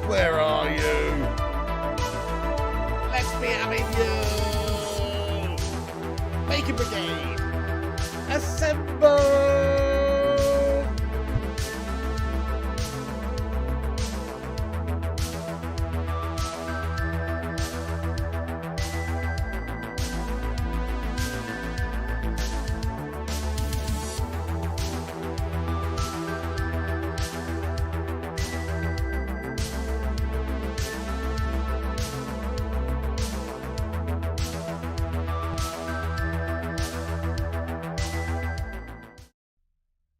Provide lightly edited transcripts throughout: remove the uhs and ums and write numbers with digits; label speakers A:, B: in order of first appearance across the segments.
A: Where are you? Let's be having you! Bacon Brigade! Assemble!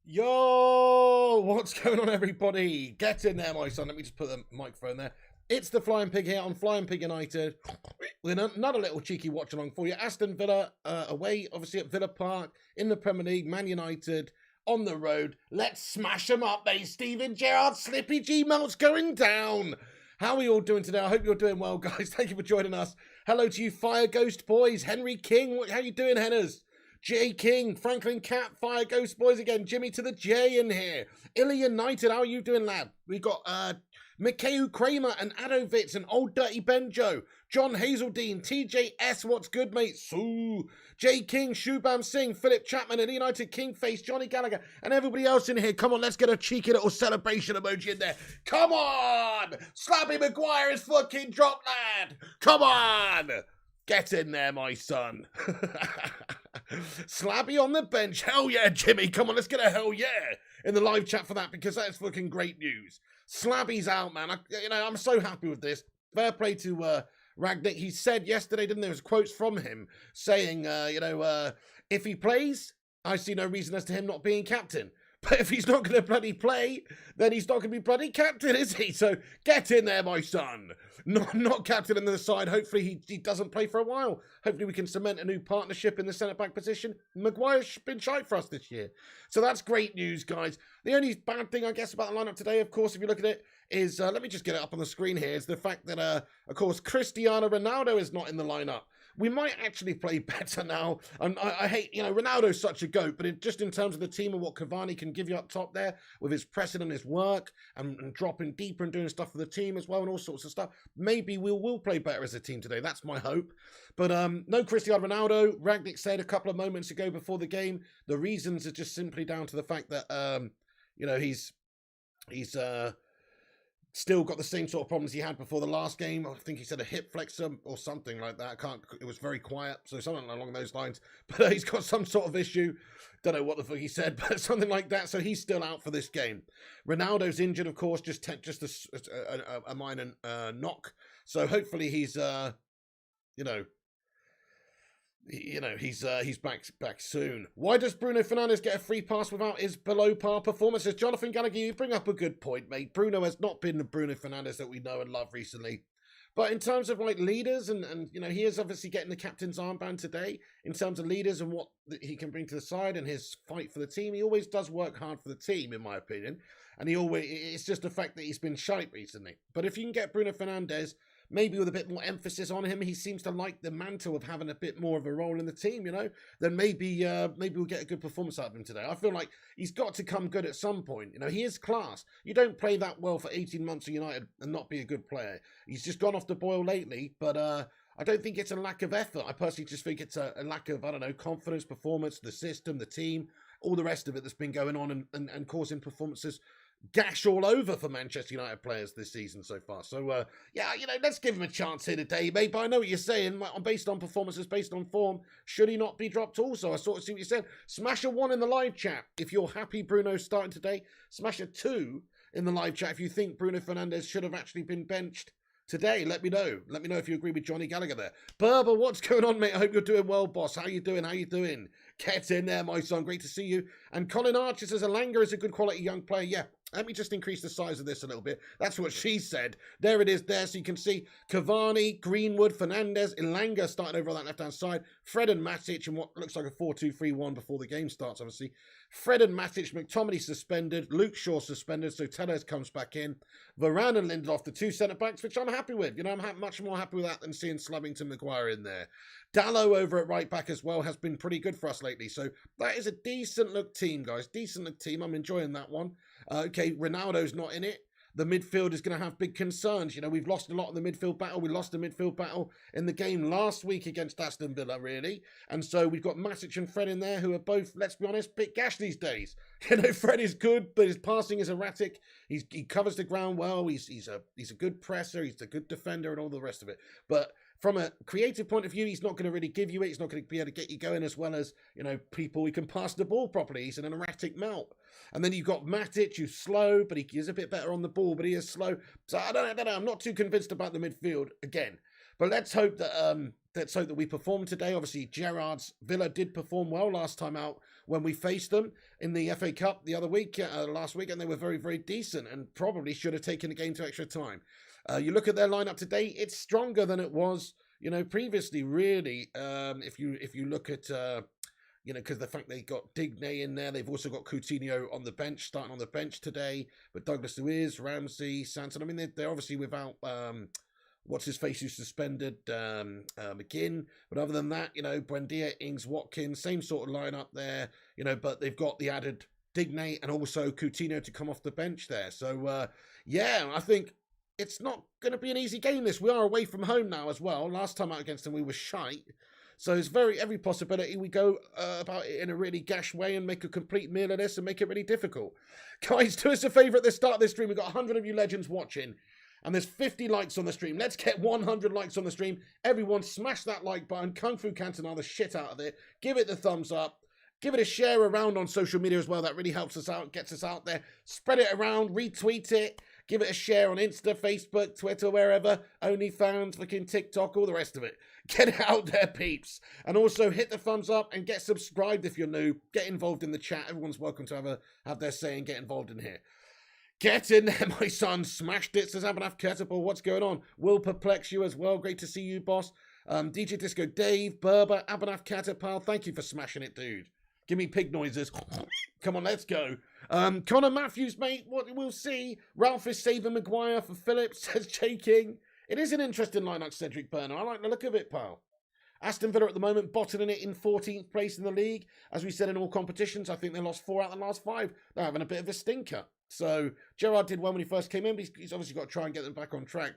A: Yo, what's going on, everybody? Get in there, my son. Let me just put the microphone there. It's the Flying Pig here on Flying Pig United. With another little cheeky watch along for you. Aston Villa away, obviously at Villa Park in the Premier League. Man United on the road. Let's smash them up, mate. Steven Gerrard, Slippy G Melt's going down. How are you all doing today? I hope you're doing well, guys. Thank you for joining us. Hello to you, Fire Ghost boys. Henry King, how you doing, Henners? J King, Franklin Cat, Fire Ghost boys again. Jimmy to the J in here. Illy United, how are you doing, lad? We got Mikhail Kramer and Adovitz and Old Dirty Benjo. John Hazeldine, TJS, what's good, mate? Sue. J King, Shubham Singh, Philip Chapman, and United Kingface, Johnny Gallagher, and everybody else in here. Come on, let's get a cheeky little celebration emoji in there. Come on! Slappy Maguire is fucking dropped, lad. Come on! Get in there, my son. Slabby on the bench. Hell yeah, Jimmy. Come on, let's get a hell yeah in the live chat for that, because that is fucking great news. Slabby's out, man. I'm so happy with this. Fair play to Rangnick. He said yesterday, didn't there? Was quotes from him saying, if he plays, I see no reason as to him not being captain. But if he's not going to bloody play, then he's not going to be bloody captain, is he? So get in there, my son. Not captain on the side. Hopefully he doesn't play for a while. Hopefully we can cement a new partnership in the centre-back position. Maguire's been shite for us this year. So that's great news, guys. The only bad thing, I guess, about the lineup today, of course, if you look at it, is, let me just get it up on the screen here, is the fact that, of course, Cristiano Ronaldo is not in the lineup. we might actually play better now. And I hate, Ronaldo's such a goat, but just in terms of the team and what Cavani can give you up top there with his pressing and his work and dropping deeper and doing stuff for the team as well and all sorts of stuff, maybe we will play better as a team today. That's my hope. But no Cristiano Ronaldo. Rangnick said a couple of moments ago before the game, the reasons are just simply down to the fact that, he's still got the same sort of problems he had before the last game. I think he said a hip flexor or something like that. It was very quiet, so something along those lines. But he's got some sort of issue. Don't know what the fuck he said, but something like that. So he's still out for this game. Ronaldo's injured, of course, just a minor knock. So hopefully he's, he's back soon. Why does Bruno Fernandes get a free pass without his below par performances? Jonathan Gallagher, you bring up a good point, mate. Bruno has not been the Bruno Fernandes that we know and love recently. But in terms of leaders and he is obviously getting the captain's armband today. In terms of leaders and what he can bring to the side and his fight for the team, he always does work hard for the team, in my opinion. And it's just the fact that he's been shite recently. But if you can get Bruno Fernandes, maybe with a bit more emphasis on him, he seems to like the mantle of having a bit more of a role in the team, then maybe we'll get a good performance out of him today. I feel like he's got to come good at some point. He is class. You don't play that well for 18 months at United and not be a good player. He's just gone off the boil lately, but I don't think it's a lack of effort. I personally just think it's a lack of, confidence, performance, the system, the team, all the rest of it that's been going on and causing performances gash all over for Manchester United players this season so far. So, let's give him a chance here today, mate. But I know what you're saying. Based on performances, based on form, should he not be dropped also? I sort of see what you said. Smash a 1 in the live chat if you're happy Bruno's starting today. Smash a 2 in the live chat if you think Bruno Fernandes should have actually been benched today. Let me know. Let me know if you agree with Johnny Gallagher there. Berber, what's going on, mate? I hope you're doing well, boss. How you doing? Get in there, my son. Great to see you. And Colin Archer says Elanga is a good quality young player. Yeah, let me just increase the size of this a little bit. That's what she said. There it is there. So you can see Cavani, Greenwood, Fernandes, Elanga starting over on that left-hand side. Fred and Matic in what looks like a 4-2-3-1 before the game starts, obviously. Fred and Matic, McTominay suspended. Luke Shaw suspended. So Tellez comes back in. Varane and Lindelof, the two centre-backs, which I'm happy with. I'm much more happy with that than seeing Slubbington Maguire in there. Dallo over at right-back as well has been pretty good for us lately. So that is a decent-look team, guys. Decent-look team. I'm enjoying that one. Okay, Ronaldo's not in it. The midfield is going to have big concerns. We've lost a lot in the midfield battle. We lost the midfield battle in the game last week against Aston Villa, really. And so we've got Matic and Fred in there who are both, let's be honest, bit gash these days. Fred is good, but his passing is erratic. He covers the ground well. He's a good presser. He's a good defender and all the rest of it. But from a creative point of view, he's not going to really give you it. He's not going to be able to get you going as well as, people who can pass the ball properly. He's an erratic melt. And then you've got Matic, who's slow, but he is a bit better on the ball, but he is slow. So I don't know. I'm not too convinced about the midfield again. But let's hope that we perform today. Obviously, Gerrard's Villa did perform well last time out when we faced them in the FA Cup the other week, last week, and they were very, very decent and probably should have taken the game to extra time. You look at their lineup today; it's stronger than it was, previously. Really, if you look at, because the fact they got Digne in there, they've also got Coutinho on the bench, starting on the bench today. But Douglas Luiz, Ramsey, Santon. I mean, they're obviously without what's his face who's suspended, McGinn. But other than that, Buendia, Ings, Watkins, same sort of lineup there. But they've got the added Digne and also Coutinho to come off the bench there. So I think it's not going to be an easy game this. We are away from home now as well. Last time out against them, we were shite. So it's every possibility we go about it in a really gash way and make a complete meal of this and make it really difficult. Guys, do us a favour at the start of this stream. We've got 100 of you legends watching. And there's 50 likes on the stream. Let's get 100 likes on the stream. Everyone smash that like button. Kung Fu Cantonade the shit out of it. Give it the thumbs up. Give it a share around on social media as well. That really helps us out, gets us out there. Spread it around, retweet it. Give it a share on Insta, Facebook, Twitter, wherever. OnlyFans, fucking TikTok, all the rest of it. Get it out there, peeps. And also hit the thumbs up and get subscribed if you're new. Get involved in the chat. Everyone's welcome to have their say and get involved in here. Get in there, my son. Smashed it, says Abanaf Kettlebell. What's going on? Will perplex you as well. Great to see you, boss. DJ Disco Dave, Berber, Abanaf Caterpillar. Thank you for smashing it, dude. Give me pig noises. Come on, let's go. Connor Matthews, mate. What we'll see. Ralph is saving Maguire for Phillips, says King. It is an interesting lineup, Cedric Burner. I like the look of it, pal. Aston Villa at the moment bottling it in 14th place in the league. As we said in all competitions, I think they lost 4 out of the last 5. They're having a bit of a stinker. So Gerrard did well when he first came in, but he's obviously got to try and get them back on track.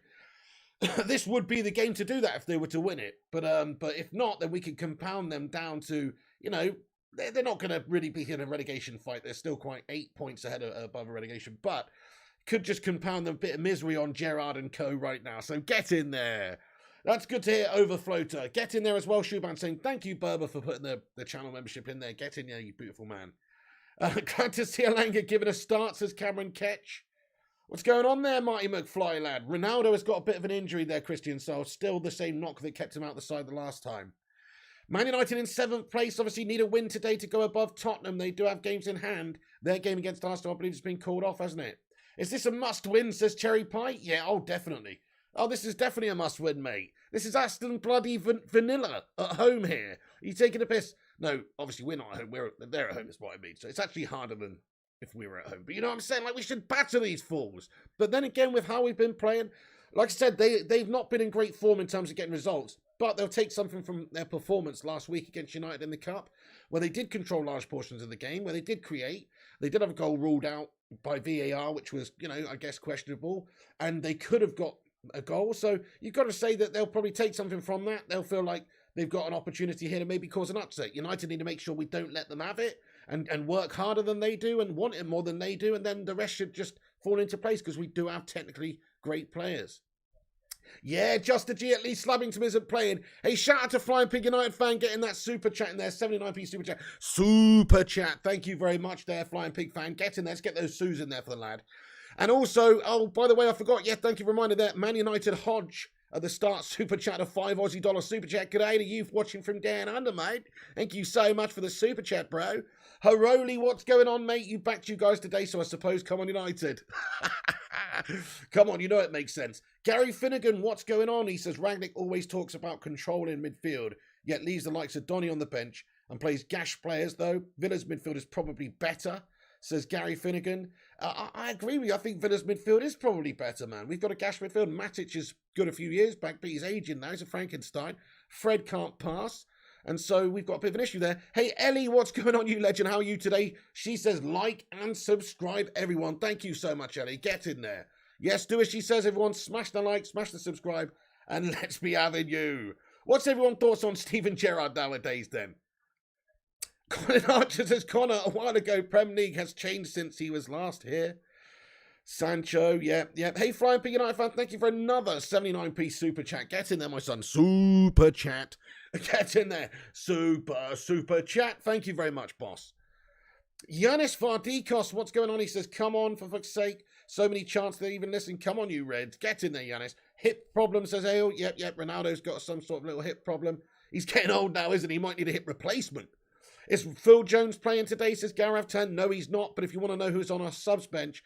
A: This would be the game to do that if they were to win it. But if not, then we can compound them down to, you know, they're not going to really be in a relegation fight. They're still quite 8 points ahead above a relegation, but could just compound a bit of misery on Gerrard and co right now. So get in there. That's good to hear, Overfloater. Get in there as well, Shuban, saying thank you, Berber, for putting the channel membership in there. Get in there, you beautiful man. Glad to see Alanga giving a start, says Cameron Ketch. What's going on there, Marty McFly, lad? Ronaldo has got a bit of an injury there, Christian, so still the same knock that kept him out the side the last time. Man United in 7th place, obviously need a win today to go above Tottenham. They do have games in hand. Their game against Arsenal, I believe, has been called off, hasn't it? Is this a must-win, says Cherry Pie? Yeah, oh, definitely. Oh, this is definitely a must-win, mate. This is Aston bloody Vanilla at home here. Are you taking a piss? No, obviously we're not at home. They're at home, is what I mean. So it's actually harder than if we were at home. But you know what I'm saying? Like, we should batter these fools. But then again, with how we've been playing, like I said, they've not been in great form in terms of getting results. But they'll take something from their performance last week against United in the Cup, where they did control large portions of the game, where they did create. They did have a goal ruled out by VAR, which was, you know, I guess questionable. And they could have got a goal. So you've got to say that they'll probably take something from that. They'll feel like they've got an opportunity here to maybe cause an upset. United need to make sure we don't let them have it and work harder than they do and want it more than they do. And then the rest should just fall into place because we do have technically great players. Yeah, Just a G, at least Slabbington isn't playing. Hey, shout out to Flying Pig United fan getting that super chat in there. 79p super chat. Super chat. Thank you very much there, Flying Pig fan. Get in there. Let's get those Sues in there for the lad. And also, oh, by the way, I forgot. Yeah, thank you for reminding that. Man United Hodge at the start, super chat of $5 Aussie super chat. G'day to you watching from down under, mate. Thank you so much for the super chat, bro. Haroli, what's going on, mate? You backed you guys today, so I suppose come on United. Come on, you know it makes sense. Gary Finnegan, what's going on? He says Rangnick always talks about control in midfield, yet leaves the likes of Donny on the bench and plays gash players, though. Villa's midfield is probably better, says Gary Finnegan. I agree with you. I think Villa's midfield is probably better, man. We've got a gash midfield. Matic is good a few years back, but he's aging now. He's a Frankenstein. Fred can't pass. And so we've got a bit of an issue there. Hey, Ellie, what's going on, you legend? How are you today? She says like and subscribe, everyone. Thank you so much, Ellie. Get in there. Yes, do as she says, everyone. Smash the like, smash the subscribe, and let's be having you. What's everyone's thoughts on Steven Gerrard nowadays, then? Colin Archer says, Connor, a while ago, Prem League has changed since he was last here. Sancho, yep. Hey, Flying Pig United fan, thank you for another 79p super chat. Get in there, my son. Super chat. Get in there. Super chat. Thank you very much, boss. Yanis Vardikos, what's going on? He says, come on, for fuck's sake. So many chances to even listen. Come on, you Reds. Get in there, Yanis. Hip problem, says Ale. Yep. Ronaldo's got some sort of little hip problem. He's getting old now, isn't he? He might need a hip replacement. Is Phil Jones playing today, says Garav 10? No, he's not. But if you want to know who's on our subs bench,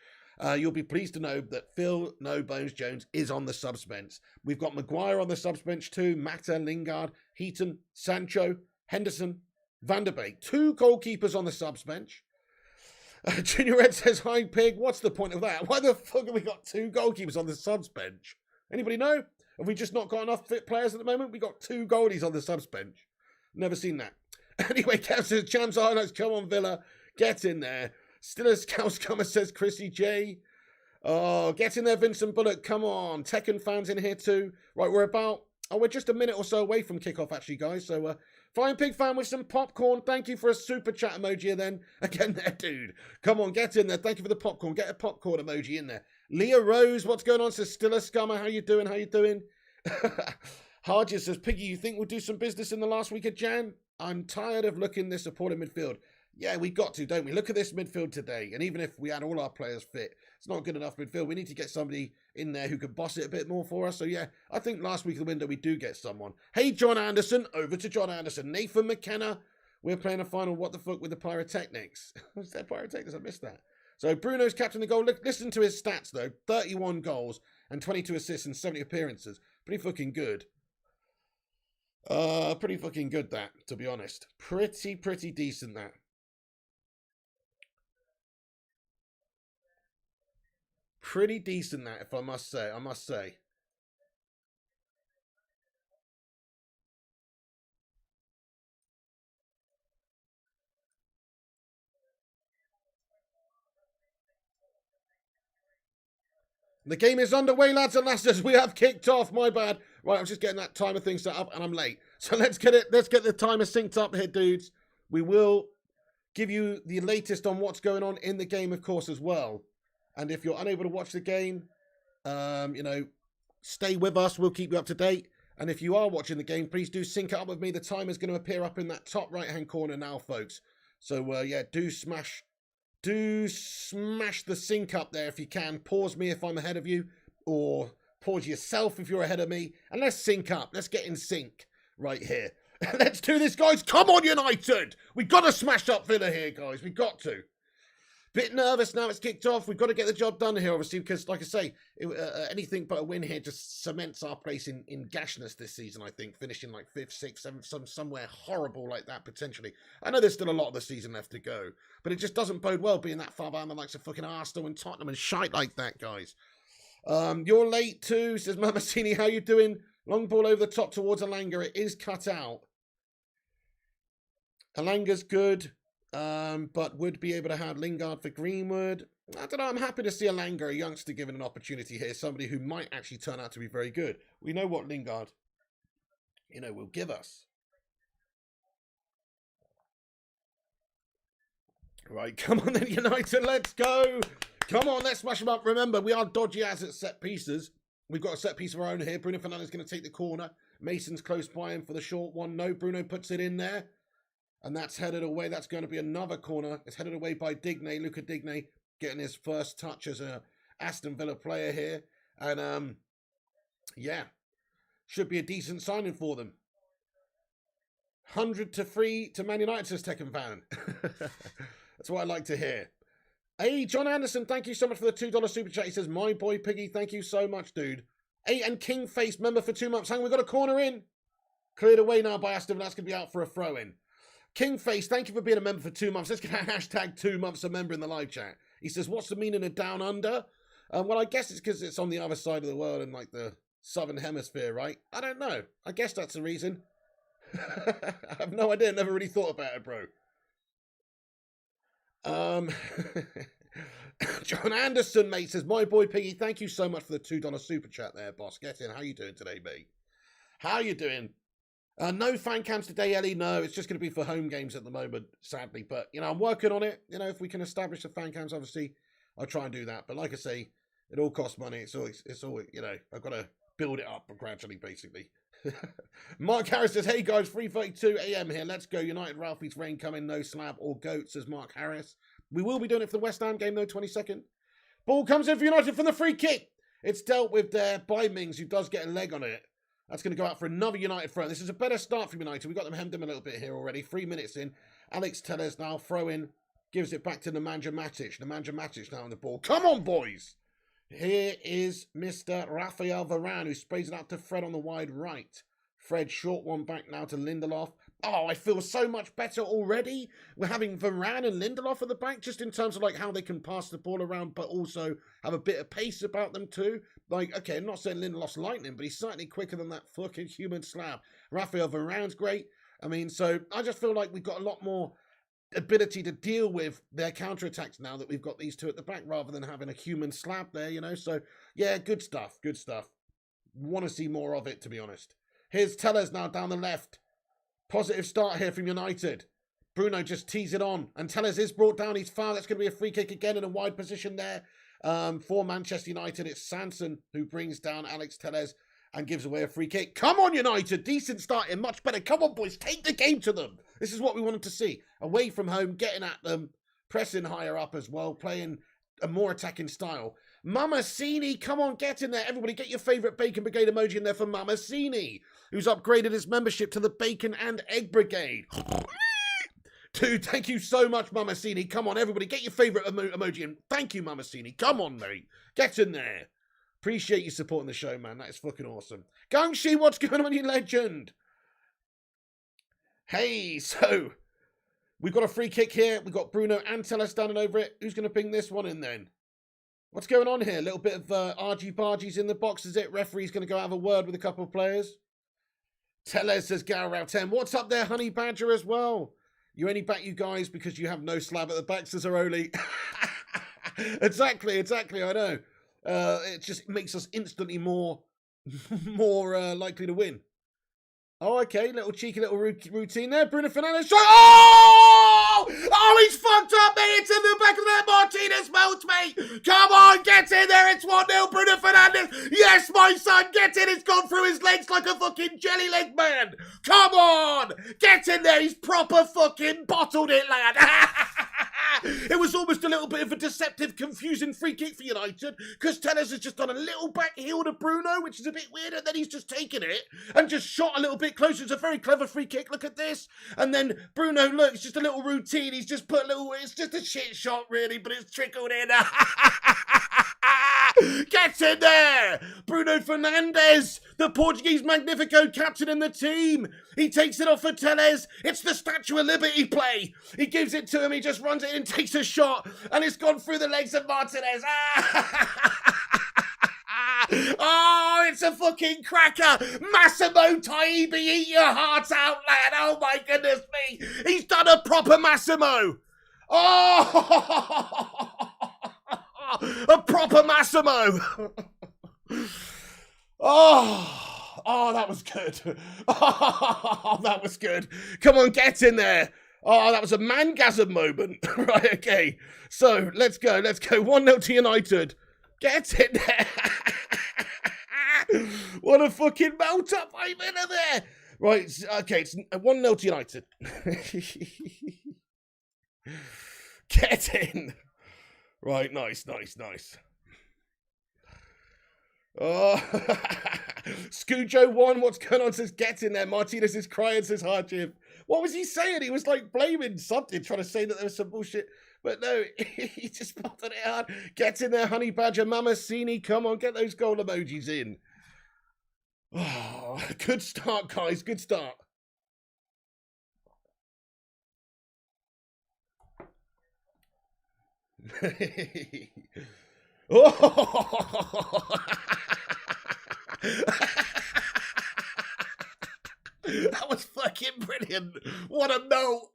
A: you'll be pleased to know that Phil No Bones Jones is on the subs bench. We've got Maguire on the subs bench too, Mata, Lingard, Heaton, Sancho, Henderson, Van der Beek. 2 goalkeepers on the subs bench. Junior Red says, hi, Pig. What's the point of that? Why the fuck have we got 2 goalkeepers on the subs bench? Anybody know? Have we just not got enough fit players at the moment? We got 2 goalies on the subs bench. Never seen that. Anyway, Kev says, Champs highlights, come on, Villa. Get in there. Still a Scouse Comer, says Chrissy J. Oh, get in there, Vincent Bullock. Come on. Tekken fans in here too. Right, we're just a minute or so away from kickoff, actually, guys. So, Flying Pig fan with some popcorn. Thank you for a super chat emoji then. Again there, dude. Come on, get in there. Thank you for the popcorn. Get a popcorn emoji in there. Leah Rose, what's going on? Says, still a scummer. How you doing? Harges says, Piggy, you think we'll do some business in the last week of Jan? I'm tired of looking this supporting midfield. Yeah, we got to, don't we? Look at this midfield today. And even if we had all our players fit, it's not good enough midfield. We need to get somebody in there who could boss it a bit more for us. So, yeah, I think last week of the window, we do get someone. Hey, John Anderson. Over to John Anderson. Nathan McKenna. We're playing a final what the fuck with the Pyrotechnics. Was that Pyrotechnics? I missed that. So, Bruno's captain the goal. Look, listen to his stats, though. 31 goals and 22 assists and 70 appearances. Pretty fucking good. Pretty fucking good, that, to be honest. Pretty decent, that. Pretty decent, that, if I must say. The game is underway, lads and lasses. We have kicked off. My bad. Right, I'm just getting that timer thing set up and I'm late. So let's get the timer synced up here, dudes. We will give you the latest on what's going on in the game, of course, as well. And if you're unable to watch the game, stay with us. We'll keep you up to date. And if you are watching the game, please do sync it up with me. The timer's going to appear up in that top right-hand corner now, folks. So, yeah, do smash the sync up there if you can. Pause me if I'm ahead of you, or pause yourself if you're ahead of me. And let's sync up. Let's get in sync right here. Let's do this, guys. Come on, United. We've got to smash up Villa here, guys. We've got to. Bit nervous now it's kicked off. We've got to get the job done here, obviously, because, like I say, anything but a win here just cements our place in gashness this season, I think, finishing like 5th, 6th, 7th, somewhere horrible like that, potentially. I know there's still a lot of the season left to go, but it just doesn't bode well being that far behind the likes of fucking Aston and Tottenham and shite like that, guys. You're late too, says Mamasini. How you doing? Long ball over the top towards Alanga. It is cut out. Alanga's good. But would be able to have Lingard for Greenwood. I don't know, I'm happy to see Alanga, a youngster, given an opportunity here. Somebody who might actually turn out to be very good. We know what Lingard, will give us. Right, come on then, United, let's go. Come on, let's smash them up. Remember, we are dodgy as at set pieces. We've got a set piece of our own here. Bruno Fernandes going to take the corner. Mason's close by him for the short one. No, Bruno puts it in there. And that's headed away. That's going to be another corner. It's headed away by Digne. Luca Digne getting his first touch as a Aston Villa player here. And, yeah, should be a decent signing for them. 100-3 to Man United, says Tekken Fan. That's what I like to hear. Hey, John Anderson, thank you so much for the $2 super chat. He says, my boy Piggy, thank you so much, dude. Hey, and Kingface, member for 2 months. Hang on, we've got a corner in. Cleared away now by Aston. That's going to be out for a throw-in. Kingface, thank you for being a member for 2 months. Let's get a hashtag 2 months a member in the live chat. He says, what's the meaning of down under? Well, I guess it's because it's on the other side of the world in like the southern hemisphere, right? I don't know. I guess that's the reason. I have no idea. Never really thought about it, bro. John Anderson, mate, says, my boy Piggy, thank you so much for the $2 super chat there, boss. Get in. How you doing today, mate? How you doing? No fan cams today, Ellie. No, it's just going to be for home games at the moment, sadly. But, I'm working on it. If we can establish the fan cams, obviously, I'll try and do that. But like I say, it all costs money. It's all I've got to build it up gradually, basically. Mark Harris says, hey, guys, 3:32 a.m. here. Let's go. United, Ralphie's rain coming. No slab or goat, says Mark Harris. We will be doing it for the West Ham game, though, 22nd. Ball comes in for United from the free kick. It's dealt with there by Mings, who does get a leg on it. That's going to go out for another United throw. This is a better start from United. We've got them hemmed in a little bit here already. 3 minutes in. Alex Tellez now throwing. Gives it back to Nemanja Matic. Nemanja Matic now on the ball. Come on, boys. Here is Mr. Rafael Varane, who sprays it out to Fred on the wide right. Fred, short one back now to Lindelof. Oh, I feel so much better already. We're having Varane and Lindelof at the back, just in terms of like how they can pass the ball around, but also have a bit of pace about them too. Like, okay, I'm not saying Lindelof's lightning, but he's certainly quicker than that fucking human slab. Rafael Varane's great. I mean, so I just feel like we've got a lot more ability to deal with their counterattacks now that we've got these two at the back, rather than having a human slab there, So, yeah, good stuff, good stuff. Want to see more of it, to be honest. Here's Tellez now down the left. Positive start here from United. Bruno just tees it on. And Tellez is brought down. He's fouled. That's going to be a free kick again in a wide position there. For Manchester United, it's Sanson who brings down Alex Tellez and gives away a free kick. Come on, United. Decent start here. Much better. Come on, boys. Take the game to them. This is what we wanted to see. Away from home, getting at them, pressing higher up as well, playing a more attacking style. Mamasini, come on, get in there. Everybody get your favourite Bacon Brigade emoji in there for Mamasini, who's upgraded his membership to the Bacon and Egg Brigade. Dude, thank you so much, Mamasini. Come on, everybody, get your favourite emoji in. Thank you, Mamasini. Come on, mate. Get in there. Appreciate you supporting the show, man. That is fucking awesome. Gangshi, what's going on, you legend? Hey, so we've got a free kick here. We've got Bruno and Tellez standing over it. Who's going to ping this one in then? What's going on here? A little bit of argy-bargies in the box, is it? Referee's going to go have a word with a couple of players. Tellez says, Garrow 10. What's up there, Honey Badger, as well? You only back you guys because you have no slab at the back, says Aroli. Exactly, I know. It just makes us instantly more likely to win. Oh, okay, little cheeky little routine there. Bruno Fernandes shot. Oh! Oh, he's fucked up, mate. It's in the back of that Martinez melt, mate. Come on, get in there. It's 1-0, Bruno Fernandes. Yes, my son, get in. It's gone through his legs like a fucking jelly leg man. Come on, get in there. He's proper fucking bottled it, lad. It was almost a little bit of a deceptive, confusing free kick for United because Telles has just done a little back heel to Bruno, which is a bit weird, and then he's just taken it and just shot a little bit closer. It's a very clever free kick. Look at this. And then Bruno, look, it's just a little routine. He's just put a little, it's just a shit shot, really, but it's trickled in. Get in there! Bruno Fernandes, the Portuguese Magnifico captain in the team. He takes it off for Telles. It's the Statue of Liberty play. He gives it to him. He just runs it in, takes a shot, and it's gone through the legs of Martinez. Oh, it's a fucking cracker. Massimo Taibbi, eat your heart out, lad. Oh, my goodness me. He's done a proper Massimo. Oh, a proper Massimo. Oh, that was good. Oh, that was good. Come on, get in there. Oh, that was a mangasm moment. Right, okay. So, let's go. 1-0 to United. Get in there. What a fucking melt up I'm in there. Right, okay, it's 1-0 to United. Get in. Right, nice. Oh, Scujo 1, what's going on? Says, get in there. Martinez is crying, says hardship. What was he saying? He was like blaming something, trying to say that there was some bullshit. But no, he just bottled it hard. Get in there, Honey Badger, Mamacini. Come on, get those goal emojis in. Oh, good start, guys. Good start. Oh! That was fucking brilliant. What a no.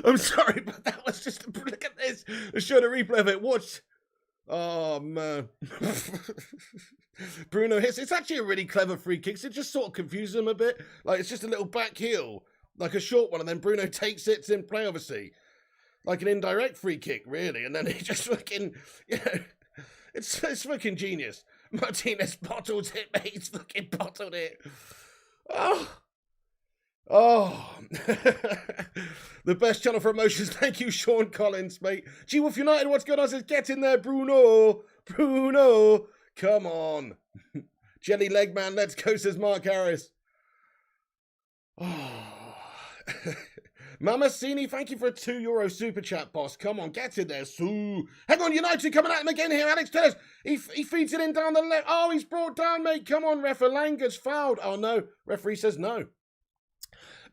A: I'm sorry, but that was just, look at this. I showed a replay of it. Watch. Oh, man. Bruno hits. It's actually a really clever free kick. It just sort of confuses him a bit. Like, it's just a little back heel, like a short one, and then Bruno takes it to in play, obviously. Like an indirect free kick, really. And then he just fucking, you know, it's fucking genius. Martinez bottles it, mate. He's fucking bottled it. Oh. The best channel for emotions. Thank you, Sean Collins, mate. G-Wolf United, what's going on? Says, get in there, Bruno. Come on. Jelly leg man, let's go, says Mark Harris. Oh. Mamacini, thank you for a €2 super chat, boss. Come on, get in there, Sue. Hang on, United coming at him again here. Alex Telles. He feeds it in down the left. Oh, he's brought down, mate. Come on, ref. Alanga's fouled. Oh, no. Referee says no.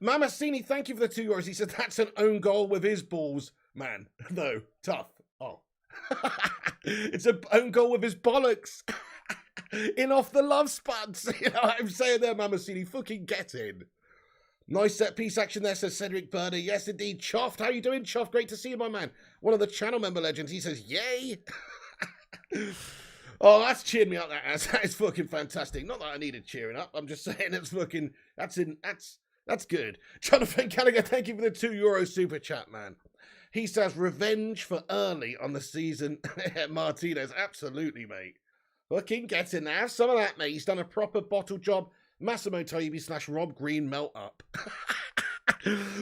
A: Mamacini, thank you for the €2. He said that's an own goal with his balls. Man, no. Tough. Oh. It's an own goal with his bollocks. In off the love spuds. You know what I'm saying there, Mamacini? Fucking get in. Nice set piece action there, says Cedric Burner. Yes, indeed. Choft, how you doing, Choft? Great to see you, my man. One of the channel member legends. He says, yay. Oh, that's cheered me up, that ass. That is fucking fantastic. Not that I needed cheering up. I'm just saying it's fucking, that's good. Jonathan Gallagher, thank you for the €2 super chat, man. He says, revenge for early on the season. Martinez, absolutely, mate. Fucking get in there. Have some of that, mate. He's done a proper bottle job. Massimo Taibbi / Rob Green melt up.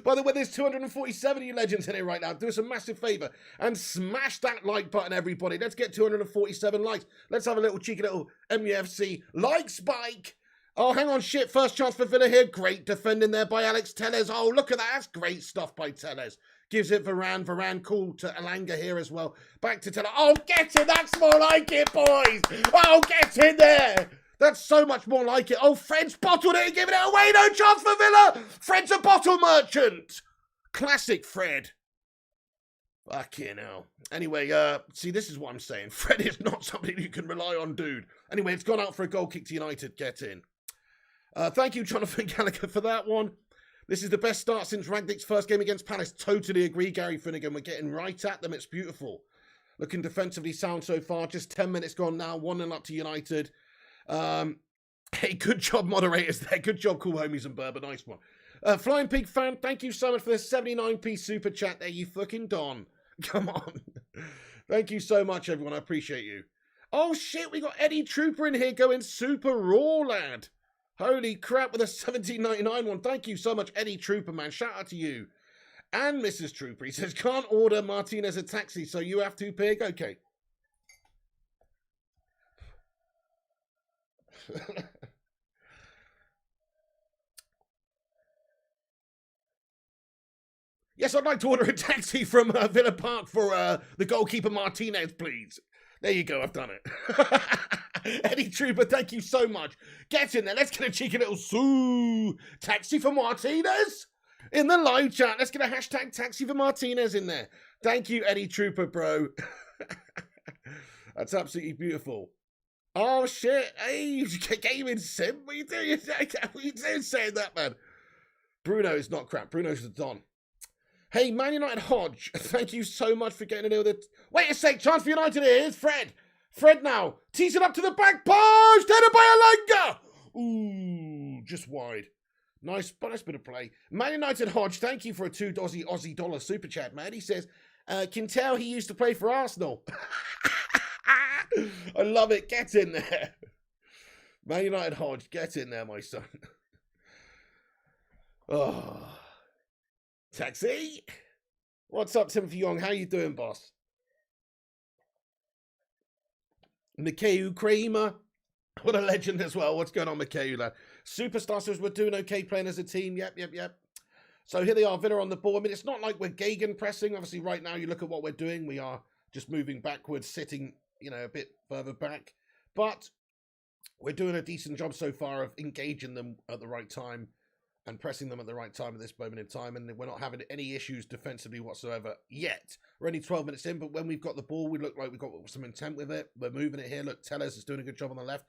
A: By the way, there's 247 you legends in here right now. Do us a massive favour and smash that like button, everybody. Let's get 247 likes. Let's have a little cheeky little MUFC like spike. Oh, hang on, shit. First chance for Villa here. Great defending there by Alex Telles. Oh, look at that. That's great stuff by Telles. Gives it Varane. Varane cool to Alanga here as well. Back to Telles. Oh, get in. That's more like it, boys. Oh, get in there. That's so much more like it. Oh, Fred's bottled it and giving it away. No chance for Villa. Fred's a bottle merchant. Classic Fred. Fucking hell. Anyway, see, this is what I'm saying. Fred is not somebody you can rely on, dude. Anyway, it's gone out for a goal kick to United. Get in. Thank you, Jonathan Gallagher, for that one. This is the best start since Rangnick's first game against Palace. Totally agree, Gary Finnegan. We're getting right at them. It's beautiful. Looking defensively sound so far. Just 10 minutes gone now. 1-0 up to United. Hey, good job, moderators there. Good job, cool homies and Burber. Nice one. Flying Pig fan, thank you so much for the 79p super chat there, you fucking Don. Come on. Thank you so much, everyone. I appreciate you. Oh, shit, we got Eddie Trooper in here going super raw, lad. Holy crap, with a 17.99 one. Thank you so much, Eddie Trooper, man. Shout out to you. And Mrs. Trooper, he says, can't order Martinez a taxi, so you have to, Pig? Okay. Yes, I'd like to order a taxi from Villa Park for the goalkeeper Martinez, please. There you go, I've done it. Eddie Trooper, thank you so much. Get in there, let's get a cheeky little taxi for Martinez in the live chat. Let's get a hashtag taxi for Martinez in there. Thank you, Eddie Trooper, bro. That's absolutely beautiful. Oh, shit. Hey, gaming sim. What are you doing? What are you doing saying that, man? Bruno is not crap. Bruno's the Don. Hey, Man United Hodge, thank you so much for getting a deal with it. Wait a sec, chance for United here. Here's Fred. Fred now. Tees it up to the back post. Headed by Alanga. Ooh, just wide. Nice bit of play. Man United Hodge, thank you for a $2 Aussie dollar super chat, man. He says, can tell he used to play for Arsenal. I love it. Get in there. Man United Hodge, get in there, my son. Oh. Taxi? What's up, Timothy Young? How you doing, boss? Mikhail Kramer. What a legend as well. What's going on, Mikhail, lad? Superstar says we're doing okay playing as a team. Yep. So here they are, Villa on the ball. I mean, it's not like we're Gagan pressing. Obviously, right now, you look at what we're doing. We are just moving backwards, sitting, a bit further back. But we're doing a decent job so far of engaging them at the right time and pressing them at the right time at this moment in time, and we're not having any issues defensively whatsoever yet. We're only 12 minutes in, but when we've got the ball, we look like we've got some intent with it. We're moving it here. Look, Tellez is doing a good job on the left.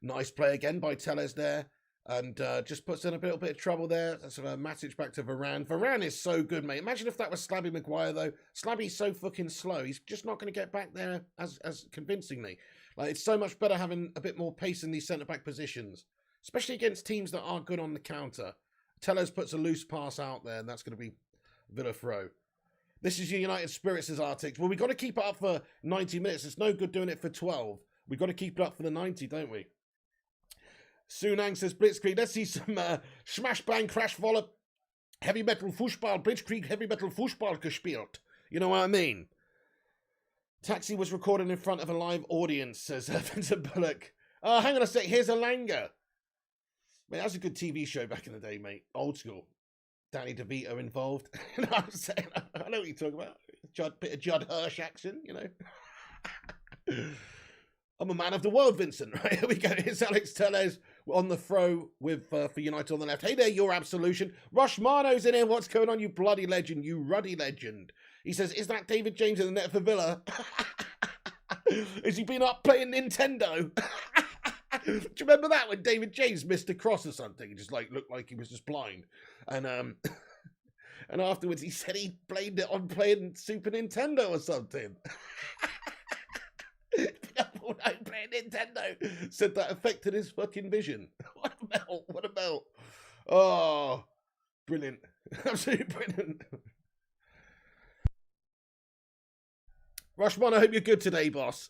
A: Nice play again by Tellez there, and just puts in a little bit of trouble there. That's a Matic back to Varane. Varane is so good, mate. Imagine if that was Slabby Maguire, though. Slabby's so fucking slow. He's just not going to get back there as convincingly. Like, it's so much better having a bit more pace in these centre-back positions, especially against teams that are good on the counter. Tellez puts a loose pass out there, and that's going to be Villa throw. This is your United spirit, says Arctic. Well, we've got to keep it up for 90 minutes. It's no good doing it for 12. We've got to keep it up for the 90, don't we? Sunang says, Blitzkrieg, let's see some smash, bang, crash, volley, heavy metal Fußball, Blitzkrieg, heavy metal Fußball gespielt. You know what I mean? Taxi was recorded in front of a live audience, says Vincent Bullock. Hang on a sec, here's Alanga. Mate, that was a good TV show back in the day, mate. Old school. Danny DeVito involved. You know what I'm saying? I know what you're talking about. Bit of Judd Hirsch action, I'm a man of the world, Vincent, right? Here we go. Here's Alex Tellez on the throw with for United on the left. Hey there, your absolution. Rushmano's in here. What's going on, you bloody legend, you ruddy legend? He says, is that David James in the net for Villa? Has he been up playing Nintendo? Do you remember that when David James missed a cross or something? He just looked like he was just blind. And and afterwards he said he blamed it on playing Super Nintendo or something. Playing Nintendo. Said that affected his fucking vision. What a melt. What a melt. Oh, brilliant. Absolutely brilliant. Rushman, I hope you're good today, boss.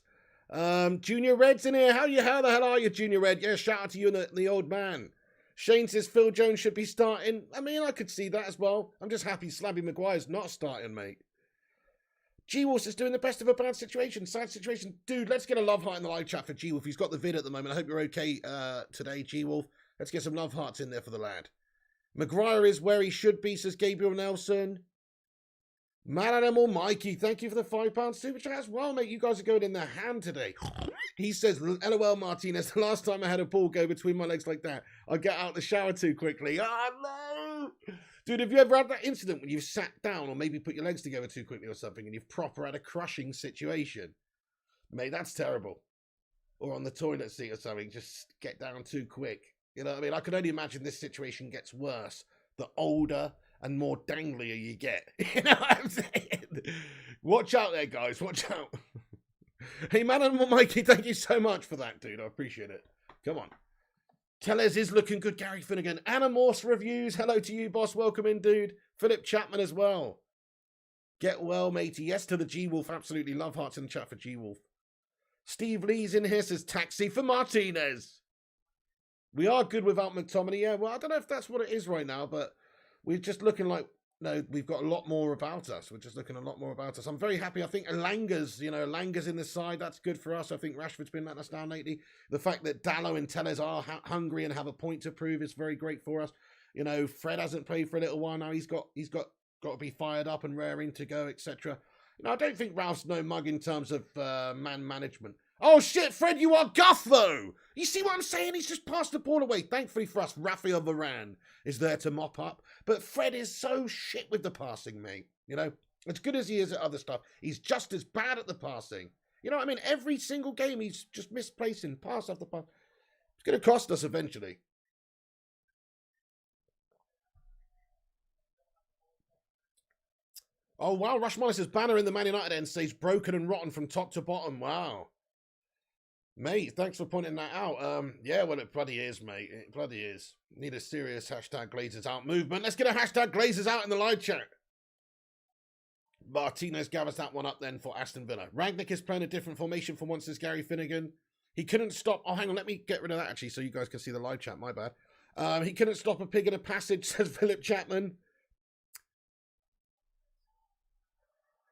A: Junior Red's in here. How the hell are you, Junior Red? Yeah, shout out to you and the old man. Shane says Phil Jones should be starting. I mean, I could see that as well. I'm just happy Slabby Maguire's not starting, mate. G-Wolf is doing the best of a bad situation. Sad situation. Dude, let's get a love heart in the live chat for G-Wolf. He's got the vid at the moment. I hope you're okay today, G-Wolf. Let's get some love hearts in there for the lad. Maguire is where he should be, says Gabriel Nelson. Man Animal Mikey, thank you for the £5 super chat as well, mate. You guys are going in the hand today. He says, LOL Martinez, the last time I had a ball go between my legs like that, I get out the shower too quickly. Oh, no! Dude, have you ever had that incident when you've sat down or maybe put your legs together too quickly or something and you've proper had a crushing situation? Mate, that's terrible. Or on the toilet seat or something, just get down too quick. You know what I mean? I can only imagine this situation gets worse the older and more danglier you get. You know what I'm saying? Watch out there, guys. Watch out. Hey, man, and Mikey, thank you so much for that, dude. I appreciate it. Come on. Tellez is looking good. Gary Finnegan. Anna Morse reviews. Hello to you, boss. Welcome in, dude. Philip Chapman as well. Get well, matey. Yes to the G-Wolf. Absolutely. Love hearts in the chat for G-Wolf. Steve Lee's in here, says taxi for Martinez. We are good without McTominay. Yeah, well, I don't know if that's what it is right now, but we're just looking like, no, we've got a lot more about us. We're just looking a lot more about us. I'm very happy. I think Elanga's in the side. That's good for us. I think Rashford's been letting us down lately. The fact that Dallo and Tellez are hungry and have a point to prove is very great for us. You know, Fred hasn't played for a little while now. He's got to be fired up and raring to go, etc. You know, I don't think Ralph's no mug in terms of man management. Oh, shit, Fred, you are guff, though. You see what I'm saying? He's just passed the ball away. Thankfully for us, Rafael Varane is there to mop up. But Fred is so shit with the passing, mate. You know, as good as he is at other stuff, he's just as bad at the passing. You know what I mean? Every single game, he's just misplacing pass after pass. It's going to cost us eventually. Oh, wow. Rushmolly says banner in the Man United end says broken and rotten from top to bottom. Wow. Mate, thanks for pointing that out. Yeah, well, it bloody is, mate. It bloody is. Need a serious hashtag Glazers Out movement. Let's get a hashtag Glazers Out in the live chat. Martinez gathers that one up then for Aston Villa. Rangnick is playing a different formation for once, says Gary Finnegan. He couldn't stop. Oh, hang on. Let me get rid of that, actually, so you guys can see the live chat. My bad. He couldn't stop a pig in a passage, says Philip Chapman.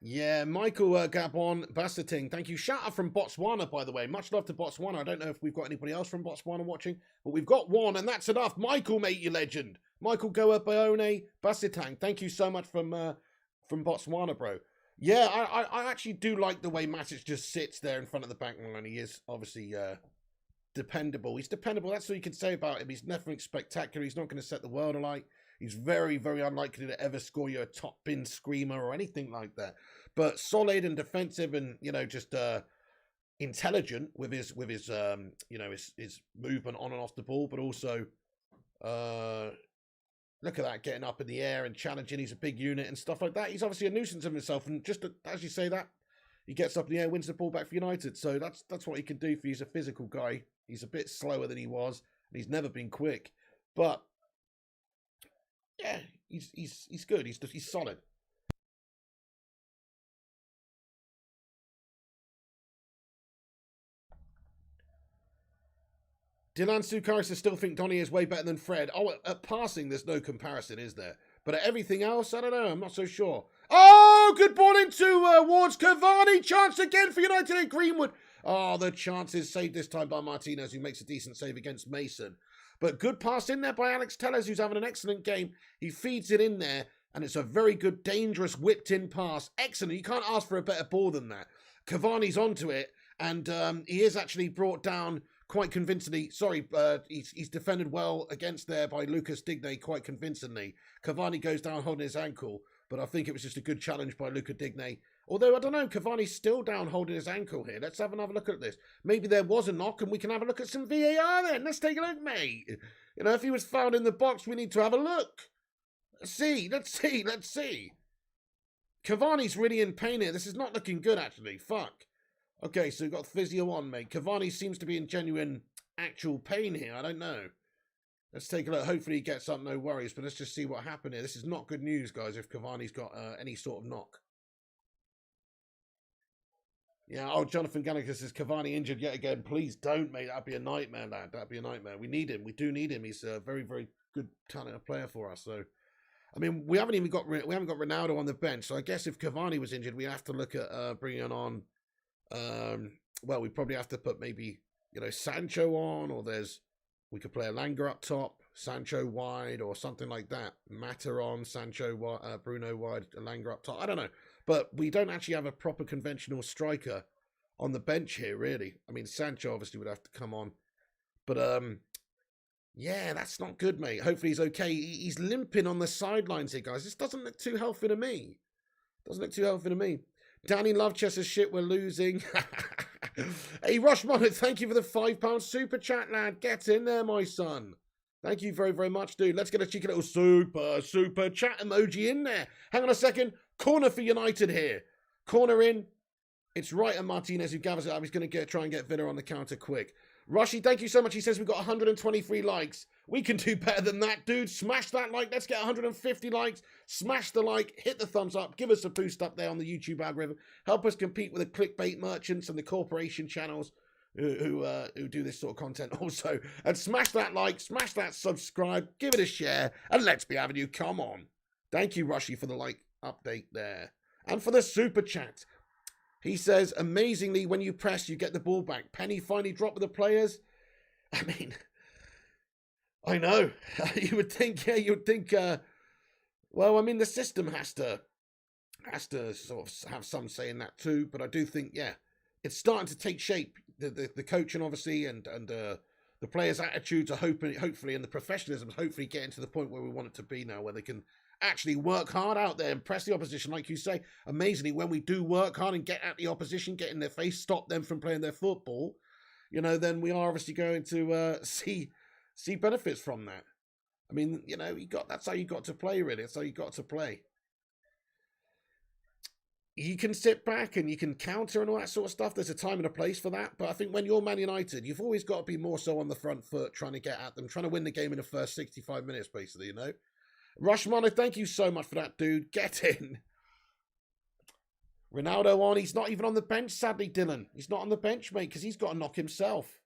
A: Yeah, Michael Gabon Basseting, thank you. Shout out from Botswana, by the way. Much love to Botswana. I don't know if we've got anybody else from Botswana watching, but we've got one, and that's enough. Michael, mate, you legend. Michael Goa Bayone Bassetang, thank you so much from Botswana, bro. Yeah, I actually do like the way Matic just sits there in front of the back line. He is obviously dependable. He's dependable. That's all you can say about him. He's nothing spectacular. He's not going to set the world alight. He's very, very unlikely to ever score you a top bin screamer or anything like that. But solid and defensive, and you know, just intelligent with his his movement on and off the ball. But also, look at that, getting up in the air and challenging. He's a big unit and stuff like that. He's obviously a nuisance of himself. And just as you say that, he gets up in the air, wins the ball back for United. So that's what he can do for you. He's a physical guy. He's a bit slower than he was, and he's never been quick. But yeah, he's good. He's solid. Dylan Sukaris still think Donny is way better than Fred. Oh, at passing, there's no comparison, is there? But at everything else, I don't know. I'm not so sure. Oh, good ball into Ward's Cavani. Chance again for United and Greenwood. Oh, the chance is saved this time by Martinez, who makes a decent save against Mason. But good pass in there by Alex Tellez, who's having an excellent game. He feeds it in there, and it's a very good, dangerous, whipped-in pass. Excellent. You can't ask for a better ball than that. Cavani's onto it, and he is actually brought down quite convincingly. Sorry, he's defended well against there by Lucas Digne quite convincingly. Cavani goes down holding his ankle, but I think it was just a good challenge by Lucas Digne. Although, I don't know, Cavani's still down holding his ankle here. Let's have another look at this. Maybe there was a knock and we can have a look at some VAR then. Let's take a look, mate. You know, if he was found in the box, we need to have a look. Let's see. Cavani's really in pain here. This is not looking good, actually. Fuck. Okay, so we've got physio on, mate. Cavani seems to be in genuine, actual pain here. I don't know. Let's take a look. Hopefully he gets up, no worries. But let's just see what happened here. This is not good news, guys, if Cavani's got any sort of knock. Yeah, oh, Jonathan Gallagher says, Cavani injured yet again. Please don't, mate. That'd be a nightmare, lad. That'd be a nightmare. We need him. We do need him. He's a very, very good, talented player for us. So, I mean, we haven't got Ronaldo on the bench. So I guess if Cavani was injured, we have to look at bringing on. Well, we probably have to put maybe Sancho on, or we could play Elanga up top, Sancho wide, or something like that. Mata on, Sancho wide, Bruno wide, Elanga up top. I don't know. But we don't actually have a proper conventional striker on the bench here, really. I mean, Sancho obviously would have to come on. But, yeah, that's not good, mate. Hopefully he's okay. He's limping on the sidelines here, guys. This doesn't look too healthy to me. Danny Lovechest says, shit, we're losing. Hey, Rushmon, thank you for the £5 super chat, lad. Get in there, my son. Thank you very, very much, dude. Let's get a cheeky little super chat emoji in there. Hang on a second. Corner for United here. Corner in. It's right at Martinez who gathers it up. He's going to try and get Villa on the counter quick. Rushy, thank you so much. He says we've got 123 likes. We can do better than that, dude. Smash that like. Let's get 150 likes. Smash the like. Hit the thumbs up. Give us a boost up there on the YouTube algorithm. Help us compete with the clickbait merchants and the corporation channels who do this sort of content also. And smash that like. Smash that subscribe. Give it a share. And let's be having you. Come on. Thank you, Rushy, for the like update there. And for the super chat. He says, amazingly, when you press, you get the ball back. Penny finally dropped with the players. I mean, I know. You would think, well, I mean, the system has to sort of have some say in that too. But I do think, yeah, it's starting to take shape. The coaching, obviously, and the players' attitudes are hopefully, and the professionalism is hopefully getting to the point where we want it to be now, where they can actually work hard out there and press the opposition, like you say. Amazingly, when we do work hard and get at the opposition, get in their face, stop them from playing their football, then we are obviously going to see benefits from that. I mean, that's how you got to play, really. That's how you got to play. You can sit back and you can counter and all that sort of stuff. There's a time and a place for that. But I think when you're Man United, you've always got to be more so on the front foot, trying to get at them, trying to win the game in the first 65 minutes, basically, Rushmano, thank you so much for that, dude. Get in. Ronaldo on. He's not even on the bench, sadly, Dylan. He's not on the bench, mate, because he's got to knock himself.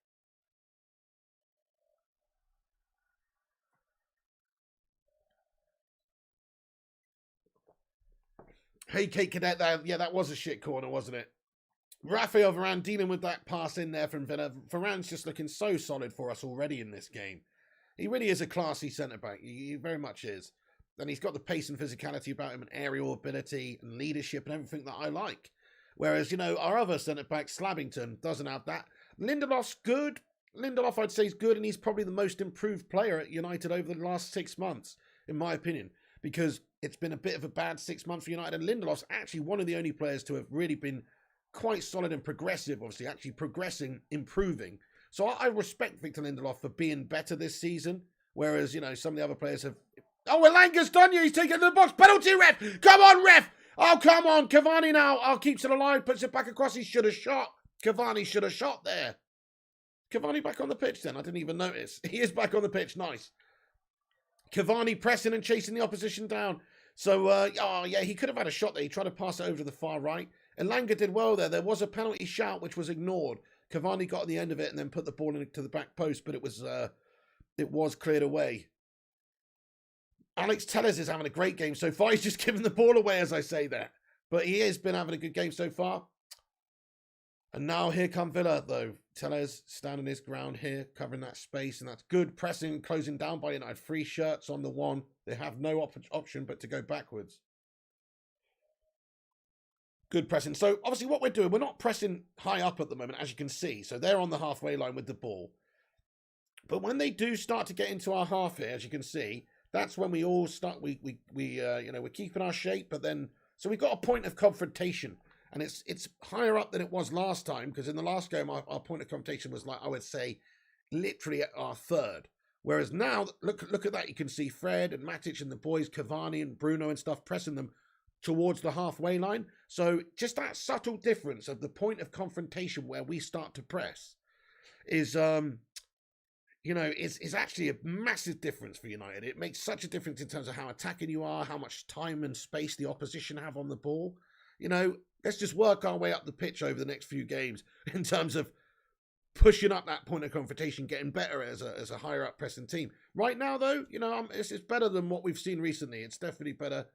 A: Hey, Kate Cadet, that was a shit corner, wasn't it? Rafael Varane dealing with that pass in there from Villa. Varane's just looking so solid for us already in this game. He really is a classy centre-back. He very much is. And he's got the pace and physicality about him and aerial ability and leadership and everything that I like. Whereas, our other centre-back, Slabbington, doesn't have that. Lindelof's good. Lindelof, I'd say, is good, and he's probably the most improved player at United over the last 6 months, in my opinion, because it's been a bit of a bad 6 months for United, and Lindelof's actually one of the only players to have really been quite solid and progressive, obviously, actually progressing, improving. So I respect Victor Lindelof for being better this season, whereas, some of the other players have... Oh, Elanga's done you. He's taken the box. Penalty, ref. Come on, ref. Oh, come on. Cavani now. Oh, keeps it alive. Puts it back across. He should have shot. Cavani should have shot there. Cavani back on the pitch then. I didn't even notice. He is back on the pitch. Nice. Cavani pressing and chasing the opposition down. So, he could have had a shot there. He tried to pass it over to the far right. Elanga did well there. There was a penalty shout which was ignored. Cavani got the end of it and then put the ball into the back post, but it was cleared away. Alex Telles is having a great game so far. He's just giving the ball away as I say that. But he has been having a good game so far. And now here come Villa, though. Telles standing his ground here, covering that space. And that's good pressing, closing down by United. 3 shirts on the one. They have no option but to go backwards. Good pressing. So, obviously, what we're doing, we're not pressing high up at the moment, as you can see. So, they're on the halfway line with the ball. But when they do start to get into our half here, as you can see... That's when we all start. We're keeping our shape, but then so we've got a point of confrontation, and it's higher up than it was last time because in the last game our point of confrontation was like I would say, literally at our third. Whereas now look at that, you can see Fred and Matic and the boys, Cavani and Bruno and stuff pressing them towards the halfway line. So just that subtle difference of the point of confrontation where we start to press is is actually a massive difference for United. It makes such a difference in terms of how attacking you are, how much time and space the opposition have on the ball. Let's just work our way up the pitch over the next few games in terms of pushing up that point of confrontation, getting better as a higher up pressing team. Right now, though, it's better than what we've seen recently. It's definitely better.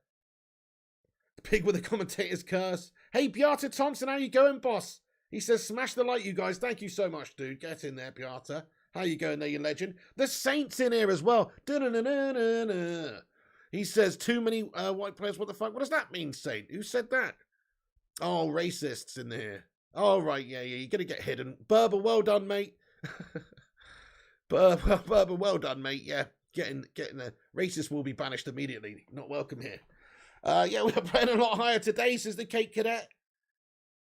A: Pig with a commentator's curse. Hey, Beata Thompson, how you going, boss? He says, smash the like, you guys. Thank you so much, dude. Get in there, Beata. How you going there, you legend? The Saints in here as well. He says, too many white players. What the fuck? What does that mean, Saint? Who said that? Oh, racists in here. Oh, right, yeah. You're going to get hidden. Berber, well done, mate. Berber, well done, mate. Yeah, getting there. Racists will be banished immediately. Not welcome here. We're playing a lot higher today, says the Cake Cadet.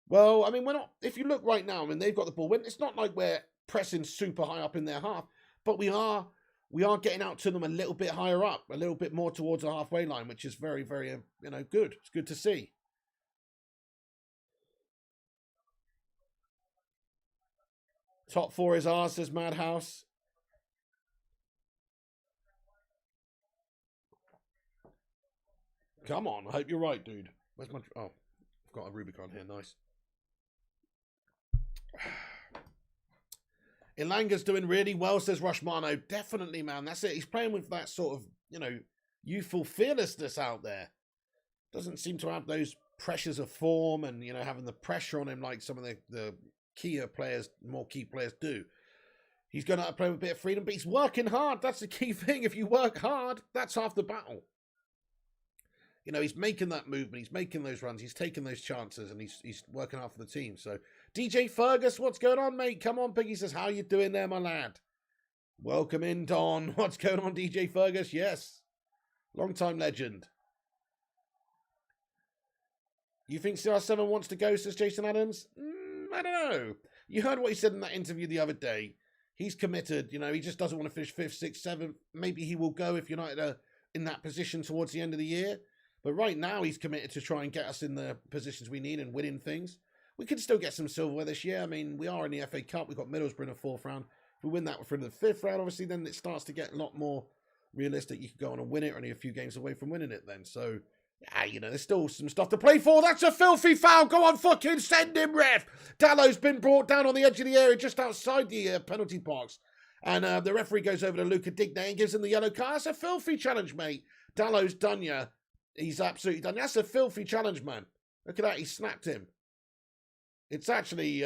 A: Well, I mean, we're not... If you look right now, I mean, they've got the ball. It's not like we're pressing super high up in their half, but we are we are getting out to them a little bit higher up, a little bit more towards the halfway line, which is very, very, good. It's good to see. Top 4 is ours, says Madhouse. Come on, I hope you're right, dude. Where's my... Oh, I've got a Rubicon here, nice. Ilanga's doing really well, says Rushmano. Definitely, man. That's it. He's playing with that sort of, youthful fearlessness out there. Doesn't seem to have those pressures of form and, having the pressure on him like some of the more key players do. He's going to play with a bit of freedom, but he's working hard. That's the key thing. If you work hard, that's half the battle. He's making that movement. He's making those runs. He's taking those chances, and he's working hard for the team. So, DJ Fergus, what's going on, mate? Come on, Piggy says, how you doing there, my lad? Welcome in, Don. What's going on, DJ Fergus? Yes. Long-time legend. You think CR7 wants to go, says Jason Adams? I don't know. You heard what he said in that interview the other day. He's committed. He just doesn't want to finish 5th, 6th, 7th. Maybe he will go if United are in that position towards the end of the year. But right now, he's committed to try and get us in the positions we need and winning things. We could still get some silverware this year. I mean, we are in the FA Cup. We've got Middlesbrough in the 4th round. If we win that for the 5th round, obviously, then it starts to get a lot more realistic. You could go on and win it, only a few games away from winning it then. So, yeah, there's still some stuff to play for. That's a filthy foul. Go on, fucking send him, ref. Dallow's been brought down on the edge of the area just outside the penalty box. And the referee goes over to Luca Digne and gives him the yellow card. That's a filthy challenge, mate. Dallow's done you. He's absolutely done. That's a filthy challenge, man. Look at that. He snapped him. It's actually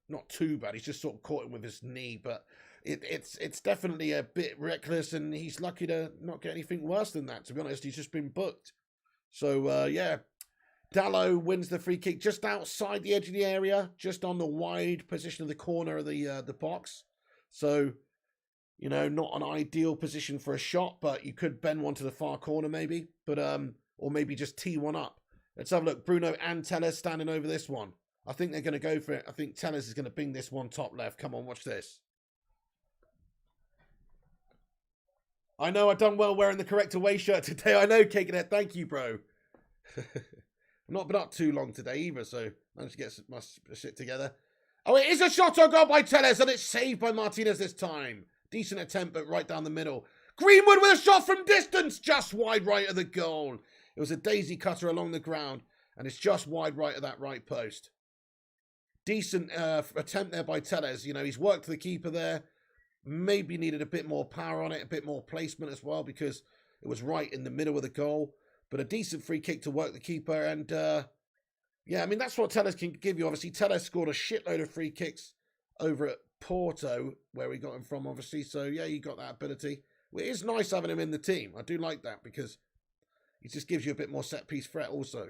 A: not too bad. He's just sort of caught him with his knee, but it's definitely a bit reckless, and he's lucky to not get anything worse than that. To be honest, he's just been booked. So yeah, Dallow wins the free kick just outside the edge of the area, just on the wide position of the corner of the box. So, not an ideal position for a shot, but you could bend one to the far corner maybe, but or maybe just tee one up. Let's have a look. Bruno and Tellez standing over this one. I think they're going to go for it. I think Tellez is going to bing this one top left. Come on, watch this. I know I've done well wearing the correct away shirt today. I know, Cakehead. Thank you, bro. I've not been up too long today either, so managed to get my shit together. Oh, it is a shot on goal by Tellez, and it's saved by Martinez this time. Decent attempt, but right down the middle. Greenwood with a shot from distance, just wide right of the goal. It was a daisy cutter along the ground, and it's just wide right of that right post. Decent attempt there by Tellez. He's worked the keeper there. Maybe needed a bit more power on it, a bit more placement as well, because it was right in the middle of the goal. But a decent free kick to work the keeper, and yeah, I mean, that's what Tellez can give you. Obviously, Tellez scored a shitload of free kicks over at Porto, where we got him from, obviously. So, yeah, you got that ability. Well, it is nice having him in the team. I do like that, because he just gives you a bit more set-piece threat also.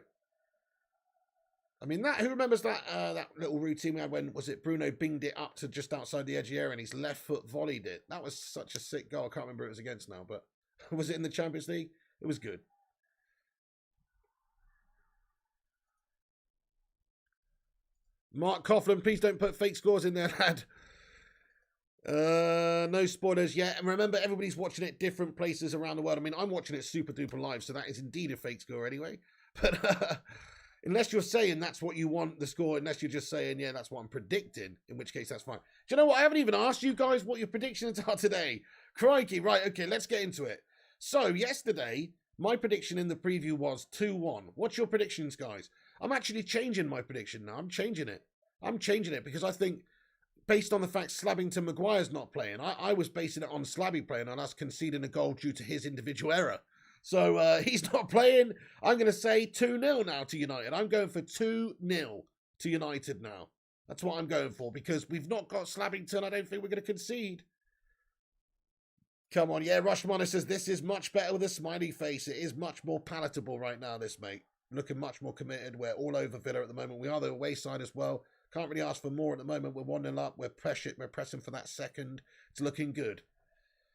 A: I mean, who remembers that that little routine we had when, was it Bruno binged it up to just outside the edge of the area and his left foot volleyed it? That was such a sick goal. I can't remember who it was against now, but was it in the Champions League? It was good. Mark Coughlin, please don't put fake scores in there, lad. No spoilers yet. And remember, everybody's watching it different places around the world. I mean, I'm watching it super duper live, so that is indeed a fake score anyway. But unless you're saying that's what you want the score, unless you're just saying, yeah, that's what I'm predicting, in which case that's fine. Do you know what? I haven't even asked you guys what your predictions are today. Crikey. Right, okay, let's get into it. So, yesterday, my prediction in the preview was 2-1. What's your predictions, guys? I'm actually changing my prediction now. I'm changing it. Because I think, based on the fact Slabbington Maguire's not playing, I was basing it on Slabby playing and us conceding a goal due to his individual error. So he's not playing. I'm going to say 2-0 now to United. I'm going for 2-0 to United now. That's what I'm going for, because we've not got Slabbington. I don't think we're going to concede. Come on, yeah, Rushmana says this is much better with a smiley face. It is much more palatable right now, this, mate. Looking much more committed. We're all over Villa at the moment. We are the away side as well. Can't really ask for more at the moment. We're 1-0 up. We're pressing for that second. It's looking good.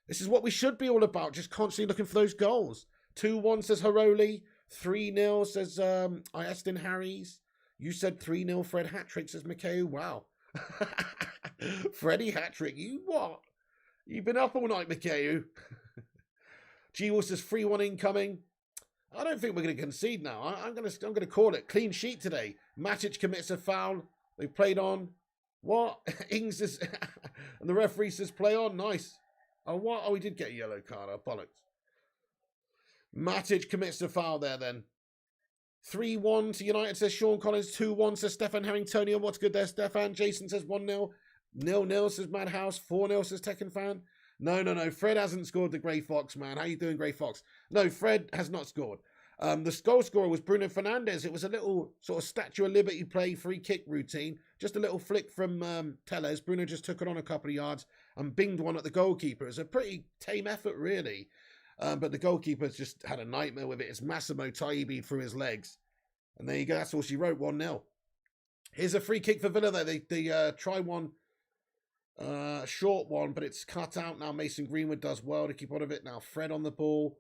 A: This is what we should be all about, just constantly looking for those goals. 2-1 says Haroli. 3-0 says Aston Harries. You said 3-0 Fred hat-trick, says McKay. Wow. Freddie hat-trick. You what? You've been up all night, Mikhail. G-Wolf says 3-1 incoming. I don't think we're going to concede now. I'm going to call it. Clean sheet today. Matic commits a foul. They played on. What? Ings is... and the referee says play on. Nice. Oh, what? Oh, he did get a yellow card. Oh, bollocks. Matic commits a foul there then. 3-1 to United, says Sean Collins. 2-1 says Stefan Harringtonian. What's good there, Stefan? Jason says 1-0. 0-0 says Madhouse. 4-0 says Tekken Fan. No. Fred hasn't scored the Grey Fox, man. How you doing, Grey Fox? No, Fred has not scored. The goal scorer was Bruno Fernandes. It was a little sort of Statue of Liberty play, free kick routine. Just a little flick from Tellez. Bruno just took it on a couple of yards and binged one at the goalkeeper. It was a pretty tame effort, really. But the goalkeeper's just had a nightmare with it. It's Massimo Taibi through his legs. And there you go. That's all she wrote, 1-0. Here's a free kick for Villa there. They try one, short one, but it's cut out now. Mason Greenwood does well to keep on of it. Now Fred on the ball.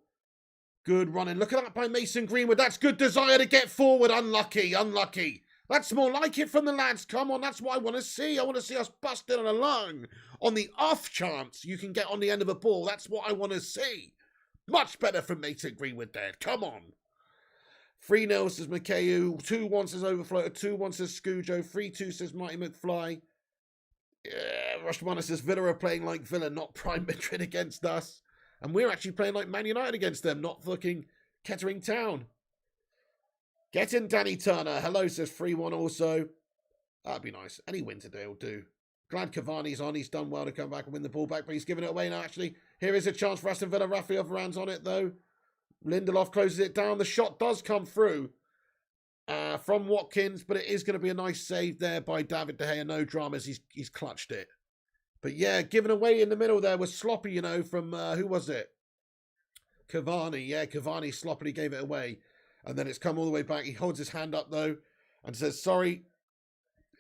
A: Good running. Look at that by Mason Greenwood. That's good desire to get forward. Unlucky. That's more like it from the lads. Come on, that's what I want to see. I want to see us busting on a lung. On the off chance you can get on the end of a ball. That's what I want to see. Much better from Mason Greenwood there. Come on. 3-0 says Mikhail. 2-1 says Overflow. 2-1 says Scujo. 3-2 says Mighty McFly. Yeah, Rushmana says Villa are playing like Villa, not Prime Madrid against us. And we're actually playing like Man United against them, not fucking Kettering Town. Get in, Danny Turner. Hello, says 3-1 also. That'd be nice. Any win today will do. Glad Cavani's on. He's done well to come back and win the ball back, but he's giving it away now, actually. Here is a chance for Aston Villa. Rafael Varane's on it, though. Lindelof closes it down. The shot does come through from Watkins, but it is going to be a nice save there by David De Gea. No dramas. He's clutched it. But yeah, given away in the middle there was sloppy, you know, from, who was it? Cavani. Yeah, Cavani sloppily gave it away. And then it's come all the way back. He holds his hand up, though, and says, sorry.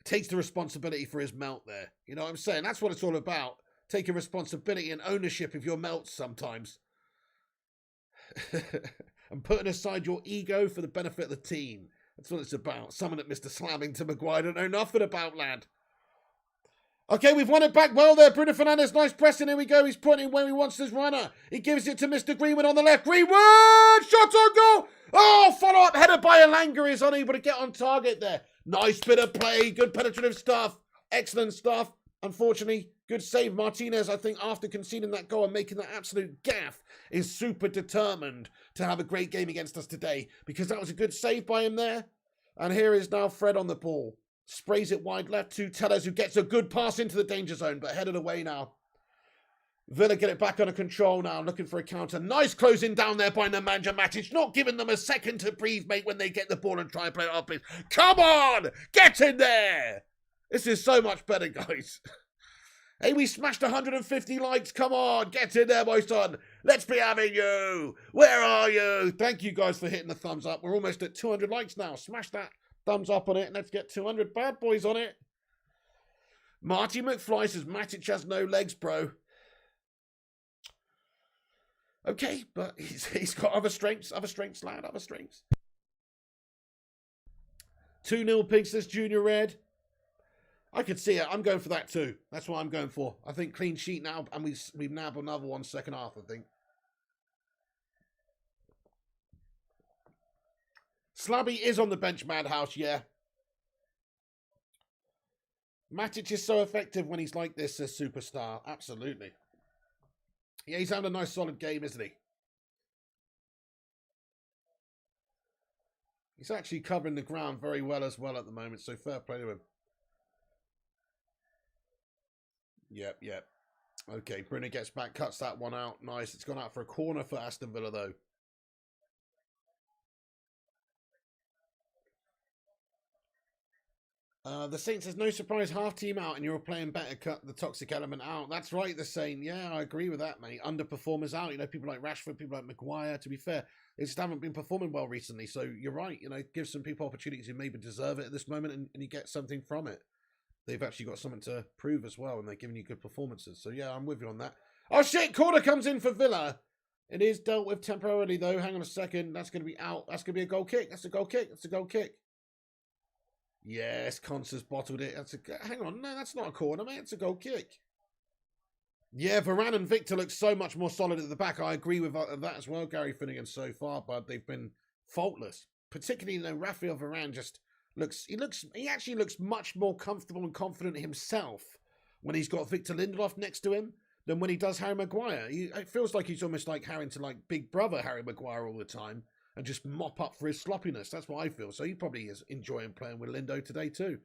A: Takes the responsibility for his melt there. You know what I'm saying? That's what it's all about. Taking responsibility and ownership of your melts sometimes. And putting aside your ego for the benefit of the team. That's what it's about. Someone that Mr. Slamming to Maguire don't know nothing about, lad. Okay, we've won it back well there. Bruno Fernandes, nice pressing. Here we go. He's putting where he wants his runner. He gives it to Mr. Greenwood on the left. Greenwood! Shot on goal! Oh, follow-up header by Elanga is unable to get on target there. Nice bit of play. Good penetrative stuff. Excellent stuff. Unfortunately, good save. Martinez, I think, after conceding that goal and making that absolute gaffe, is super determined to have a great game against us today because that was a good save by him there. And here is now Fred on the ball. Sprays it wide left to Tellez, who gets a good pass into the danger zone, but headed away now. Villa get it back under control now, looking for a counter. Nice closing down there by Nemanja Matic. Not giving them a second to breathe, mate, when they get the ball and try and play it up. Come on! Get in there! This is so much better, guys. Hey, we smashed 150 likes. Come on, get in there, my son. Let's be having you. Where are you? Thank you guys for hitting the thumbs up. We're almost at 200 likes now. Smash that thumbs up on it, and let's get 200 bad boys on it. Marty McFly says, Matic has no legs, bro. Okay, but he's got other strengths, lad, other strengths. 2-0 Pig says Junior Red. I could see it. I'm going for that too. That's what I'm going for. I think clean sheet now, and we've nabbed another one second half, I think. Slabby is on the bench, Madhouse, yeah. Matic is so effective when he's like this, says Superstar. Absolutely. Yeah, he's having a nice solid game, isn't he? He's actually covering the ground very well as well at the moment, so fair play to him. Yep. Okay, Bruno gets back, cuts that one out. Nice. It's gone out for a corner for Aston Villa, though. The Saint says, no surprise, half team out and you're playing better, cut the toxic element out. That's right, the Saint. Yeah, I agree with that, mate. Underperformers out. You know, people like Rashford, people like Maguire, to be fair, they just haven't been performing well recently. So you're right, you know, give some people opportunities who maybe deserve it at this moment and you get something from it. They've actually got something to prove as well and they're giving you good performances. So yeah, I'm with you on that. Oh shit, corner comes in for Villa. It is dealt with temporarily though. Hang on a second. That's going to be out. That's going to be a goal kick. That's a goal kick. That's a goal kick. Yes, Concer's bottled it. Hang on, no, that's not a corner, mate. It's a goal kick. Yeah, Varane and Victor look so much more solid at the back. I agree with that as well, Gary Finnegan, so far, but they've been faultless. Particularly, Raphael Varane just he actually looks much more comfortable and confident himself when he's got Victor Lindelof next to him than when he does Harry Maguire. It feels like he's almost like having to big brother Harry Maguire all the time and just mop up for his sloppiness. That's what I feel. So he probably is enjoying playing with Lindo today too.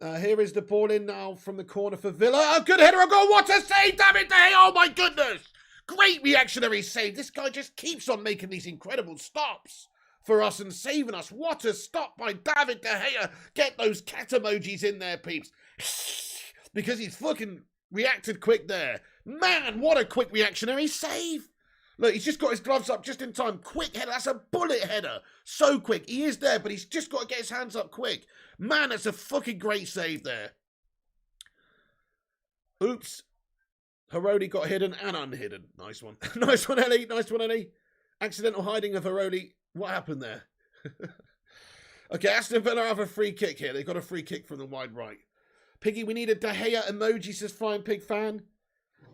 A: Here is the ball in now from the corner for Villa. A good header, a goal. What a save, David De Gea. Oh my goodness. Great reactionary save. This guy just keeps on making these incredible stops for us and saving us. What a stop by David De Gea. Get those cat emojis in there, peeps. Because he's fucking reacted quick there. Man, what a quick reactionary save. Look, he's just got his gloves up just in time. Quick header. That's a bullet header. So quick. He is there, but he's just got to get his hands up quick. Man, that's a fucking great save there. Oops. Heroli got hidden and unhidden. Nice one. Nice one, Ellie. Nice one, Ellie. Accidental hiding of Heroli. What happened there? Okay, Aston Villa have a free kick here. They've got a free kick from the wide right. Piggy, we need a De Gea emoji, says Flying Pig fan.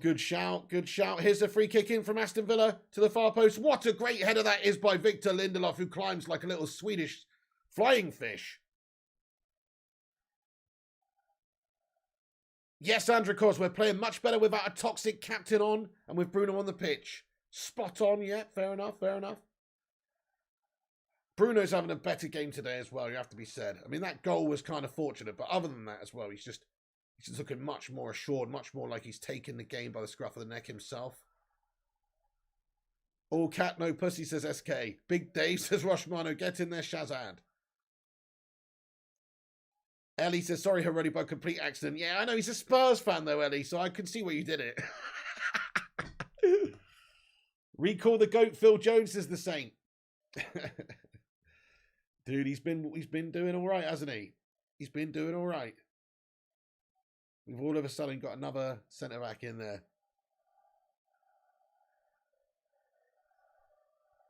A: Good shout, good shout. Here's a free kick in from Aston Villa to the far post. What a great header that is by Victor Lindelof, who climbs like a little Swedish flying fish. Yes, Andrew, of course, we're playing much better without a toxic captain on and with Bruno on the pitch. Spot on, yeah, fair enough, fair enough. Bruno's having a better game today as well, you have to be said. I mean, that goal was kind of fortunate, but other than that as well, he's just looking much more assured, much more like he's taken the game by the scruff of the neck himself. All cat, no pussy, says SK. Big Dave, says Roshmano. Get in there, Shazad. Ellie says, sorry, Herodi, by complete accident. Yeah, I know, he's a Spurs fan, though, Ellie, so I can see where you did it. Recall the GOAT, Phil Jones, says the Saint. Dude, he's been doing all right, hasn't he? He's been doing all right. We've all of a sudden got another centre-back in there.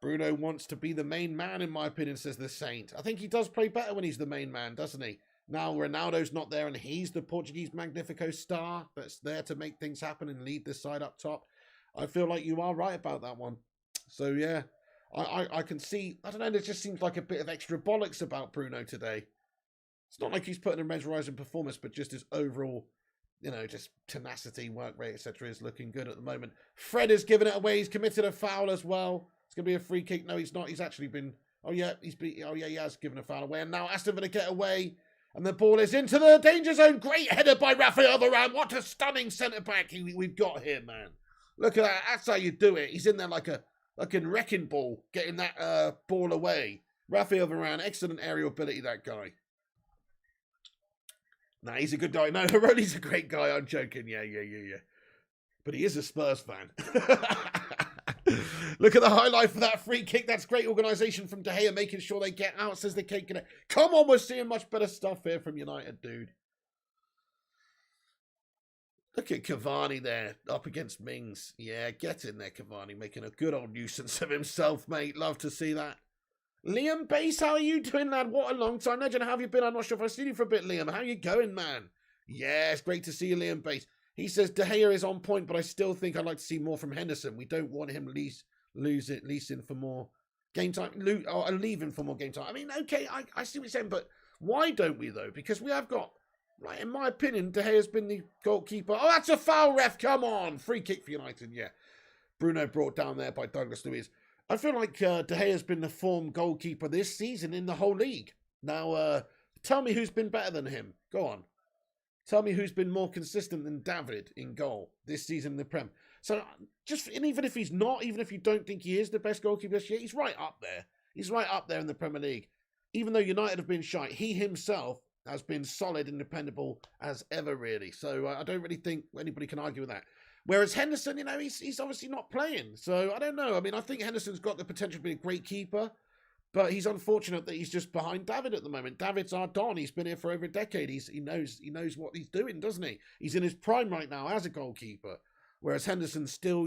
A: Bruno wants to be the main man, in my opinion, says the Saint. I think he does play better when he's the main man, doesn't he? Now Ronaldo's not there and he's the Portuguese Magnifico star that's there to make things happen and lead the side up top. I feel like you are right about that one. So, yeah, I can see, I don't know, there just seems like a bit of extra bollocks about Bruno today. It's not like he's putting a mesmerising performance, but just his overall, just tenacity, work rate, etc. is looking good at the moment. Fred has given it away. He's committed a foul as well. It's going to be a free kick. No, he's not. He's actually been, he has given a foul away. And now Aston going to get away. And the ball is into the danger zone. Great header by Raphael Varane. What a stunning centre-back we've got here, man. Look at that. That's how you do it. He's in there like a wrecking ball, getting that ball away. Raphael Varane, excellent aerial ability, that guy. Nah, he's a good guy. No, Heroli's a great guy. I'm joking. Yeah. But he is a Spurs fan. Look at the highlight for that free kick. That's great organisation from De Gea, making sure they get out, says the cake. Come on, we're seeing much better stuff here from United, dude. Look at Cavani there, up against Mings. Yeah, get in there, Cavani, making a good old nuisance of himself, mate. Love to see that. Liam Bass, how are you doing, lad? What a long time. Legend, how have you been? I'm not sure if I've seen you for a bit, Liam. How are you going, man? Yeah, it's great to see you, Liam Bass. He says, De Gea is on point, but I still think I'd like to see more from Henderson. We don't want him leasing for more game time, or leaving for more game time. I mean, okay, I see what you're saying, but why don't we, though? Because we have got, right, in my opinion, De Gea's been the goalkeeper. Oh, that's a foul, ref. Come on. Free kick for United, yeah. Bruno brought down there by Douglas Luiz. I feel like De Gea's been the form goalkeeper this season in the whole league. Now, tell me who's been better than him. Go on. Tell me who's been more consistent than David in goal this season in the Prem. So, and even if he's not, even if you don't think he is the best goalkeeper this year, he's right up there. He's right up there in the Premier League. Even though United have been shite, he himself has been solid and dependable as ever, really. So, I don't really think anybody can argue with that. Whereas Henderson, he's obviously not playing. So, I don't know. I mean, I think Henderson's got the potential to be a great keeper. But he's unfortunate that he's just behind David at the moment. David's our Don. He's been here for over a decade. He knows what he's doing, doesn't he? He's in his prime right now as a goalkeeper. Whereas Henderson's still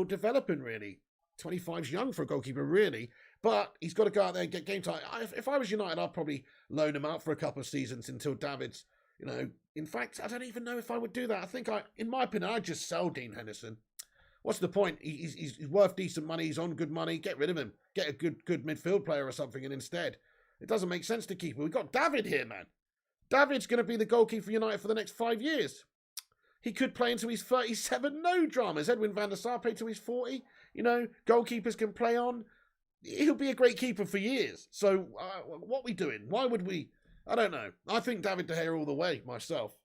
A: developing, really. 25's young for a goalkeeper, really. But he's got to go out there and get game time. If I was United, I'd probably loan him out for a couple of seasons until David's You know, in fact, I don't even know if I would do that. I think in my opinion, I'd just sell Dean Henderson. What's the point? He's worth decent money. He's on good money. Get rid of him. Get a good midfield player or something. And instead, it doesn't make sense to keep him. We've got David here, man. David's going to be the goalkeeper for United for the next 5 years. He could play until he's 37. No dramas. Edwin van der Sar played till he's 40. You know, goalkeepers can play on. He'll be a great keeper for years. So what are we doing? Why would we? I don't know. I think David De Gea all the way, myself.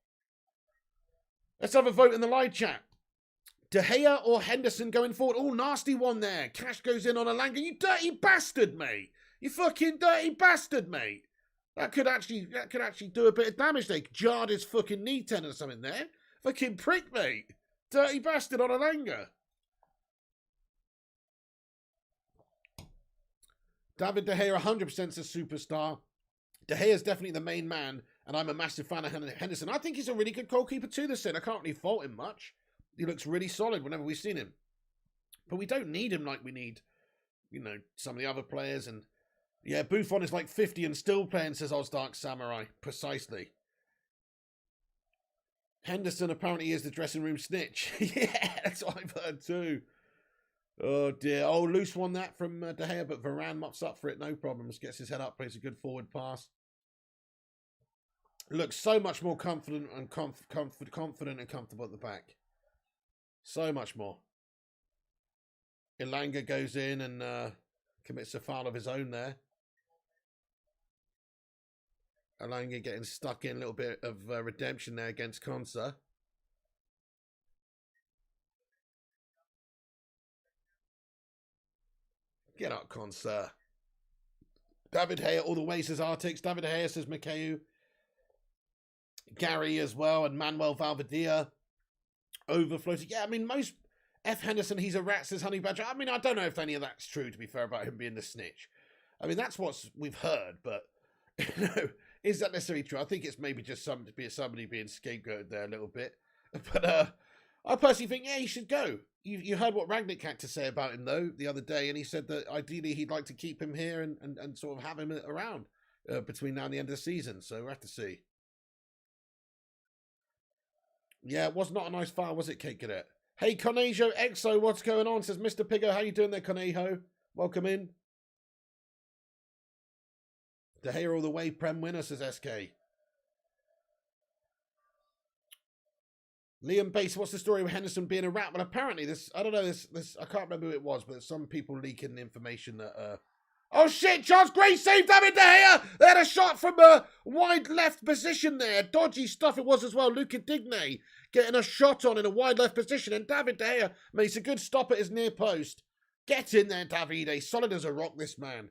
A: Let's have a vote in the live chat. De Gea or Henderson going forward? Oh, nasty one there. Cash goes in on Elanga. You dirty bastard, mate. You fucking dirty bastard, mate. That could actually do a bit of damage. They jarred his fucking knee tendon or something there. Fucking prick, mate. Dirty bastard on Elanga. David De Gea 100% is a superstar. De Gea is definitely the main man, and I'm a massive fan of Henderson. I think he's a really good goalkeeper too this season. I can't really fault him much. He looks really solid whenever we've seen him. But we don't need him like we need, you know, some of the other players. And yeah, Buffon is like 50 and still playing, says Ozdark Samurai. Precisely. Henderson apparently is the dressing room snitch. Yeah, that's what I've heard too. Oh dear. Oh, Loose won that from De Gea, but Varane mops up for it. No problems. Gets his head up, plays a good forward pass. Looks so much more confident and confident and comfortable at the back. So much more. Elanga goes in and commits a foul of his own there. Elanga getting stuck in a little bit of redemption there against Konsa. Get up, Konsa. David Gea all the way, says Artix. David Gea says Mikeu. Gary as well, and Manuel Valverdea. Overfloated. Yeah, I mean, most F. Henderson, he's a rat, says Honey Badger. I mean, I don't know if any of that's true, to be fair, about him being the snitch. I mean, that's what we've heard, but, you know, is that necessarily true? I think it's maybe just somebody being scapegoated there a little bit. But I personally think, yeah, he should go. You heard what Rangnick had to say about him, though, the other day, and he said that ideally he'd like to keep him here and sort of have him around between now and the end of the season. So we'll have to see. Yeah, it was not a nice foul, was it, Kate Cadet? Hey, Conejo Exo, what's going on? Says Mr. Piggo. How you doing there, Conejo? Welcome in. De Gea all the way, Prem winner, says SK. Liam Bass, what's the story with Henderson being a rat? Well, apparently I don't know, this, I can't remember who it was, but some people leaking information that, oh shit, Charles Gray saved David De Gea! They had a shot from a wide left position there. Dodgy stuff it was as well. Luca Digne getting a shot on in a wide left position, and David De Gea makes a good stop at his near post. Get in there, Davide. Solid as a rock, this man.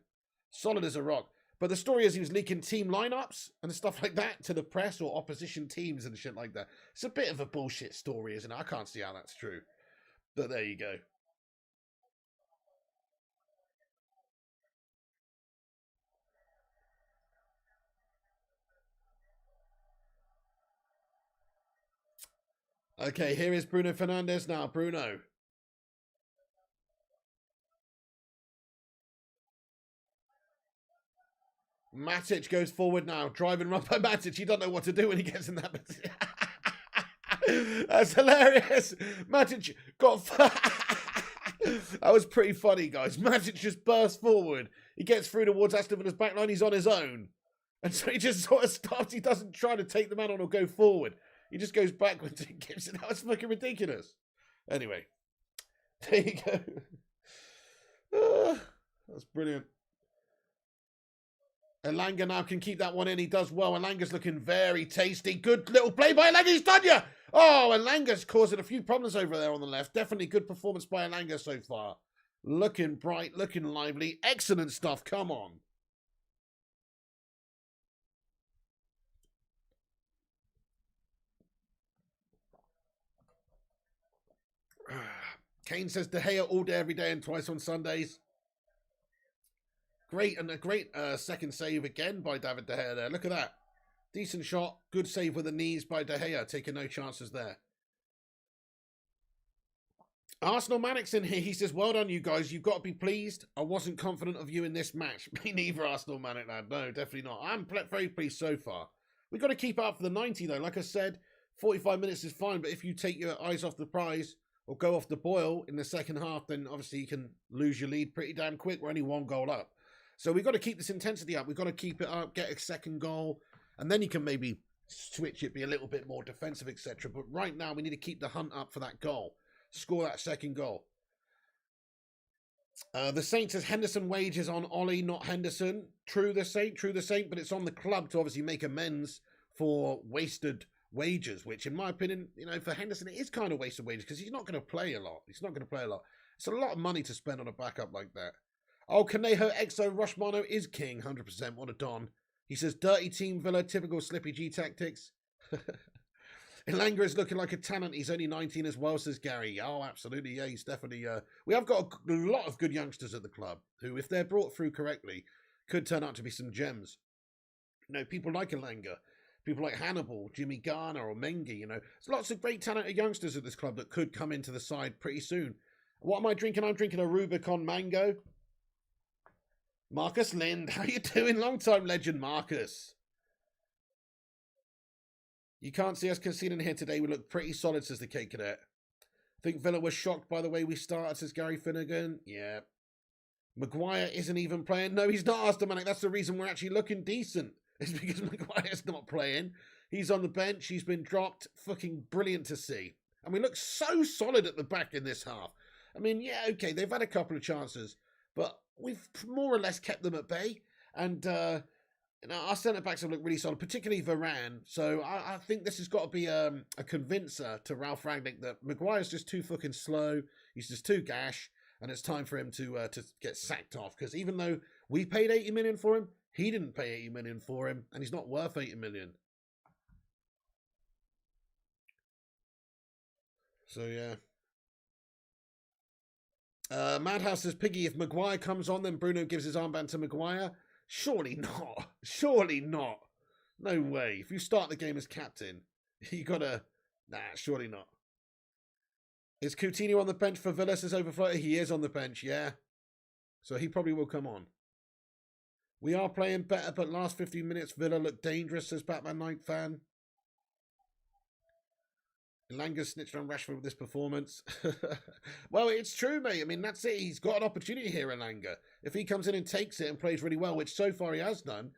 A: Solid as a rock. But the story is he was leaking team lineups and stuff like that to the press or opposition teams and shit like that. It's a bit of a bullshit story, isn't it? I can't see how that's true. But there you go. Okay, here is Bruno Fernandes now. Bruno. Matic goes forward now. Driving run by Matic. You don't know what to do when he gets in that position. That's hilarious. Matic got... That was pretty funny, guys. Matic just burst forward. He gets through towards Aston Villa's backline. He's on his own. And so he just sort of stops. He doesn't try to take the man on or go forward. He just goes backwards and gives it. That was fucking ridiculous. Anyway. There you go. That's brilliant. Elanga now can keep that one in. He does well. Elanga's looking very tasty. Good little play by Elanga. He's done ya! Oh, Elanga's causing a few problems over there on the left. Definitely good performance by Elanga so far. Looking bright, looking lively. Excellent stuff. Come on. Kane says De Gea all day, every day, and twice on Sundays. Great, and a great second save again by David De Gea there. Look at that. Decent shot. Good save with the knees by De Gea. Taking no chances there. Arsenal Manic's in here. He says, well done, you guys. You've got to be pleased. I wasn't confident of you in this match. Me neither, Arsenal Manic, lad. No, definitely not. I'm very pleased so far. We've got to keep it up for the 90, though. Like I said, 45 minutes is fine, but if you take your eyes off the prize or go off the boil in the second half, then obviously you can lose your lead pretty damn quick. We're only 1 goal up. So we've got to keep this intensity up. We've got to keep it up, get a second goal, and then you can maybe switch it, be a little bit more defensive, etc. But right now, we need to keep the hunt up for that goal. Score that second goal. The Saint says Henderson wages on Ollie, not Henderson. True the Saint, but it's on the club to obviously make amends for wasted wages, which in my opinion, for Henderson, it is kind of wasted wages because he's not going to play a lot. It's a lot of money to spend on a backup like that. Oh, Kaneho Exo Rushmano is king, 100%. What a don. He says, dirty team Villa, typical Slippy G tactics. Elanga is looking like a talent. He's only 19 as well, says Gary. Oh, absolutely. Yeah, he's definitely... We have got a lot of good youngsters at the club who, if they're brought through correctly, could turn out to be some gems. People like Elanga, people like Hannibal, Jimmy Garner or Mengi, There's lots of great talented youngsters at this club that could come into the side pretty soon. What am I drinking? I'm drinking a Rubicon Mango. Marcus Lind, how you doing? Long-time legend, Marcus. You can't see us conceding here today. We look pretty solid, says the Cape Cadet. I think Villa was shocked by the way we started, says Gary Finnegan. Yeah. Maguire isn't even playing. No, he's not, Aston. That's the reason we're actually looking decent. It's because Maguire's not playing. He's on the bench. He's been dropped. Fucking brilliant to see. And we look so solid at the back in this half. Yeah, okay, they've had a couple of chances, but we've more or less kept them at bay. And, our centre-backs have looked really solid, particularly Varane. So I think this has got to be a convincer to Ralph Rangnick that Maguire's just too fucking slow. He's just too gash. And it's time for him to get sacked off. Because even though we paid 80 million for him, he didn't pay 80 million for him. And he's not worth 80 million. So, yeah. Madhouse says, Piggy, if Maguire comes on, then Bruno gives his armband to Maguire. Surely not. Surely not. No way. If you start the game as captain, you gotta... Nah, surely not. Is Coutinho on the bench for Villa, says Overflow? He is on the bench, yeah. So he probably will come on. We are playing better, but last 15 minutes, Villa looked dangerous, says Batman Knight fan. Elanga snitched on Rashford with this performance. Well, it's true, mate. That's it. He's got an opportunity here, Elanga. If he comes in and takes it and plays really well, which so far he has done,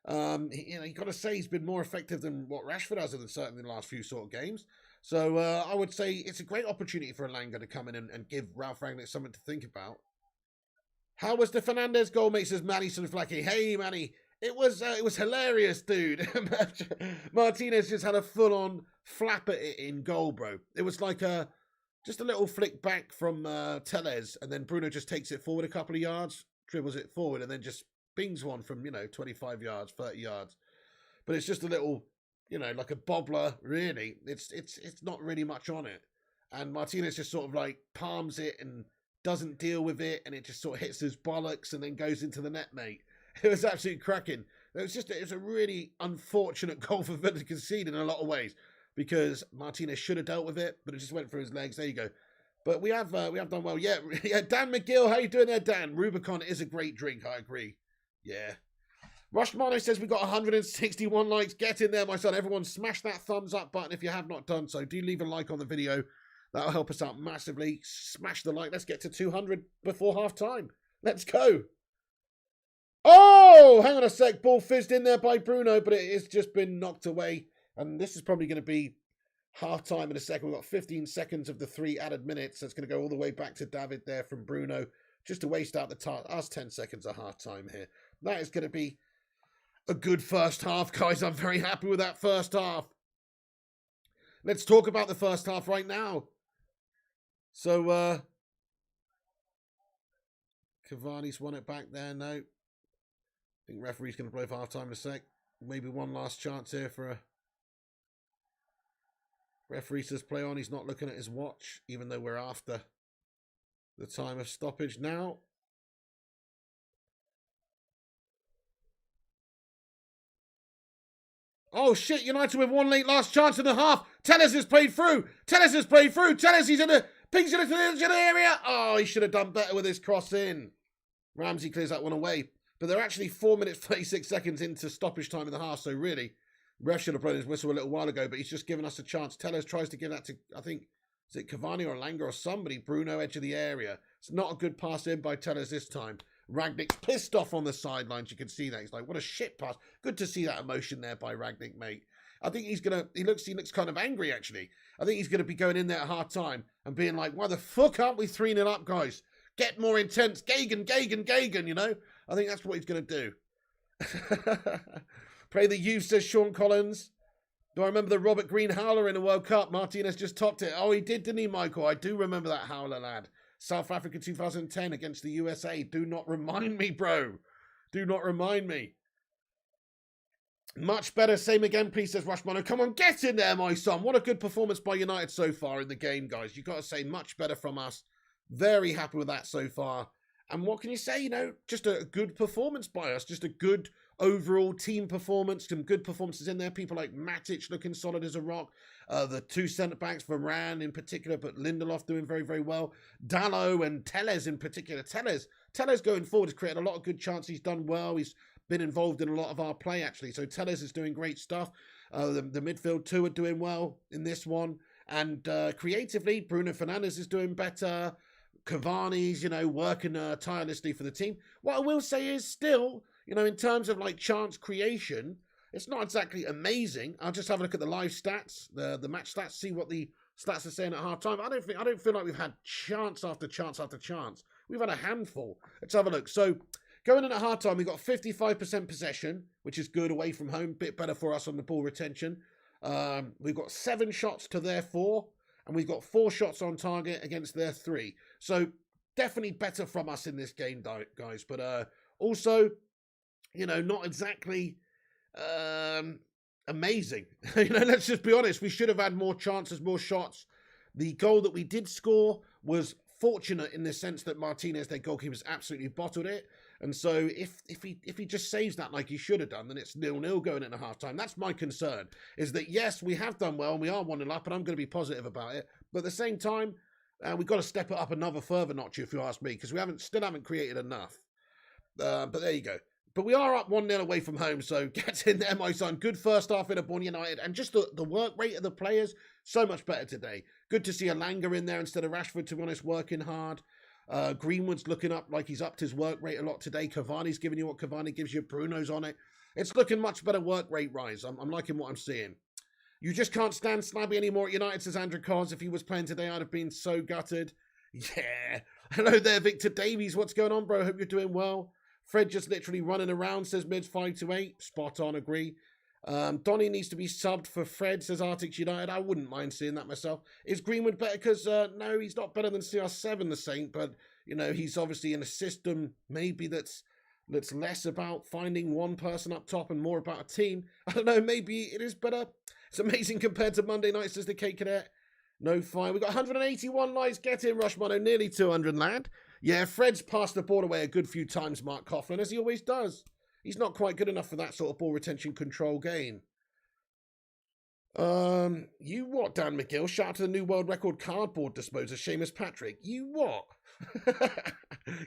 A: you got to say he's been more effective than what Rashford has in certainly the last few sort of games. So I would say it's a great opportunity for Elanga to come in and give Ralph Rangnick something to think about. How was the Fernandez goal, mate, says Manny Sunflacky. Hey, Manny. It was hilarious, dude. Martinez just had a full-on flap at it in goal, bro. It was like just a little flick back from Tellez, and then Bruno just takes it forward a couple of yards, dribbles it forward, and then just bings one from, 25 yards, 30 yards. But it's just a little, like a bobbler, really. It's not really much on it. And Martinez just sort of like palms it and doesn't deal with it, and it just sort of hits his bollocks and then goes into the net, mate. It was absolutely cracking. It was a really unfortunate goal for Villa to concede in a lot of ways because Martinez should have dealt with it, but it just went through his legs. There you go. But we have done well. Yeah, Dan McGill, how you doing there, Dan? Rubicon is a great drink. I agree. Yeah. Rushmano says we got 161 likes. Get in there, my son. Everyone, smash that thumbs up button if you have not done so. Do leave a like on the video. That'll help us out massively. Smash the like. Let's get to 200 before half time. Let's go. Oh, hang on a sec. Ball fizzed in there by Bruno, but it has just been knocked away. And this is probably going to be half time in a second. We've got 15 seconds of the 3 added minutes. So it's going to go all the way back to David there from Bruno. Just to waste out the time. Us 10 seconds of half time here. That is going to be a good first half, guys. I'm very happy with that first half. Let's talk about the first half right now. So, Cavani's won it back there. No. I think referee's going to blow for half-time in a sec. Maybe one last chance here for a... Referee says play on. He's not looking at his watch, even though we're after the time of stoppage now. Oh, shit. United with one late last chance in the half. Tellez has played through. Tellez has played through. Tellez, he's in the... Pings into the area. Oh, he should have done better with his cross in. Ramsey clears that one away. But they're actually 4 minutes, 36 seconds into stoppage time in the half. So really, Ref should have blown his whistle a little while ago, but he's just given us a chance. Tellez tries to give that to, I think, is it Cavani or Langer or somebody? Bruno, edge of the area. It's not a good pass in by Tellez this time. Rangnick's pissed off on the sidelines. You can see that. He's like, what a shit pass. Good to see that emotion there by Rangnick, mate. I think he looks kind of angry, actually. I think he's going to be going in there at half time and being like, why the fuck aren't we 3-0 up, guys? Get more intense. Gagan, you know? I think that's what he's going to do. Pray the youth, says Sean Collins. Do I remember the Robert Green howler in the World Cup? Martinez just topped it. Oh, he did, didn't he, Michael? I do remember that howler, lad. South Africa 2010 against the USA. Do not remind me, bro. Do not remind me. Much better. Same again, please, says Rushmono. Come on, get in there, my son. What a good performance by United so far in the game, guys. You've got to say much better from us. Very happy with that so far. And what can you say? You know, just a good performance by us. Just a good overall team performance. Some good performances in there. People like Matic looking solid as a rock. The two centre-backs, Varane in particular, but Lindelof doing very, very well. Dalot and Tellez in particular. Tellez going forward has created a lot of good chances. He's done well. He's been involved in a lot of our play, actually. So Tellez is doing great stuff. The midfield two are doing well in this one. And creatively, Bruno Fernandes is doing better. Cavani's, you know, working tirelessly for the team. What I will say is still, you know, in terms of like chance creation, it's not exactly amazing. I'll just have a look at the live stats, the match stats, see what the stats are saying at half time. I don't feel like we've had chance after chance after chance. We've had a handful. Let's have a look. So going in at half time, we've got 55% possession, which is good away from home. Bit better for us on the ball retention. We've got 7 shots to their 4. And we've got 4 shots on target against their 3. So definitely better from us in this game, guys. But also, you know, not exactly amazing. You know, let's just be honest. We should have had more chances, more shots. The goal that we did score was fortunate in the sense that Martinez, their goalkeeper's absolutely bottled it. And so if he just saves that like he should have done, then it's 0-0 going into half-time. That's my concern, is that, yes, we have done well and we are 1-0 up, and I'm going to be positive about it. But at the same time, we've got to step it up another further notch, if you ask me, because we still haven't created enough. But there you go. But we are up 1-0 away from home, so get in there, my son. Good first half in a Born United. And just the work rate of the players, so much better today. Good to see a Langer in there instead of Rashford, to be honest, working hard. Greenwood's looking up like he's upped his work rate a lot today. Cavani's giving you what Cavani gives you. Bruno's on it. It's looking much better work rate rise. I'm liking what I'm seeing. You just can't stand Slabby anymore at United, says Andrew Cos. If he was playing today, I'd have been so gutted. Yeah. Hello there, Victor Davies. What's going on, bro? Hope you're doing well. Fred just literally running around, says Mids 528. Spot on, agree. Donny needs to be subbed for Fred, says Arctic United. I wouldn't mind seeing that myself. Is Greenwood better? Because, no, he's not better than CR7, the Saint, but, you know, he's obviously in a system maybe that's less about finding one person up top and more about a team. I don't know, maybe it is better. It's amazing compared to Monday night, says the K Cadet. No, fine. We've got 181 likes. Get in, Rushmono. Nearly 200, lad. Yeah, Fred's passed the ball away a good few times, Mark Coughlin, as he always does. He's not quite good enough for that sort of ball retention control game. You what, Dan McGill? Shout out to the new world record cardboard disposer, Seamus Patrick. You what?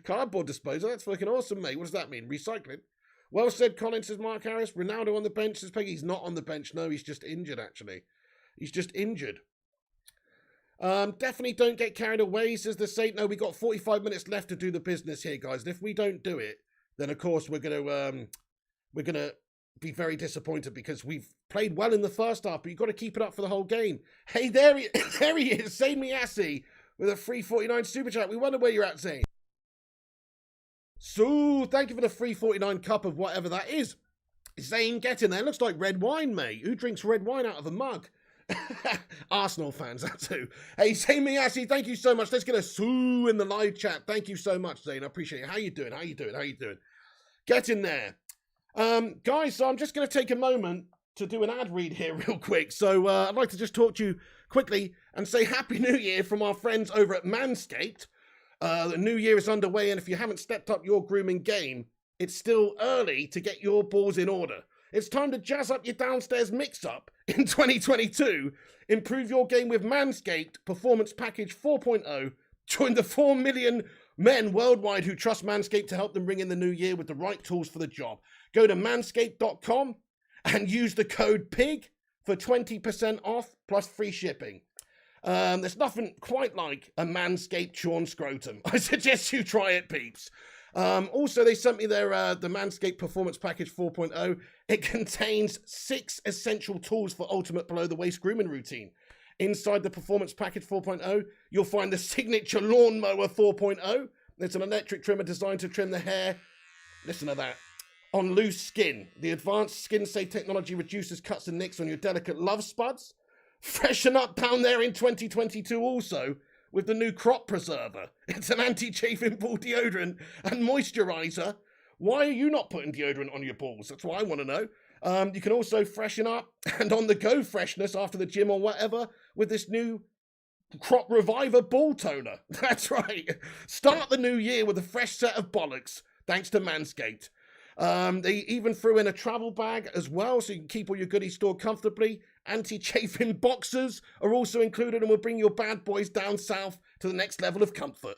A: Cardboard disposer? That's fucking awesome, mate. What does that mean? Recycling? Well said, Colin, says Mark Harris. Ronaldo on the bench, says Peggy. He's not on the bench. No, he's just injured, actually. He's just injured. Definitely don't get carried away, says the Saint. No, we got 45 minutes left to do the business here, guys. And if we don't do it, then of course we're gonna be very disappointed, because we've played well in the first half, but you've got to keep it up for the whole game. Hey, there he is, Zane Miassi with a 349 super chat. We wonder where you're at, Zane. So, thank you for the 349 cup of whatever that is. Zane, get in there. Looks like red wine, mate. Who drinks red wine out of a mug? Arsenal fans, that's who. Hey, Zane Miassi, thank you so much. Let's get a soo in the live chat. Thank you so much, Zane. I appreciate it. How you doing? Get in there. Guys, so I'm just going to take a moment to do an ad read here real quick. So I'd like to just talk to you quickly and say Happy New Year from our friends over at Manscaped. The new year is underway, and if you haven't stepped up your grooming game, it's still early to get your balls in order. It's time to jazz up your downstairs mix-up in 2022. Improve your game with Manscaped Performance Package 4.0. Join the 4 million men worldwide who trust Manscaped to help them ring in the new year with the right tools for the job. Go to manscaped.com and use the code PIG for 20% off plus free shipping. There's nothing quite like a Manscaped Sean Scrotum. I suggest you try it, peeps. Also, they sent me their the Manscaped Performance Package 4.0. It contains 6 essential tools for ultimate below-the-waist grooming routine. Inside the Performance Package 4.0, you'll find the Signature Lawnmower 4.0. It's an electric trimmer designed to trim the hair, listen to that, on loose skin. The advanced skin-safe technology reduces cuts and nicks on your delicate love spuds. Freshen up down there in 2022 also with the new Crop Preserver. It's an anti-chafing ball deodorant and moisturizer. Why are you not putting deodorant on your balls? That's what I want to know. You can also freshen up and on-the-go freshness after the gym or whatever with this new Crop Reviver ball toner. That's right. Start the new year with a fresh set of bollocks, thanks to Manscaped. They even threw in a travel bag as well, so you can keep all your goodies stored comfortably. Anti-chafing boxers are also included and will bring your bad boys down south to the next level of comfort.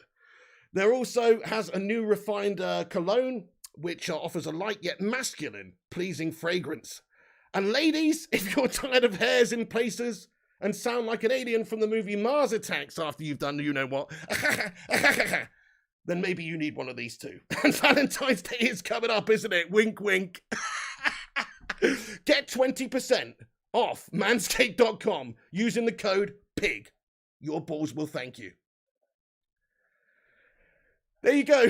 A: There also has a new refined cologne, which offers a light yet masculine, pleasing fragrance. And ladies, if you're tired of hairs in places and sound like an alien from the movie Mars Attacks after you've done you know what, then maybe you need one of these too. And Valentine's Day is coming up, isn't it? Wink, wink. Get 20% off manscaped.com using the code PIG. Your balls will thank you. There you go.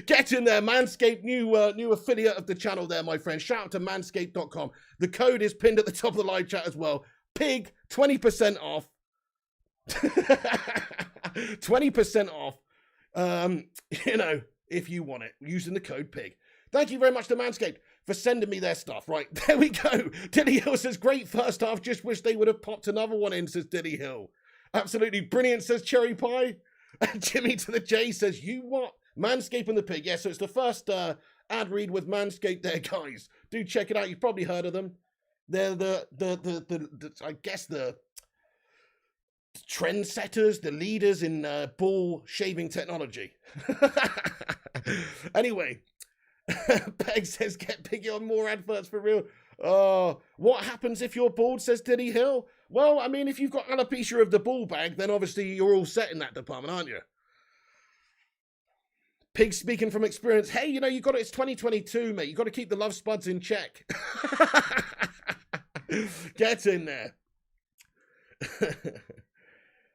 A: Get in there, Manscaped, new affiliate of the channel there, my friend. Shout out to manscaped.com. The code is pinned at the top of the live chat as well. PIG, 20% off. 20% off, if you want it, using the code PIG. Thank you very much to Manscaped for sending me their stuff. Right, there we go. Dilly Hill says, great first half, just wish they would have popped another one in, says Dilly Hill. Absolutely brilliant, says Cherry Pie. And Jimmy to the J says, you what? Manscaped and the Pig. Yeah, so it's the first ad read with Manscaped there, guys. Do check it out. You've probably heard of them. They're the I guess the trendsetters, the leaders in ball shaving technology. Anyway, Peg says, get Piggy on more adverts for real. What happens if you're bald, says Diddy Hill? Well, I mean, if you've got alopecia of the ball bag, then obviously you're all set in that department, aren't you? Pig speaking from experience. Hey, you got it. It's 2022, mate. You got to keep the love spuds in check. Get in there.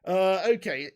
A: Okay.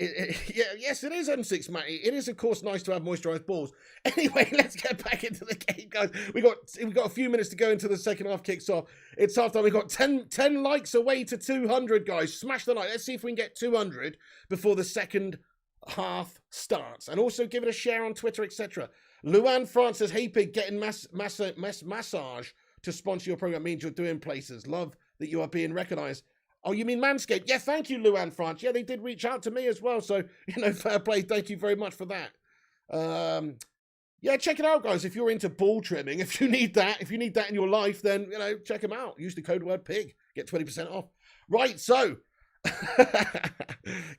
A: Yes, it is M6, Matty. It is, of course, nice to have moisturized balls. Anyway, let's get back into the game, guys. We got a few minutes to go until the second half kicks off. It's half time. We got 10 likes away to 200, guys. Smash the like. Let's see if we can get 200 before the second half starts. And also give it a share on Twitter, etc. Luann France says, hey, Pig, getting massage to sponsor your program means you're doing places. Love that you are being recognized. Oh, you mean Manscaped? Yeah, thank you, Luann France. Yeah, they did reach out to me as well. So, fair play. Thank you very much for that. Yeah, check it out, guys. If you're into ball trimming, if you need that in your life, then, check them out. Use the code word PIG. Get 20% off. Right, so,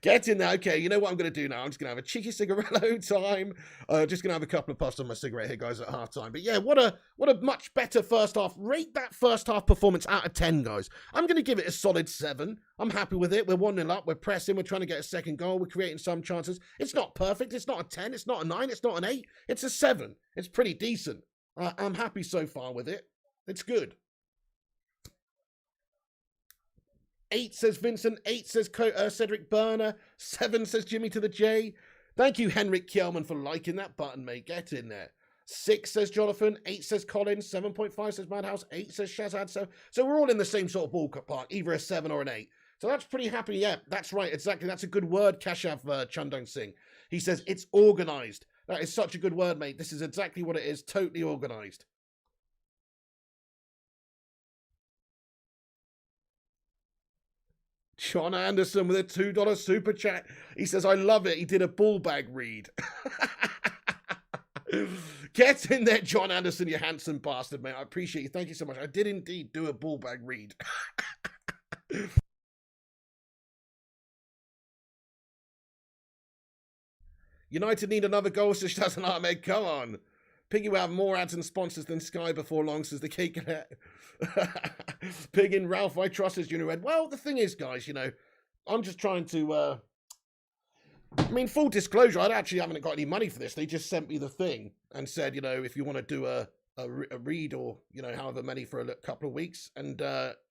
A: get in there. Okay, you know what I'm going to do now? I'm just going to have a cheeky cigarillo time. Just going to have a couple of puffs on my cigarette here, guys, at half time. But yeah, what a much better first half. Rate that first half performance out of 10, guys. I'm going to give it a solid 7. I'm happy with it. We're 1-0 up. We're pressing. We're trying to get a second goal. We're creating some chances. It's not perfect. It's not a 10. It's not a 9. It's not an 8. It's a 7. It's pretty decent. I'm happy so far with it. It's good. 8 says Vincent. 8 says Cedric Burner. 7 says Jimmy to the J. Thank you, Henrik Kjellman, for liking that button, mate. Get in there. 6 says Jonathan. 8 says Colin. 7.5 says Madhouse. 8 says Shazad. So we're all in the same sort of ballpark, either a 7 or an 8. So that's pretty happy. Yeah, that's right. Exactly. That's a good word, Kashav Chundong Singh. He says, it's organized. That is such a good word, mate. This is exactly what it is. Totally organized. John Anderson with a $2 super chat. He says, I love it. He did a ball bag read. Get in there, John Anderson, you handsome bastard, mate. I appreciate you. Thank you so much. I did indeed do a ball bag read. United need another goal, says Shazan Ahmed. Come on. Piggy will have more ads and sponsors than Sky before long, says the cake. Pig in Ralph, I trust as Junior Red. Well, the thing is, guys, you know, I'm just trying to, I mean, full disclosure, I actually haven't got any money for this. They just sent me the thing and said, you know, if you want to do a read or, you know, however many for a couple of weeks, and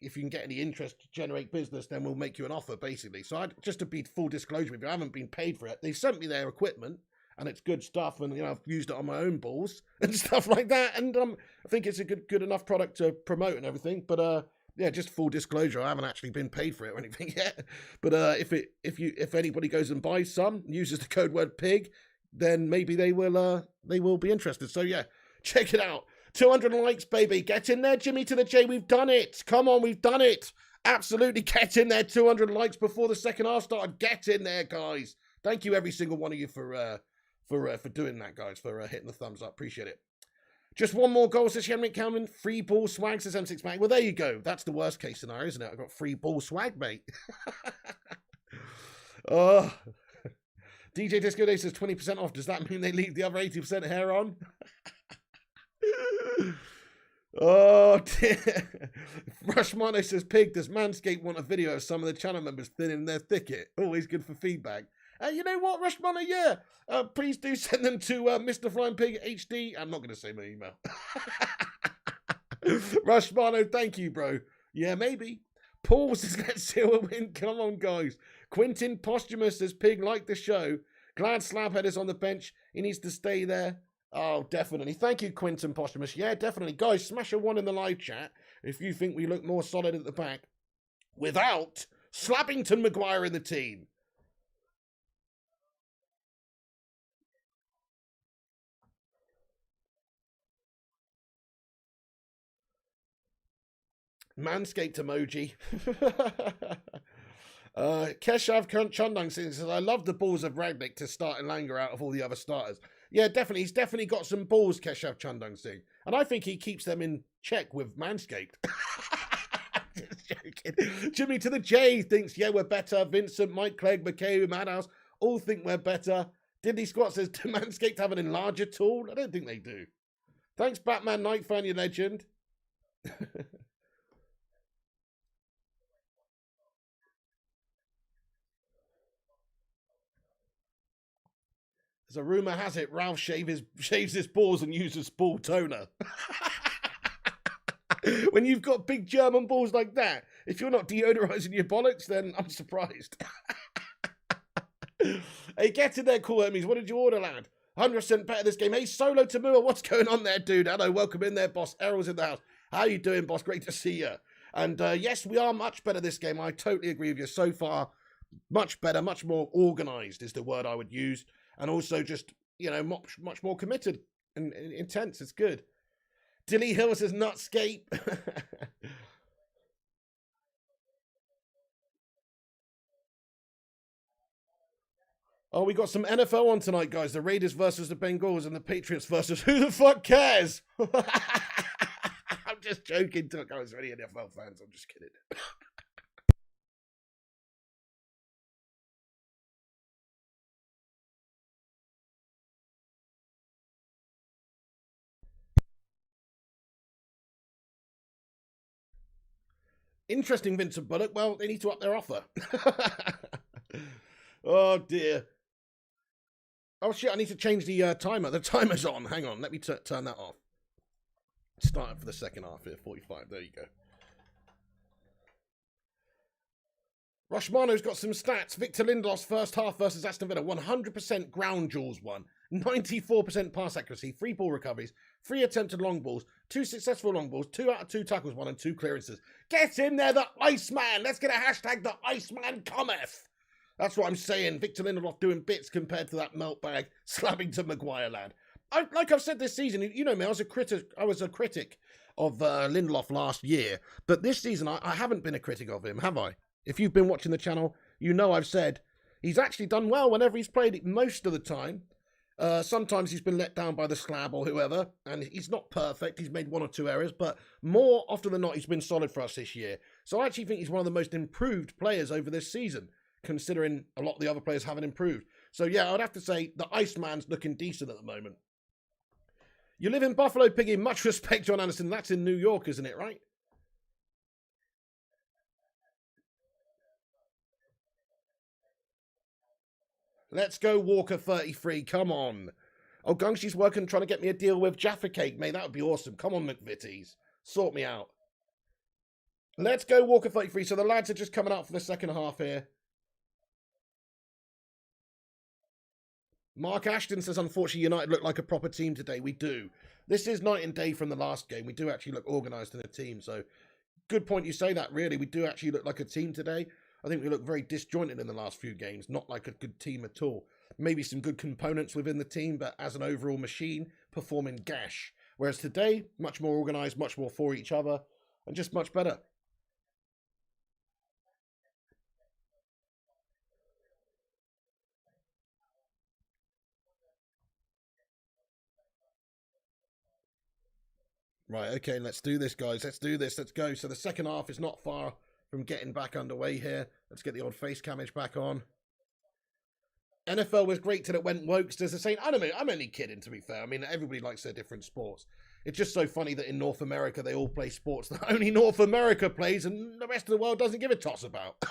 A: if you can get any interest to generate business, then we'll make you an offer, basically. So just to be full disclosure with you, I haven't been paid for it. They sent me their equipment, and it's good stuff, and, you know, I've used it on my own balls and stuff like that, and I think it's a good enough product to promote and everything, but yeah, just full disclosure, I haven't actually been paid for it or anything yet. But if anybody goes and buys some, uses the code word pig, then maybe they will be interested. So yeah, check it out. 200 likes, baby. Get in there, Jimmy to the J. We've done it. Come on, we've done it. Absolutely get in there. 200 likes before the second half started. Get in there, guys. Thank you, every single one of you for doing that, guys, for hitting the thumbs up. Appreciate it. Just one more goal, says Henrik Kalman. Free ball swag, says M6 Mag. Well, there you go. That's the worst case scenario, isn't it? I've got free ball swag, mate. Oh. DJ Disco Day says 20% off. Does that mean they leave the other 80% hair on? Oh, dear. Rushmano says, Pig, does Manscaped want a video of some of the channel members thinning their thicket? Always good for feedback. You know what, Rushmano? Yeah. Please do send them to Mr. Flying Pig HD. I'm not going to say my email. Rushmano, thank you, bro. Yeah, maybe. Paul says, let's seal a win. Come on, guys. Quentin Posthumous says, Pig, like the show. Glad Slabhead is on the bench. He needs to stay there. Oh, definitely. Thank you, Quentin Posthumous. Yeah, definitely. Guys, smash a 1 in the live chat if you think we look more solid at the back without Slappington Maguire in the team. Manscaped emoji. Keshav Chundang says, I love the balls of Rangnick to start Elanga out of all the other starters. Yeah, definitely. He's definitely got some balls, Keshav Chundang Singh. And I think he keeps them in check with Manscaped. Just joking. Jimmy to the J thinks, yeah, we're better. Vincent, Mike Clegg, McKay, Madhouse all think we're better. Diddley Squat says, do Manscaped have an enlarger tool? I don't think they do. Thanks, Batman Night Fan, you legend. As a rumour has it, Ralph shaves his balls and uses ball toner. When you've got big German balls like that, if you're not deodorizing your bollocks, then I'm surprised. Hey, get in there, Cool Hermes. What did you order, lad? 100% better this game. Hey, Solo Tamua, what's going on there, dude? Hello, welcome in there, boss. Errol's in the house. How you doing, boss? Great to see you. And yes, we are much better this game. I totally agree with you. So far, much better, much more organised is the word I would use. And also just, you know, much more committed and intense. It's good. Dilly Hill says, Nutscape. Oh, we got some NFL on tonight, guys. The Raiders versus the Bengals and the Patriots versus who the fuck cares? I'm just joking. Guys, are any NFL fans? I'm just kidding. Interesting, Vincent Bullock. Well, they need to up their offer. Oh, dear. Oh, shit, I need to change the timer. The timer's on. Hang on, let me turn that off. Starting for the second half here, 45. There you go. Rushmano's got some stats. Victor Lindelof's first half versus Aston Villa. 100% ground jewels won. 94% pass accuracy. 3 ball recoveries. 3 attempted long balls. 2 successful long balls. 2 out of 2 tackles won and 2 clearances. Get in there, the Iceman. Let's get a hashtag, the Iceman cometh. That's what I'm saying. Victor Lindelof doing bits compared to that meltbag slapping to Maguire, lad. Like I've said this season, you know me, I was a critic of Lindelof last year. But this season, I haven't been a critic of him, have I? If you've been watching the channel, you know I've said he's actually done well whenever he's played it most of the time. Sometimes he's been let down by the slab or whoever, and he's not perfect. He's made 1 or 2 errors, but more often than not, he's been solid for us this year. So I actually think he's one of the most improved players over this season, considering a lot of the other players haven't improved. So yeah, I'd have to say the Iceman's looking decent at the moment. You live in Buffalo, Piggy. Much respect, John Anderson. That's in New York, isn't it, right? Let's go Walker 33. Come on. Oh, Gungshi's working trying to get me a deal with Jaffa Cake, mate. That would be awesome. Come on, McVitties. Sort me out. Let's go Walker 33. So the lads are just coming out for the second half here. Mark Ashton says, unfortunately, United look like a proper team today. We do. This is night and day from the last game. We do actually look organised in a team. So good point you say that, really. We do actually look like a team today. I think we look very disjointed in the last few games. Not like a good team at all. Maybe some good components within the team, but as an overall machine, performing gash. Whereas today, much more organised, much more for each other, and just much better. Right, okay, let's do this, guys. Let's do this. Let's go. So the second half is not far from getting back underway here. Let's get the old face camage back on. NFL was great till it went wokesters. They're saying, I'm only kidding, to be fair. I mean, everybody likes their different sports. It's just so funny that in North America, they all play sports that only North America plays and the rest of the world doesn't give a toss about.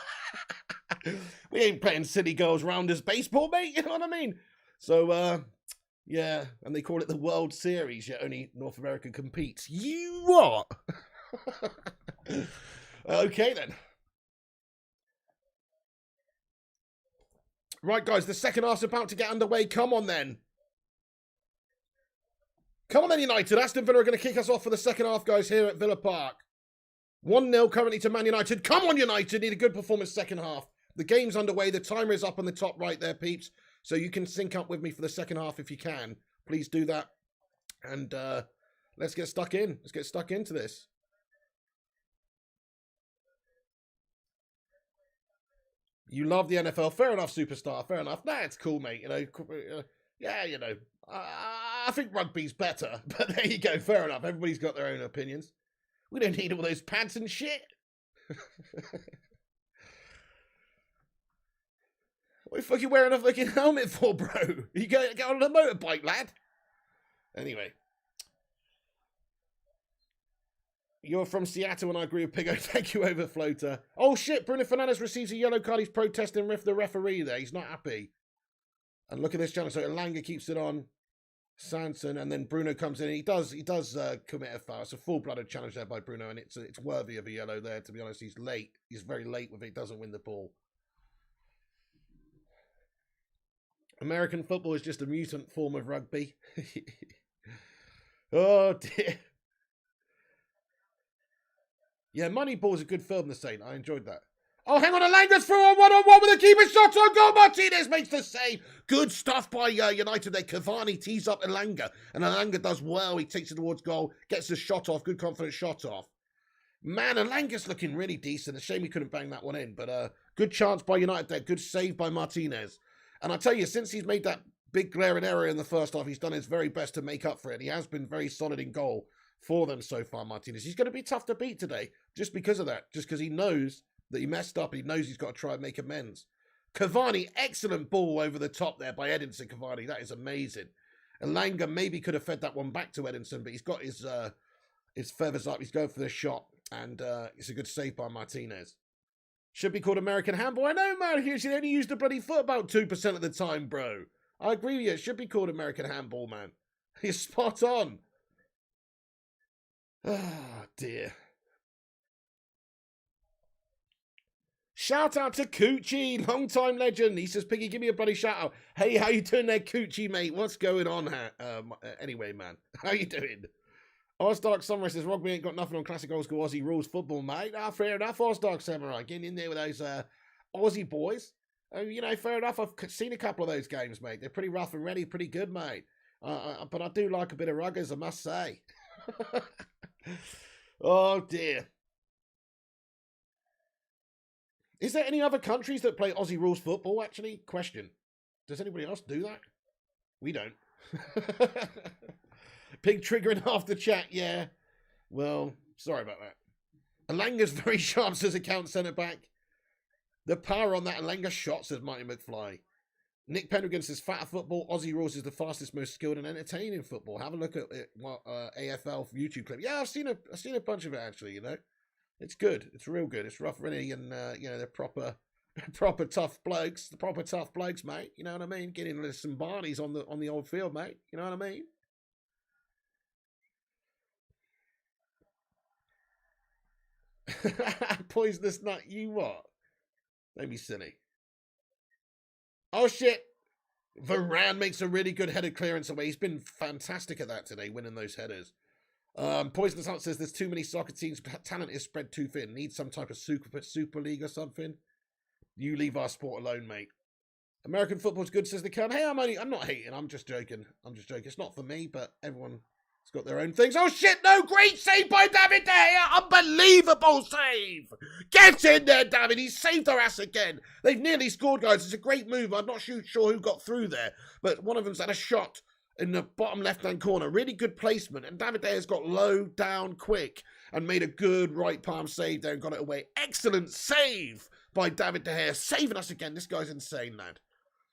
A: We ain't playing City Girls Rounders baseball, mate. You know what I mean? So, yeah, and they call it the World Series, yet only North America competes. You what? Okay, then. Right, guys, the second half's about to get underway. Come on, then. Come on, then, United. Aston Villa are going to kick us off for the second half, guys, here at Villa Park. 1-0 currently to Man United. Come on, United. Need a good performance second half. The game's underway. The timer is up on the top right there, peeps. So you can sync up with me for the second half if you can. Please do that. And let's get stuck in. Let's get stuck into this. You love the NFL. Fair enough, superstar. Fair enough. Nah, it's cool, mate. You know, yeah, you know. I think rugby's better. But there you go. Fair enough. Everybody's got their own opinions. We don't need all those pads and shit. What the fuck are you wearing a fucking helmet for, bro? You get on a motorbike, lad. Anyway. You're from Seattle and I agree with Pigo. Thank you, Overfloater. Oh shit, Bruno Fernandes receives a yellow card. He's protesting the referee there. He's not happy. And look at this challenge. So Elanga keeps it on. Sanson, and then Bruno comes in. He does commit a foul. It's a full-blooded challenge there by Bruno, and it's worthy of a yellow there, to be honest. He's late. He's very late with it. He doesn't win the ball. American football is just a mutant form of rugby. Oh, dear. Yeah, Moneyball's a good film, The Saint. I enjoyed that. Oh, hang on, Elanga's through on one-on-one with a keeper shot on goal. Martinez makes the save. Good stuff by United there. Cavani tees up Elanga, and Elanga does well. He takes it towards goal, gets the shot off, good confident shot off. Man, Elanga's looking really decent. A shame he couldn't bang that one in, but good chance by United there. Good save by Martinez. And I tell you, since he's made that big glaring error in the first half, he's done his very best to make up for it. He has been very solid in goal for them so far, Martinez. He's going to be tough to beat today, just because of that, just because he knows that he messed up. He knows he's got to try and make amends. Cavani, excellent ball over the top there by Edinson Cavani. That is amazing. Elanga maybe could have fed that one back to Edinson, but he's got his feathers up. He's going for the shot, and it's a good save by Martinez. Should be called American handball. I know, man. He should only use the bloody foot about 2% of the time, bro. I agree with you. It should be called American handball, man. He's spot on. Ah, dear. Shout out to Coochie, long-time legend. He says, Piggy, give me a bloody shout out. Hey, how you doing there, Coochie, mate? What's going on? Anyway, man, how you doing? Ozdark Samurai says, Rugby ain't got nothing on classic old school Aussie rules football, mate. Ah, fair enough, Ozdark Samurai. Getting in there with those Aussie boys. You know, fair enough. I've seen a couple of those games, mate. They're pretty rough and ready, pretty good, mate. But I do like a bit of ruggers, I must say. Oh, dear. Is there any other countries that play Aussie rules football, actually? Question. Does anybody else do that? We don't. Pig triggering half the chat, yeah. Well, sorry about that. Elanga's very sharp, says account centre back. The power on that Elanga shot, says Marty McFly. Nick Pendergast says, fatter football, Aussie Rules is the fastest, most skilled and entertaining football. Have a look at it, AFL YouTube clip. Yeah, I've seen a bunch of it, actually, you know. It's good. It's real good. It's rough, really, and, you know, they're proper tough blokes. The proper tough blokes, mate. You know what I mean? Getting some Barneys on the old field, mate. You know what I mean? Poisonous nut, you what? Don't be silly. Oh, shit. Varane makes a really good headed clearance away. He's been fantastic at that today, winning those headers. Poisonous Nut says there's too many soccer teams. Talent is spread too thin. Need some type of super league or something. You leave our sport alone, mate. American football's good, says the Can. Hey, I'm not hating. I'm just joking. It's not for me, but everyone's got their own things. Oh, shit, no. Great save by David De Gea. Unbelievable save. Get in there, David. He saved our ass again. They've nearly scored, guys. It's a great move. I'm not sure who got through there, but one of them's had a shot in the bottom left-hand corner. Really good placement. And David De Gea's got low, down, quick, and made a good right palm save there and got it away. Excellent save by David De Gea. Saving us again. This guy's insane, lad.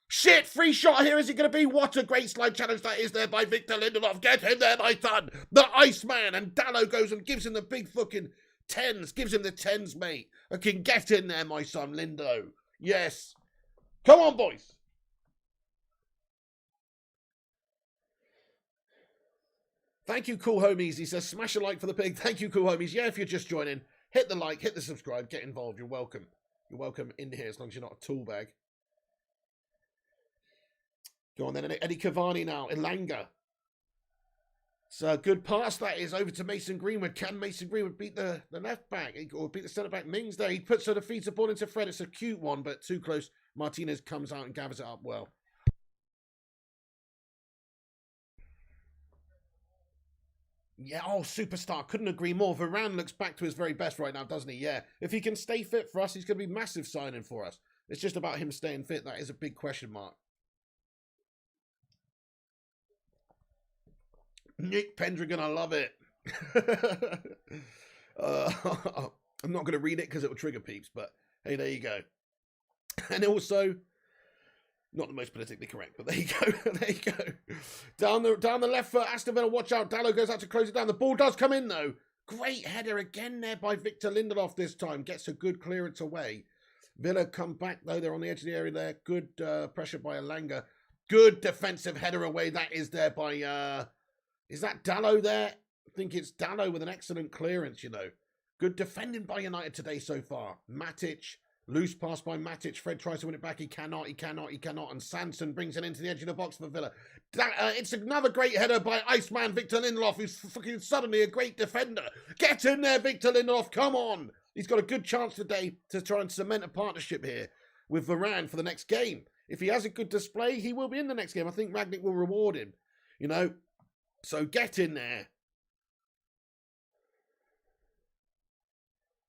A: Shit, free shot here. Is it going to be? What a great slide challenge that is there by Victor Lindelof. Get in there, my son. The Iceman. And Dallo goes and gives him the big fucking tens. Gives him the tens, mate. I can get in there, my son, Lindo. Yes. Come on, boys. Thank you, cool homies. He says, smash a like for the pig. Thank you, cool homies. Yeah, if you're just joining, hit the like, hit the subscribe, get involved. You're welcome. You're welcome in here as long as you're not a tool bag. Go on then, Eddie Cavani now, Elanga. It's a good pass that is over to Mason Greenwood. Can Mason Greenwood beat the left back or beat the centre back? Mings there. He puts her, defeats the ball into Fred. It's a cute one, but too close. Martinez comes out and gathers it up well. Yeah, oh, superstar. Couldn't agree more. Varane looks back to his very best right now, doesn't he? Yeah. If he can stay fit for us, he's going to be massive signing for us. It's just about him staying fit. That is a big question mark. Nick Pendergast, I love it. I'm not going to read it because it will trigger peeps, but hey, there you go. And also, not the most politically correct, but there you go. There you go. Down the left foot, Aston Villa, watch out. Dallo goes out to close it down. The ball does come in, though. Great header again there by Victor Lindelof this time. Gets a good clearance away. Villa come back, though. They're on the edge of the area there. Good pressure by Elanga. Good defensive header away. That is there by... is that Dallo there? I think it's Dallo with an excellent clearance, you know. Good defending by United today so far. Matic, loose pass by Matic. Fred tries to win it back. He cannot. And Sanson brings it into the edge of the box for Villa. It's another great header by Iceman Victor Lindelof, who's fucking suddenly a great defender. Get in there, Victor Lindelof. Come on. He's got a good chance today to try and cement a partnership here with Varane for the next game. If he has a good display, he will be in the next game. I think Rangnick will reward him, you know. So get in there.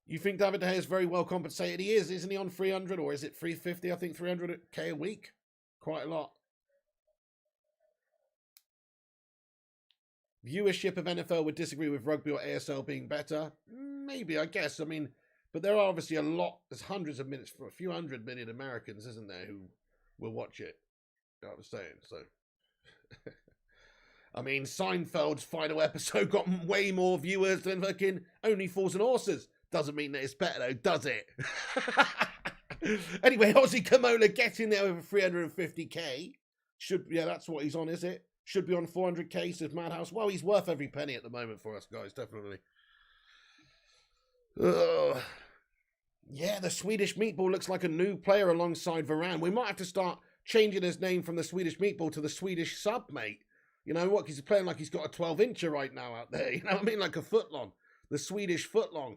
A: You think David De Gea is very well compensated? He is, isn't he, on 300 or is it 350? I think 300k a week. Quite a lot. Viewership of NFL would disagree with rugby or ASL being better. Maybe, I guess. I mean, but there are obviously a lot. There's hundreds of minutes for a few 100 million Americans, isn't there, who will watch it. You know what I'm saying? So... I mean, Seinfeld's final episode got way more viewers than fucking Only Fools and Horses. Doesn't mean that it's better, though, does it? Anyway, Aussie Kamola getting there over 350k. Yeah, that's what he's on, is it? Should be on 400k, says Madhouse. Well, he's worth every penny at the moment for us, guys, definitely. Yeah, the Swedish Meatball looks like a new player alongside Varane. We might have to start changing his name from the Swedish Meatball to the Swedish Sub, mate. You know what? He's playing like he's got a 12-incher right now out there. You know what I mean? Like a footlong. The Swedish footlong.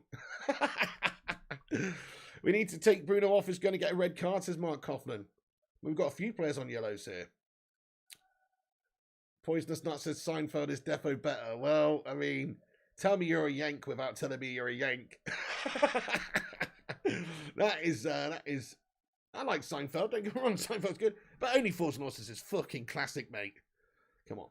A: We need to take Bruno off. He's going to get a red card, says Mark Coughlin. We've got a few players on yellows here. Poisonous Nut says Seinfeld is defo better. Well, I mean, tell me you're a Yank without telling me you're a Yank. That is... I like Seinfeld. Don't get me wrong, Seinfeld's good. But Only Fools and Horses is fucking classic, mate. Come on.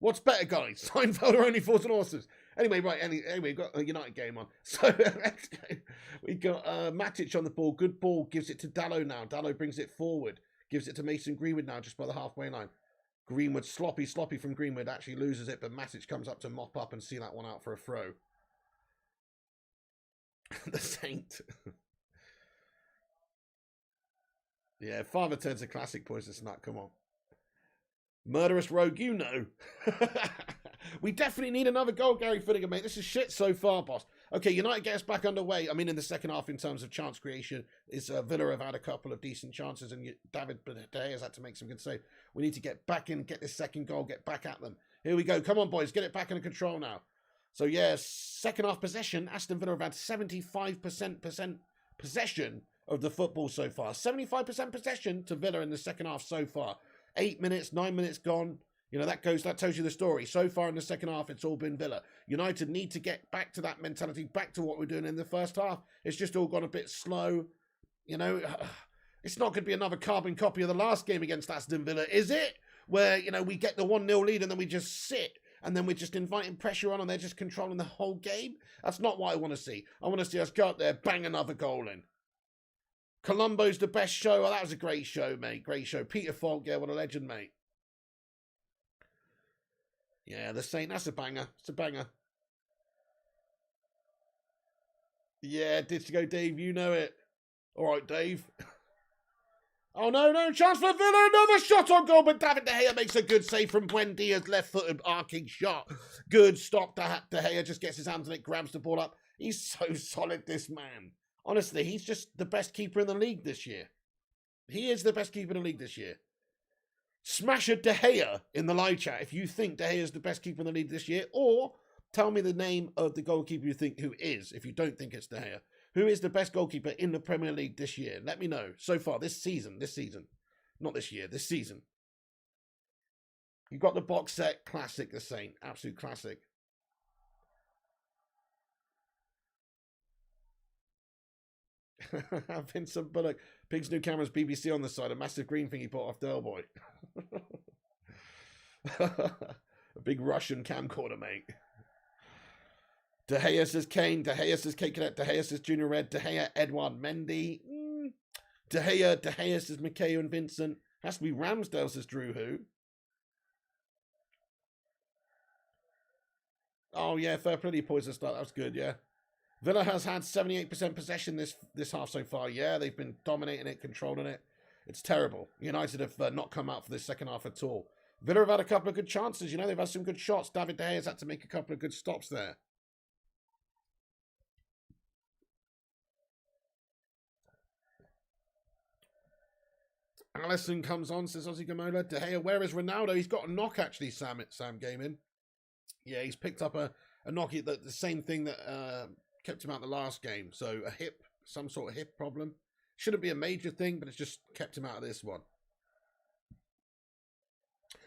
A: What's better, guys? Seinfeld or Only Fools and Horses? Anyway, right, anyway, we've got a United game on. So, let's go. We got Matic on the ball. Good ball. Gives it to Dalot now. Dalot brings it forward. Gives it to Mason Greenwood now, just by the halfway line. Greenwood, sloppy from Greenwood, actually loses it, but Matic comes up to mop up and see that one out for a throw. The Saint. Yeah, Father turns a classic poisonous nut, come on. Murderous rogue, you know. We definitely need another goal, Gary Finnegan, mate. This is shit so far, boss. Okay, United get us back underway. I mean, in the second half, in terms of chance creation, Villa have had a couple of decent chances, and David De Gea has had to make some good saves. We need to get back in, get this second goal, get back at them. Here we go. Come on, boys. Get it back under control now. So, yeah, second half possession. Aston Villa have had 75% possession of the football so far. 75% possession to Villa in the second half so far. 8 minutes, 9 minutes gone. You know, that tells you the story. So far in the second half, it's all been Villa. United need to get back to that mentality, back to what we're doing in the first half. It's just all gone a bit slow. You know, it's not going to be another carbon copy of the last game against Aston Villa, is it? Where, you know, we get the 1-0 lead and then we just sit. And then we're just inviting pressure on and they're just controlling the whole game. That's not what I want to see. I want to see us go up there, bang another goal in. Colombo's the best show. Oh, that was a great show, mate. Great show. Peter Falk, yeah, what a legend, mate. Yeah, the Saint, that's a banger. It's a banger. Yeah, Ditch-to-go, Dave, you know it. All right, Dave. Oh, no, chance for Villa. Another shot on goal, but David De Gea makes a good save from Buendia's left-footed arcing shot. Good stop. De Gea just gets his hands on it, grabs the ball up. He's so solid, this man. Honestly, he's just the best keeper in the league this year. He is the best keeper in the league this year. Smash a De Gea in the live chat if you think De Gea is the best keeper in the league this year, or tell me the name of the goalkeeper you think who is, if you don't think it's De Gea. Who is the best goalkeeper in the Premier League this year? Let me know. So far, this season. Not this year, this season. You got the box set, classic, the Saint. Absolute classic. Vincent Bullock. Pig's new cameras, BBC on the side. A massive green thing he bought off Del Boy. A big Russian camcorder, mate. De Gea says Kane. De Gea says Kate Cadet. De Gea says Junior Red. De Gea, Edouard Mendy. De Gea says Mackay and Vincent. Has to be Ramsdale, says Drew Who. Oh, yeah, fair play, poison start. That was good, yeah. Villa has had 78% possession this half so far. Yeah, they've been dominating it, controlling it. It's terrible. United have not come out for this second half at all. Villa have had a couple of good chances. You know, they've had some good shots. David De Gea has had to make a couple of good stops there. Allison comes on, says Ozzy Gamola. De Gea, where is Ronaldo? He's got a knock, actually, Sam Gaming. Yeah, he's picked up a knock, the same thing that kept him out the last game. So a hip, some sort of hip problem. Shouldn't be a major thing, but it's just kept him out of this one.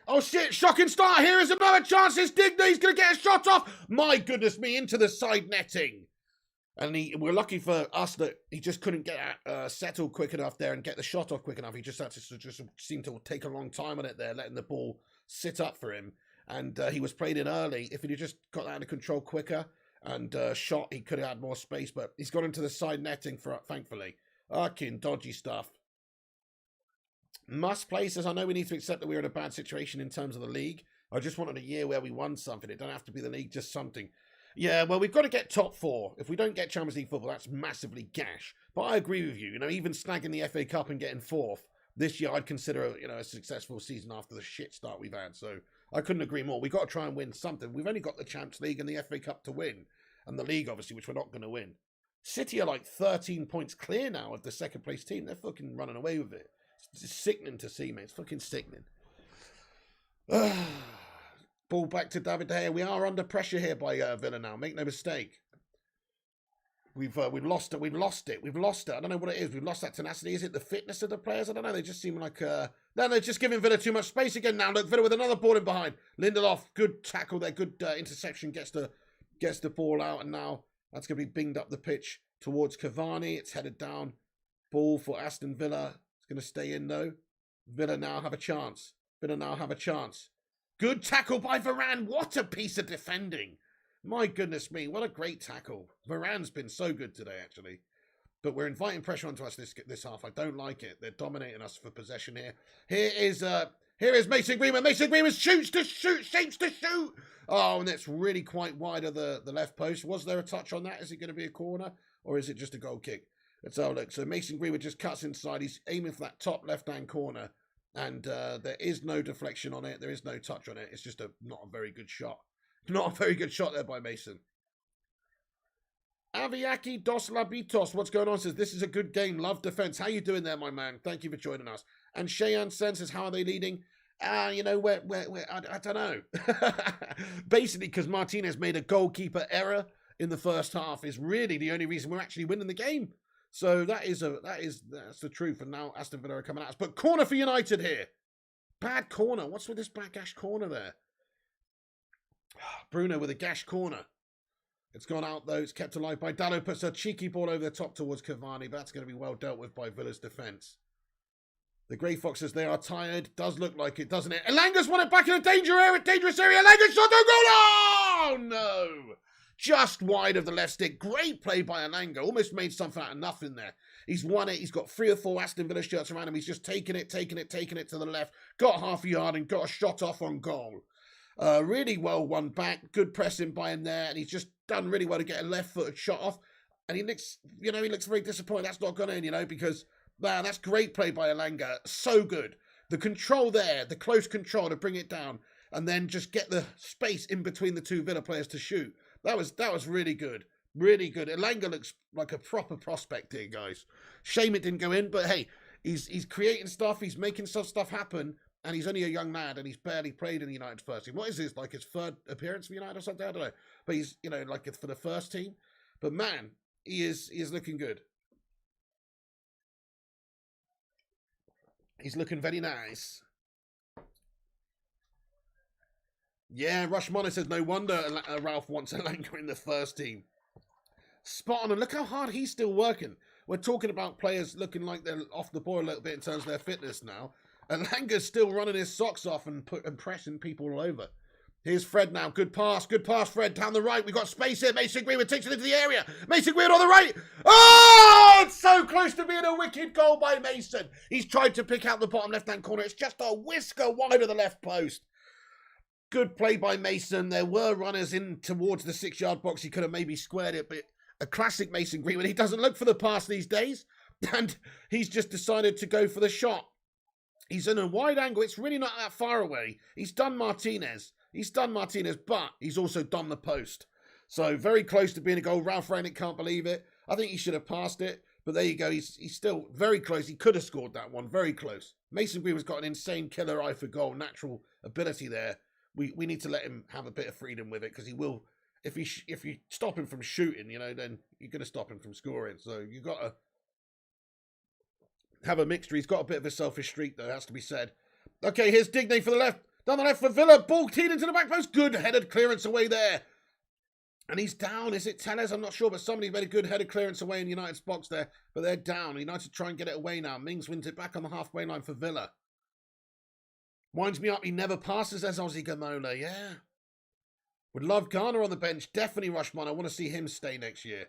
A: Oh shit, shocking start. Here is another chance. It's Digna. He's going to get a shot off. My goodness me, into the side netting. And we're lucky for us that he just couldn't get settled quick enough there and get the shot off quick enough. He just had to just seem to take a long time on it there, letting the ball sit up for him. And he was played in early. If he'd just got that under control quicker and shot, he could have had more space. But he's gone into the side netting, thankfully. Fucking dodgy stuff. Must play says, I know we need to accept that we're in a bad situation in terms of the league. I just wanted a year where we won something. It don't have to be the league, just something. Yeah, well, we've got to get top four. If we don't get Champions League football, that's massively gash. But I agree with you. You know, even snagging the FA Cup and getting fourth this year, I'd consider a successful season after the shit start we've had. So I couldn't agree more. We've got to try and win something. We've only got the Champions League and the FA Cup to win, and the league, obviously, which we're not going to win. City are like 13 points clear now of the second place team. They're fucking running away with it. It's sickening to see, mate. It's fucking sickening. Ball back to David De Gea. We are under pressure here by Villa now. Make no mistake. We've lost it. We've lost it. I don't know what it is. We've lost that tenacity. Is it the fitness of the players? I don't know. They just seem like no, they're just giving Villa too much space again now. Look, Villa with another ball in behind. Lindelof, good tackle there. Good interception. Gets the ball out, and now that's going to be binged up the pitch towards Cavani. It's headed down. Ball for Aston Villa. It's going to stay in though. Villa now have a chance. Good tackle by Varane. What a piece of defending. My goodness me, what a great tackle. Varane's been so good today, actually. But we're inviting pressure onto us this half. I don't like it. They're dominating us for possession here. Here is Mason Greenwood. Mason Greenwood shoots to shoot. Oh, and it's really quite wide of the left post. Was there a touch on that? Is it going to be a corner? Or is it just a goal kick? Let's have a look. So Mason Greenwood just cuts inside. He's aiming for that top left-hand corner. And there is no deflection on it. There is no touch on it. It's just not a very good shot. Not a very good shot there by Mason. Aviaki Dos Labitos, what's going on? Says, this is a good game. Love defense. How you doing there, my man? Thank you for joining us. And Cheyenne Sen says, how are they leading? You know, I don't know. Basically, because Martinez made a goalkeeper error in the first half is really the only reason we're actually winning the game. So that's the truth. And now Aston Villa are coming at us. But corner for United here. Bad corner. What's with this bad gash corner there? Bruno with a gash corner. It's gone out though. It's kept alive by Dallo. Puts a cheeky ball over the top towards Cavani. But that's going to be well dealt with by Villa's defence. The Grey Foxes, they are tired. Does look like it, doesn't it? Elanga's won it back in a dangerous area. Elanga shot on goal. Oh no! Just wide of the left stick. Great play by Elanga. Almost made something out of nothing there. He's won it. He's got 3 or 4 Aston Villa shirts around him. He's just taken it to the left. Got half a yard and got a shot off on goal. Really well won back. Good pressing by him there. And he's just done really well to get a left-footed shot off. And he looks very disappointed. That's not gone in, because, man, that's great play by Elanga. So good. The control there, the close control to bring it down and then just get the space in between the 2 Villa players to shoot. That was really good. Really good. Elanga looks like a proper prospect here, guys. Shame it didn't go in, but hey, he's creating stuff. He's making stuff happen. And he's only a young lad, and he's barely played in the United first team. What is this, like his 3rd appearance for United or something? I don't know. But he's, like for the first team. But man, he is looking good. He's looking very nice. Yeah, Rushmana says, no wonder Ralph wants Elanga in the first team. Spot on, and look how hard he's still working. We're talking about players looking like they're off the ball a little bit in terms of their fitness now. Elanga's still running his socks off and pressing people all over. Here's Fred now. Good pass, Fred. Down the right. We've got space here. Mason Greenwood takes it into the area. Mason Greenwood on the right. Oh, it's so close to being a wicked goal by Mason. He's tried to pick out the bottom left-hand corner. It's just a whisker wide of the left post. Good play by Mason. There were runners in towards the 6-yard box. He could have maybe squared it, but a classic Mason Greenwood. He doesn't look for the pass these days, and he's just decided to go for the shot. He's in a wide angle. It's really not that far away. He's done Martinez, but he's also done the post. So very close to being a goal. Ralph Rangnick can't believe it. I think he should have passed it, but there you go. He's still very close. He could have scored that one. Very close. Mason Greenwood's got an insane killer eye for goal, natural ability there. We need to let him have a bit of freedom with it because he will. If you stop him from shooting, then you're going to stop him from scoring. So you've got to have a mixture. He's got a bit of a selfish streak, though, has to be said. Okay, here's Digne for the left. Down the left for Villa. Ball teed into the back post. Good headed clearance away there. And he's down. Is it Tellez? I'm not sure, but somebody made a good headed clearance away in United's box there. But they're down. United try and get it away now. Mings wins it back on the halfway line for Villa. Winds me up. He never passes as Ozzy Gamola. Yeah. Would love Garner on the bench. Definitely Rushman. I want to see him stay next year.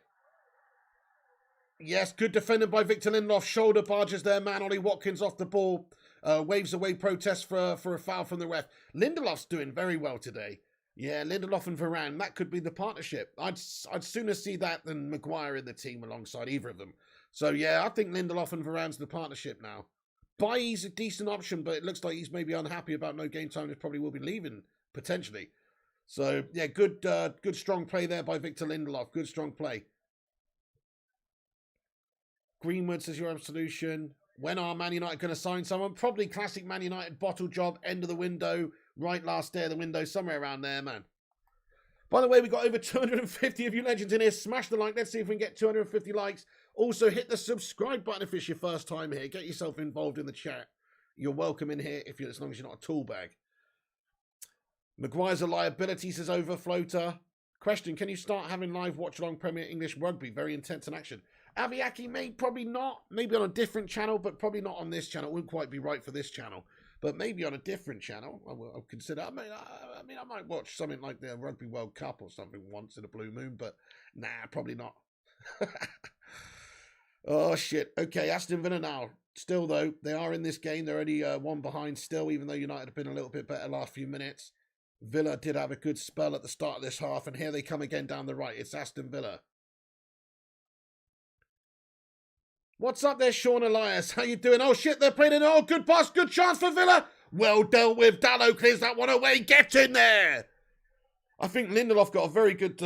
A: Yes, good defending by Victor Lindelof. Shoulder barges there, man. Ollie Watkins off the ball. Waves away protest for a foul from the ref. Lindelof's doing very well today. Yeah, Lindelof and Varane. That could be the partnership. I'd sooner see that than Maguire in the team alongside either of them. So, yeah, I think Lindelof and Varane's the partnership now. Bailly's a decent option, but it looks like he's maybe unhappy about no game time. He probably will be leaving, potentially. So, yeah, good strong play there by Victor Lindelof. Good strong play. Greenwood says your solution. When are Man United going to sign someone? Probably classic Man United bottle job, end of the window, right last day of the window, somewhere around there, man. By the way, we got over 250 of you legends in here. Smash the like. Let's see if we can get 250 likes. Also, hit the subscribe button if it's your first time here. Get yourself involved in the chat. You're welcome in here as long as you're not a tool bag. Maguire's a liability, says Overfloater. Question, can you start having live watch-along Premier English rugby? Very intense in action. Aviaki, probably not. Maybe on a different channel, but probably not on this channel. It wouldn't quite be right for this channel. But maybe on a different channel, I'll consider. I mean, I might watch something like the Rugby World Cup or something once in a blue moon, but nah, probably not. Oh, shit. Okay, Aston Villa now. Still, though, they are in this game. They're only one behind still, even though United have been a little bit better last few minutes. Villa did have a good spell at the start of this half, and here they come again down the right. It's Aston Villa. What's up there, Sean Elias? How you doing? Oh, shit, they're playing in. Oh, good pass, good chance for Villa. Well dealt with. Dallo clears that one away. Get in there. I think Lindelof got a very good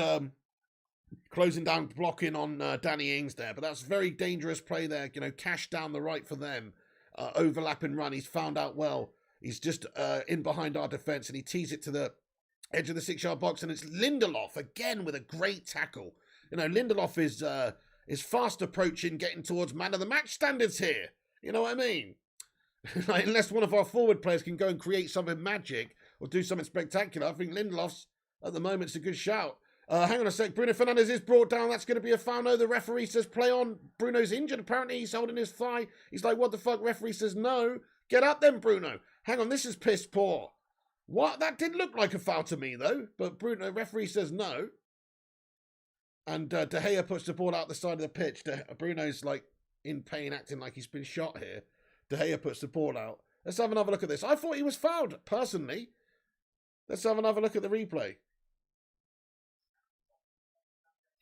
A: closing down blocking on Danny Ings there, but that's very dangerous play there. You know, cash down the right for them. Overlapping run. He's found out well. He's just in behind our defence, and he tees it to the edge of the 6-yard box, and it's Lindelof again with a great tackle. You know, Lindelof is fast approaching, getting towards man of the match standards here. You know what I mean? Like, unless one of our forward players can go and create something magic or do something spectacular, I think Lindelof's at the moment's a good shout. Hang on a sec. Bruno Fernandes is brought down. That's going to be a foul. No, the referee says play on. Bruno's injured. Apparently, he's holding his thigh. He's like, what the fuck? Referee says no. Get up then, Bruno. Hang on, this is piss poor. What? That didn't look like a foul to me, though. But Bruno, referee says no. And De Gea puts the ball out the side of the pitch. Bruno's like in pain, acting like he's been shot here. De Gea puts the ball out. Let's have another look at this. I thought he was fouled, personally. Let's have another look at the replay.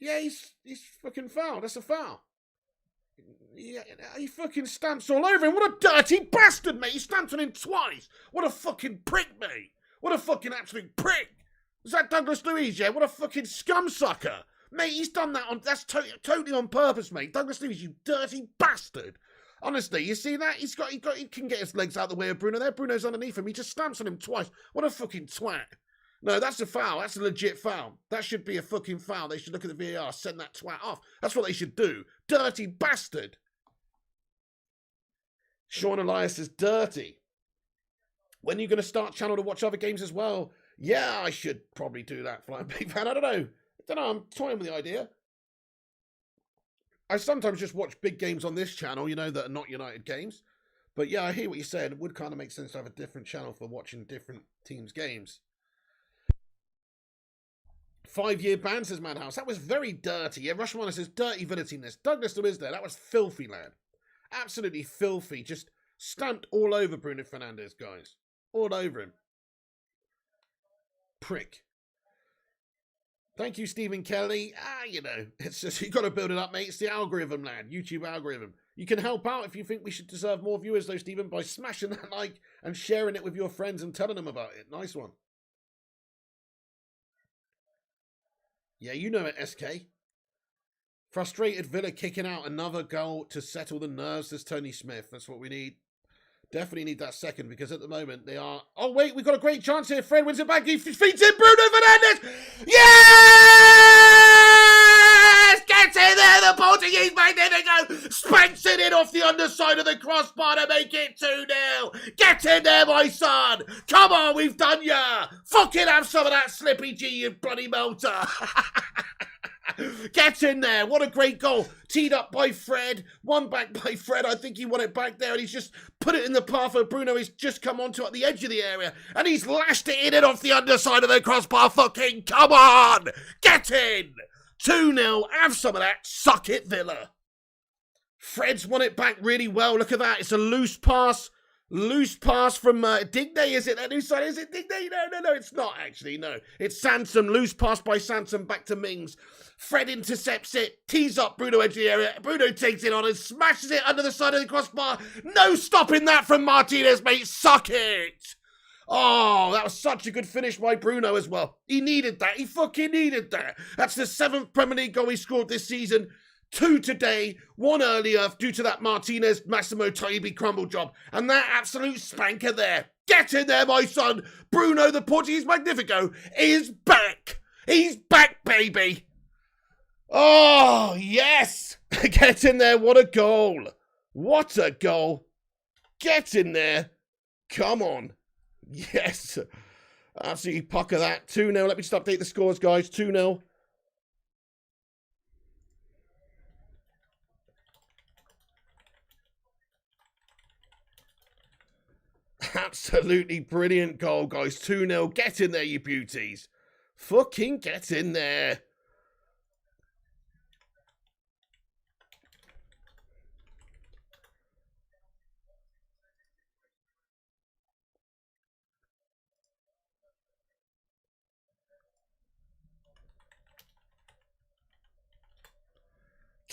A: Yeah, he's fucking fouled. That's a foul. Yeah, he fucking stamps all over him. What a dirty bastard, mate. He stamps on him twice. What a fucking prick, mate. What a fucking absolute prick. Was that Douglas Luiz, yeah? What a fucking scumsucker. Mate, he's done that on... That's totally on purpose, mate. Douglas Luiz, you dirty bastard. Honestly, you see that? He can get his legs out of the way of Bruno there. Bruno's underneath him. He just stamps on him twice. What a fucking twat. No, that's a foul. That's a legit foul. That should be a fucking foul. They should look at the VAR, send that twat off. That's what they should do. Dirty bastard. Sean Elias is dirty. When are you going to start channel to watch other games as well? Yeah, I should probably do that, Flying Pig fan. I don't know. I'm toying with the idea. I sometimes just watch big games on this channel, you know, that are not United games. But yeah, I hear what you said. It would kind of make sense to have a different channel for watching different teams' games. 5-year ban, says Madhouse. That was very dirty. Yeah, Rushmana says dirty Villa team this. Douglas Luiz there. That was filthy, lad. Absolutely filthy. Just stamped all over Bruno Fernandes, guys. All over him. Prick. Thank you, Stephen Kelly. You know, it's just, you got to build it up, mate. It's the algorithm, lad. YouTube algorithm. You can help out if you think we should deserve more viewers, though, Stephen, by smashing that like and sharing it with your friends and telling them about it. Nice one. Yeah, you know it, SK. Frustrated Villa kicking out another goal to settle the nerves, says Tony Smith. That's what we need. Definitely need that second, because at the moment they are... Oh, wait, we've got a great chance here. Fred wins it back. He feeds in Bruno Fernandes. Yes! Gets in there. The Portuguese magnifico. Spanks it in off the underside of the crossbar to make it 2-0. Get in there, my son. Come on, we've done ya. Fucking have some of that Slippy G, you bloody melter. Get in there. What a great goal. Teed up by Fred. One back by Fred. I think he won it back there, and he's just put it in the path of Bruno. He's just come onto at the edge of the area, and he's lashed it in and off the underside of the crossbar. Fucking come on. Get in. 2-0. Have some of that. Suck it, Villa. Fred's won it back really well. Look at that. It's a loose pass. Loose pass from Digne, is it? That loose side? Is it Digne? No, it's not actually. No, it's Sansom. Loose pass by Sansom back to Mings. Fred intercepts it, tees up Bruno edge of the area. Bruno takes it on and smashes it under the side of the crossbar. No stopping that from Martinez, mate. Suck it. Oh, that was such a good finish by Bruno as well. He needed that. He fucking needed that. That's the 7th Premier League goal he scored this season. 2 today, 1 earlier due to that Martinez Massimo Taibi crumble job. And that absolute spanker there. Get in there, my son. Bruno, the Portuguese Magnifico, is back. He's back, baby. Oh, yes. Get in there. What a goal. What a goal. Get in there. Come on. Yes. Absolutely pucker that. 2-0. Let me just update the scores, guys. 2-0. Absolutely brilliant goal, guys. 2-0. Get in there, you beauties. Fucking get in there.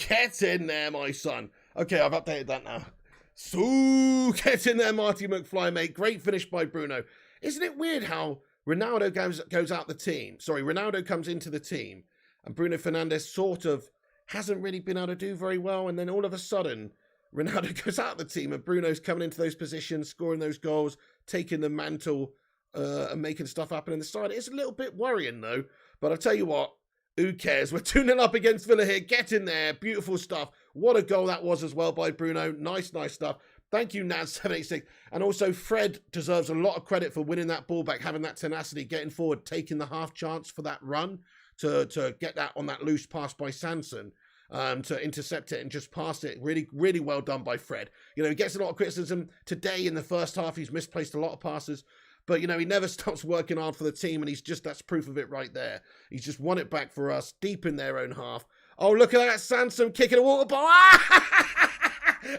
A: Get in there, my son. Okay, I've updated that now. So, get in there, Marty McFly, mate. Great finish by Bruno. Isn't it weird how Ronaldo goes out the team? Sorry, Ronaldo comes into the team, and Bruno Fernandes sort of hasn't really been able to do very well, and then all of a sudden, Ronaldo goes out the team, and Bruno's coming into those positions, scoring those goals, taking the mantle, and making stuff happen in the side. It's a little bit worrying, though. But I'll tell you what, who cares? We're 2-0 up against Villa here. Get in there. Beautiful stuff. What a goal that was as well by Bruno. Nice stuff. Thank you, Naz786. And also, Fred deserves a lot of credit for winning that ball back, having that tenacity, getting forward, taking the half chance for that run to get that on that loose pass by Sanson, to intercept it and just pass it. Really, really well done by Fred. You know, he gets a lot of criticism. Today in the first half, he's misplaced a lot of passes. But, you know, he never stops working hard for the team, and that's proof of it right there. He's just won it back for us, deep in their own half. Oh, look at that Sanson kicking a water ball.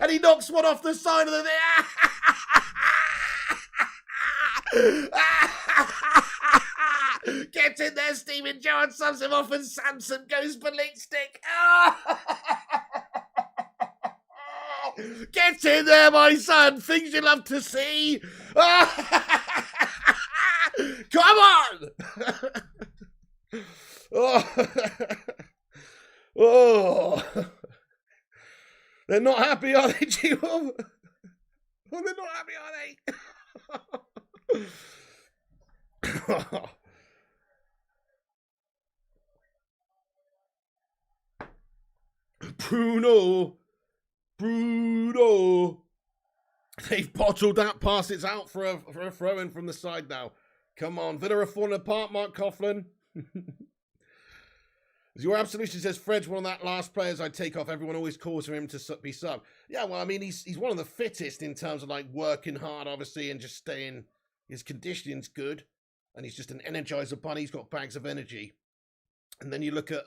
A: And he knocks one off the side of the Get in there, Steven Gerrard subs him off, and Sanson goes ballistic. Get in there, my son. Things you love to see. Come on! Oh. They're not happy, are they, G-Wolf? Oh, they're not happy, are they? Bruno. They've bottled that pass. It's out for a throw-in from the side now. Come on. Villa are falling apart, Mark Coughlin. Your Absolution says, Fred's one of that last players I'd take off. Everyone always calls for him to be sub. Yeah, well, I mean, he's one of the fittest in terms of, like, working hard, obviously, and just staying. His conditioning's good. And he's just an energizer bunny. He's got bags of energy. And then you look at...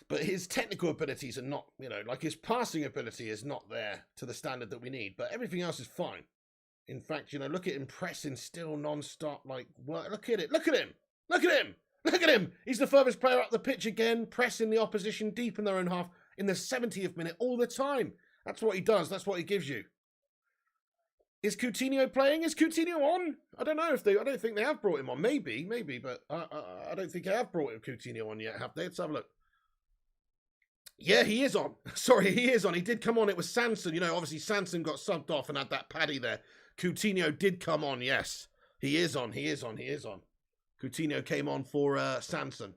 A: but his technical abilities are not, you know, like his passing ability is not there to the standard that we need. But everything else is fine. In fact, you know, look at him pressing still non-stop. Like, look at it. Look at him. Look at him. Look at him. He's the furthest player up the pitch again, pressing the opposition deep in their own half in the 70th minute all the time. That's what he does. That's what he gives you. Is Coutinho playing? Is Coutinho on? I don't know if I don't think they have brought him on. Maybe, but I don't think they have brought Coutinho on yet, have they? Let's have a look. Yeah, he is on. Sorry, he is on. He did come on. It was Sanson. You know, obviously Sanson got subbed off and had that paddy there. Coutinho did come on, yes. He is on. Coutinho came on for Sanson.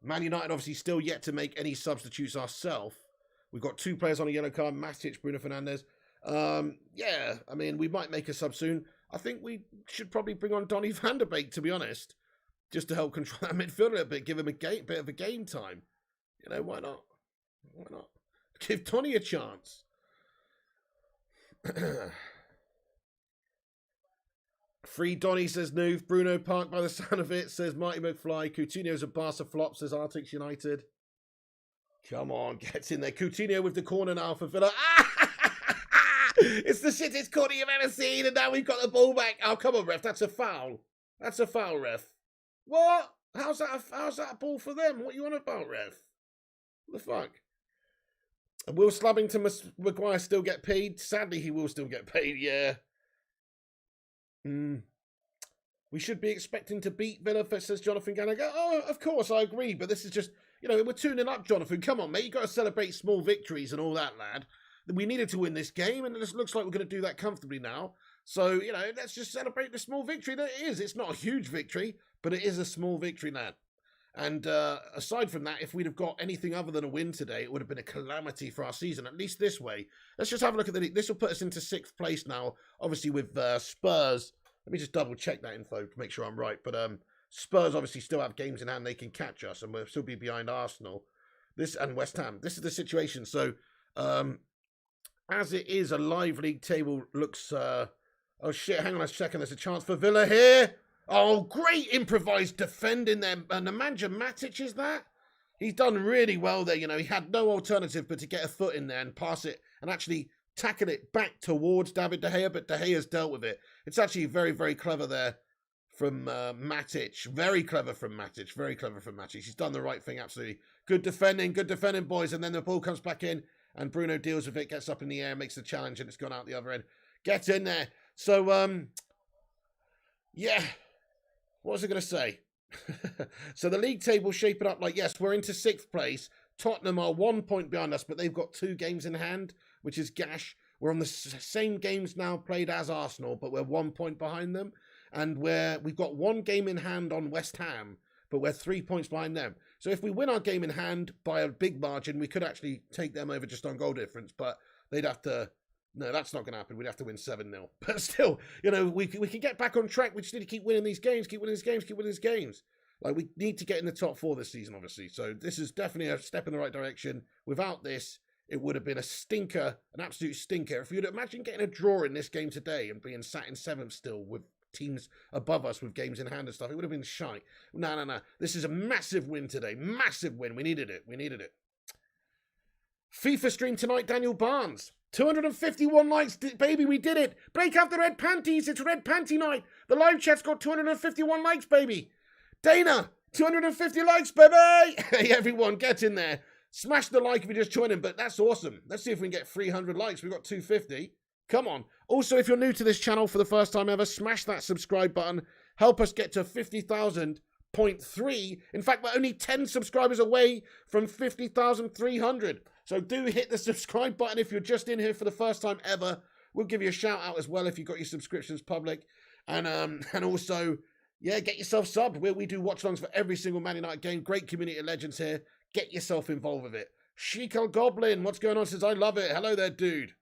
A: Man United obviously still yet to make any substitutes ourselves. We've got 2 players on a yellow card, Matic, Bruno Fernandes. Yeah, I mean, we might make a sub soon. I think we should probably bring on Donny van der Beek, to be honest, just to help control that midfield a little bit, give him a bit of a game time. You know, why not? Why not? Give Donny a chance. Free Donny, says Noof. Bruno Park, by the sound of it, says Marty McFly. Coutinho's a Barca flop, says Arctic United. Come on, get in there. Coutinho with the corner now for Villa. It's the shittest corner you've ever seen, and now we've got the ball back. Oh, come on, ref. That's a foul. That's a foul, ref. What? How's that a ball for them? What are you on about, ref? What the fuck? And will Slabbington Maguire still get paid? Sadly, he will still get paid, yeah. We should be expecting to beat Villa, says Jonathan Gallagher. Oh, of course, I agree, but this is just, you know, we're 2-0 up, Jonathan. Come on, mate, you got to celebrate small victories and all that, lad. We needed to win this game, and it looks like we're going to do that comfortably now. So, you know, let's just celebrate the small victory that it is. It's not a huge victory, but it is a small victory, lad. And aside from that, if we'd have got anything other than a win today, it would have been a calamity for our season, at least this way. Let's just have a look at this will put us into 6th place now, obviously with Spurs. Let me just double check that info to make sure I'm right. But Spurs obviously still have games in hand. They can catch us, and we'll still be behind Arsenal. And West Ham. This is the situation. So as it is, a live league table looks... oh, shit, hang on a second. There's a chance for Villa here. Oh, great improvised defending there. And Nemanja Matic, is that? He's done really well there. You know, he had no alternative but to get a foot in there and pass it and actually tackle it back towards David De Gea, but De Gea's dealt with it. It's actually very, very clever there from Matic. Very clever from Matic. Very clever from Matic. He's done the right thing, absolutely. Good defending, boys. And then the ball comes back in and Bruno deals with it, gets up in the air, makes the challenge, and it's gone out the other end. Get in there. So, yeah. What was I going to say? So the league table shaping up like, yes, we're into 6th place. Tottenham are 1 point behind us, but they've got 2 games in hand, which is gash. We're on the same games now played as Arsenal, but we're 1 point behind them. And we've got 1 game in hand on West Ham, but we're 3 points behind them. So if we win our game in hand by a big margin, we could actually take them over just on goal difference, but they'd have to... No, that's not going to happen. We'd have to win 7-0. But still, you know, we can get back on track. We just need to keep winning these games, keep winning these games. Like, we need to get in the top 4 this season, obviously. So this is definitely a step in the right direction. Without this, it would have been a stinker, an absolute stinker. If you'd imagine getting a draw in this game today and being sat in 7th still with teams above us with games in hand and stuff, it would have been shite. No. This is a massive win today. Massive win. We needed it. FIFA stream tonight, Daniel Barnes. 251 likes, baby, we did it. Break out the red panties, it's red panty night. The live chat's got 251 likes, baby. Dana, 250 likes, baby. Hey, everyone, get in there. Smash the like if you just joined in, but that's awesome. Let's see if we can get 300 likes. We've got 250. Come on. Also, if you're new to this channel for the first time ever, smash that subscribe button. Help us get to 50,000.3. In fact, we're only 10 subscribers away from 50,300. So do hit the subscribe button if you're just in here for the first time ever. We'll give you a shout out as well if you've got your subscriptions public. And also, yeah, get yourself subbed. We do watch alongs for every single Man United game. Great community of legends here. Get yourself involved with it. Sheikal Goblin, what's going on? Says, I love it. Hello there, dude.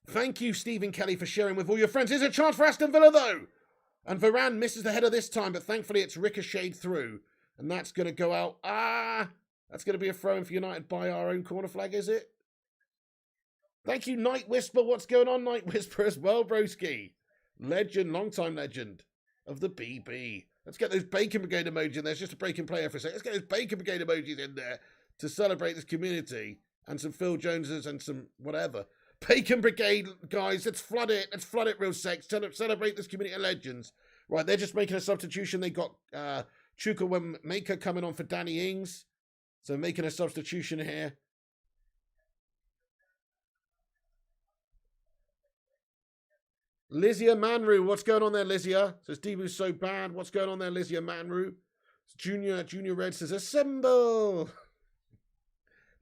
A: Thank you, Stephen Kelly, for sharing with all your friends. Here's a chance for Aston Villa, though. And Varane misses the header this time, but thankfully it's ricocheted through. And that's going to go out. That's going to be a throw-in for United by our own corner flag, is it? Thank you, Night Whisper. What's going on, Night Whisper, as well, broski? Legend, long-time legend of the BB. Let's get those Bacon Brigade emojis in there. It's just a breaking player for a second. Let's get those Bacon Brigade emojis in there to celebrate this community. And some Phil Joneses and some whatever. Bacon Brigade, guys. Let's flood it. Let's flood it real sex. Celebrate this community of legends. Right, they're just making a substitution. They got Chukwuemeka coming on for Danny Ings. So making a substitution here. Lizia Manru, what's going on there, Lizia? Says Debu's so bad. What's going on there, Lizia Manru? Junior Red says assemble.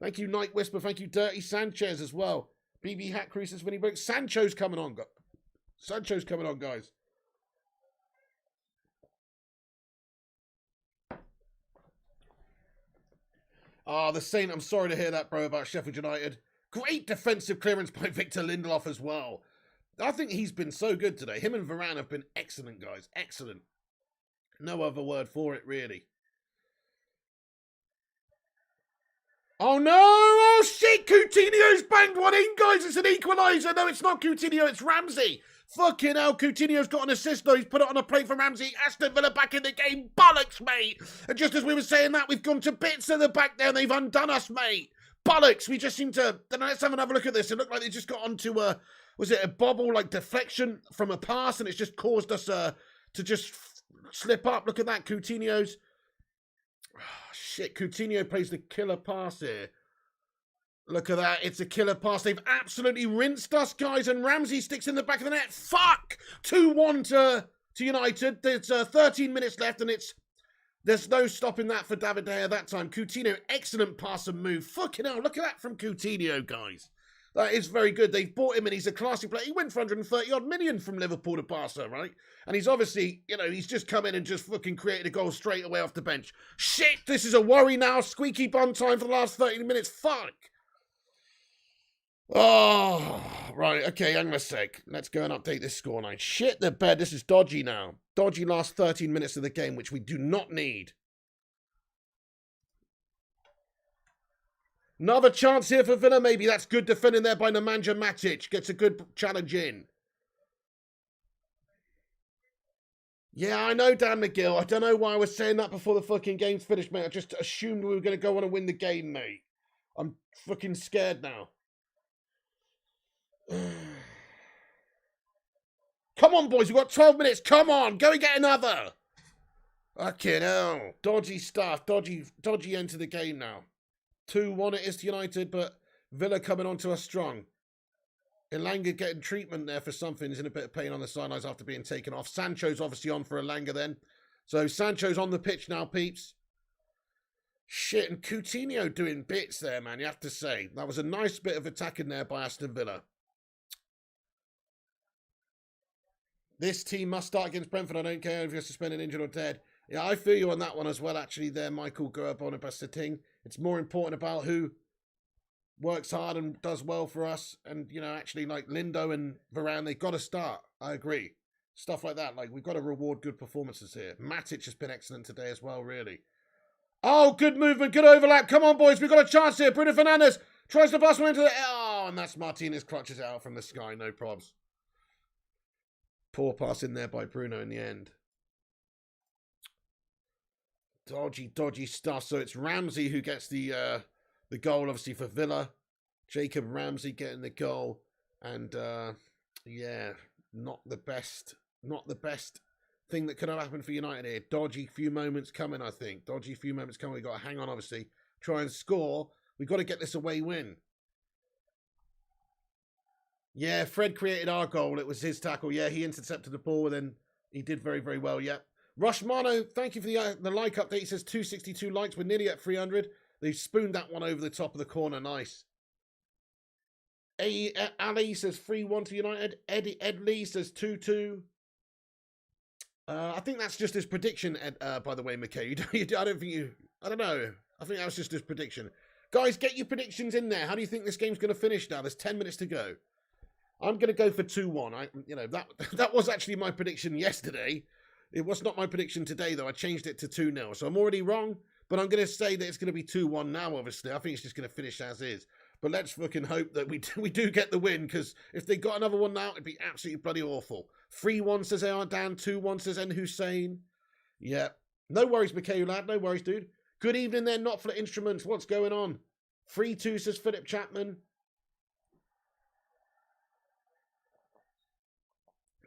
A: Thank you, Night Whisper. Thank you, Dirty Sanchez as well. BB Hat Crew says Winnie Brook. Sancho's coming on, guys. The Saint, I'm sorry to hear that, bro, about Sheffield United. Great defensive clearance by Victor Lindelof as well. I think he's been so good today. Him and Varane have been excellent, guys. Excellent. No other word for it, really. Oh, no! Oh, shit! Coutinho's banged one in, guys. It's an equaliser. No, it's not Coutinho. It's Ramsey. Fucking hell, Coutinho's got an assist, though. He's put it on a plate for Ramsey. Aston Villa back in the game. Bollocks, mate. And just as we were saying that, we've gone to bits at the back there, and they've undone us, mate. Bollocks. We just seem to... Let's have another look at this. It looked like they just got onto was it a bobble, like deflection from a pass, and it's just caused us to just slip up. Look at that. Coutinho's... Oh, shit, Coutinho plays the killer pass here. Look at that. It's a killer pass. They've absolutely rinsed us, guys. And Ramsey sticks in the back of the net. Fuck! 2-1 to United. There's 13 minutes left, and there's no stopping that for David De Gea that time. Coutinho, excellent pass and move. Fucking hell, look at that from Coutinho, guys. That is very good. They've bought him, and he's a classy player. He went for 130-odd million from Liverpool to Barca, right? And he's obviously, he's just come in and just fucking created a goal straight away off the bench. Shit, this is a worry now. Squeaky bum time for the last 13 minutes. Fuck. Oh, right. Okay, hang on a sec. Let's go and update this scoreline. Shit the bed. This is dodgy now. Dodgy last 13 minutes of the game, which we do not need. Another chance here for Villa, maybe. That's good defending there by Nemanja Matic. Gets a good challenge in. Yeah, I know, Dan McGill. I don't know why I was saying that before the fucking game's finished, mate. I just assumed we were going to go on and win the game, mate. I'm fucking scared now. Come on, boys. We've got 12 minutes. Come on. Go and get another. Fucking hell. Dodgy stuff. Dodgy end to the game now. 2-1 it is to United, but Villa coming on to us strong. Elanga getting treatment there for something. He's in a bit of pain on the sidelines after being taken off. Sancho's obviously on for Elanga then. So Sancho's on the pitch now, peeps. Shit, and Coutinho doing bits there, man, you have to say. That was a nice bit of attacking there by Aston Villa. This team must start against Brentford. I don't care if you're suspended, injured or dead. Yeah, I feel you on that one as well, actually, there, Michael Gerabonabassating. It's more important about who works hard and does well for us. And, you know, actually, like Lindo and Varane, they've got to start. I agree. Stuff like that. Like, we've got to reward good performances here. Matic has been excellent today as well, really. Oh, good movement, good overlap. Come on, boys, we've got a chance here. Bruno Fernandes tries to pass one into the... Oh, and that's Martinez clutches it out from the sky. No probs. Poor pass in there by Bruno in the end. Dodgy stuff. So it's Ramsey who gets the goal, obviously, for Villa. Jacob Ramsey getting the goal. And, yeah, not the best thing that could have happened for United here. Dodgy few moments coming, I think. Dodgy few moments coming. We've got to hang on, obviously. Try and score. We've got to get this away win. Yeah, Fred created our goal. It was his tackle. Yeah, he intercepted the ball, and then he did very, very well. Yeah. Rushmano, thank you for the like update. He says 262 likes. We're nearly at 300. They spooned that one over the top of the corner. Nice. Ali says 3-1 to United. Ed Lee says 2-2. I think that's just his prediction, by the way, McKay. I don't know. I think that was just his prediction. Guys, get your predictions in there. How do you think this game's going to finish now? There's 10 minutes to go. I'm going to go for 2-1. That was actually my prediction yesterday. It was not my prediction today, though. I changed it to 2-0. So I'm already wrong, but I'm going to say that it's going to be 2-1 now, obviously. I think it's just going to finish as is. But let's fucking hope that we do get the win, because if they got another one now, it'd be absolutely bloody awful. 3-1 says Dan, 2-1 says N Hussein. Yeah. No worries, McKay, lad. No worries, dude. Good evening there, Not For Instruments. What's going on? 3-2 says Philip Chapman.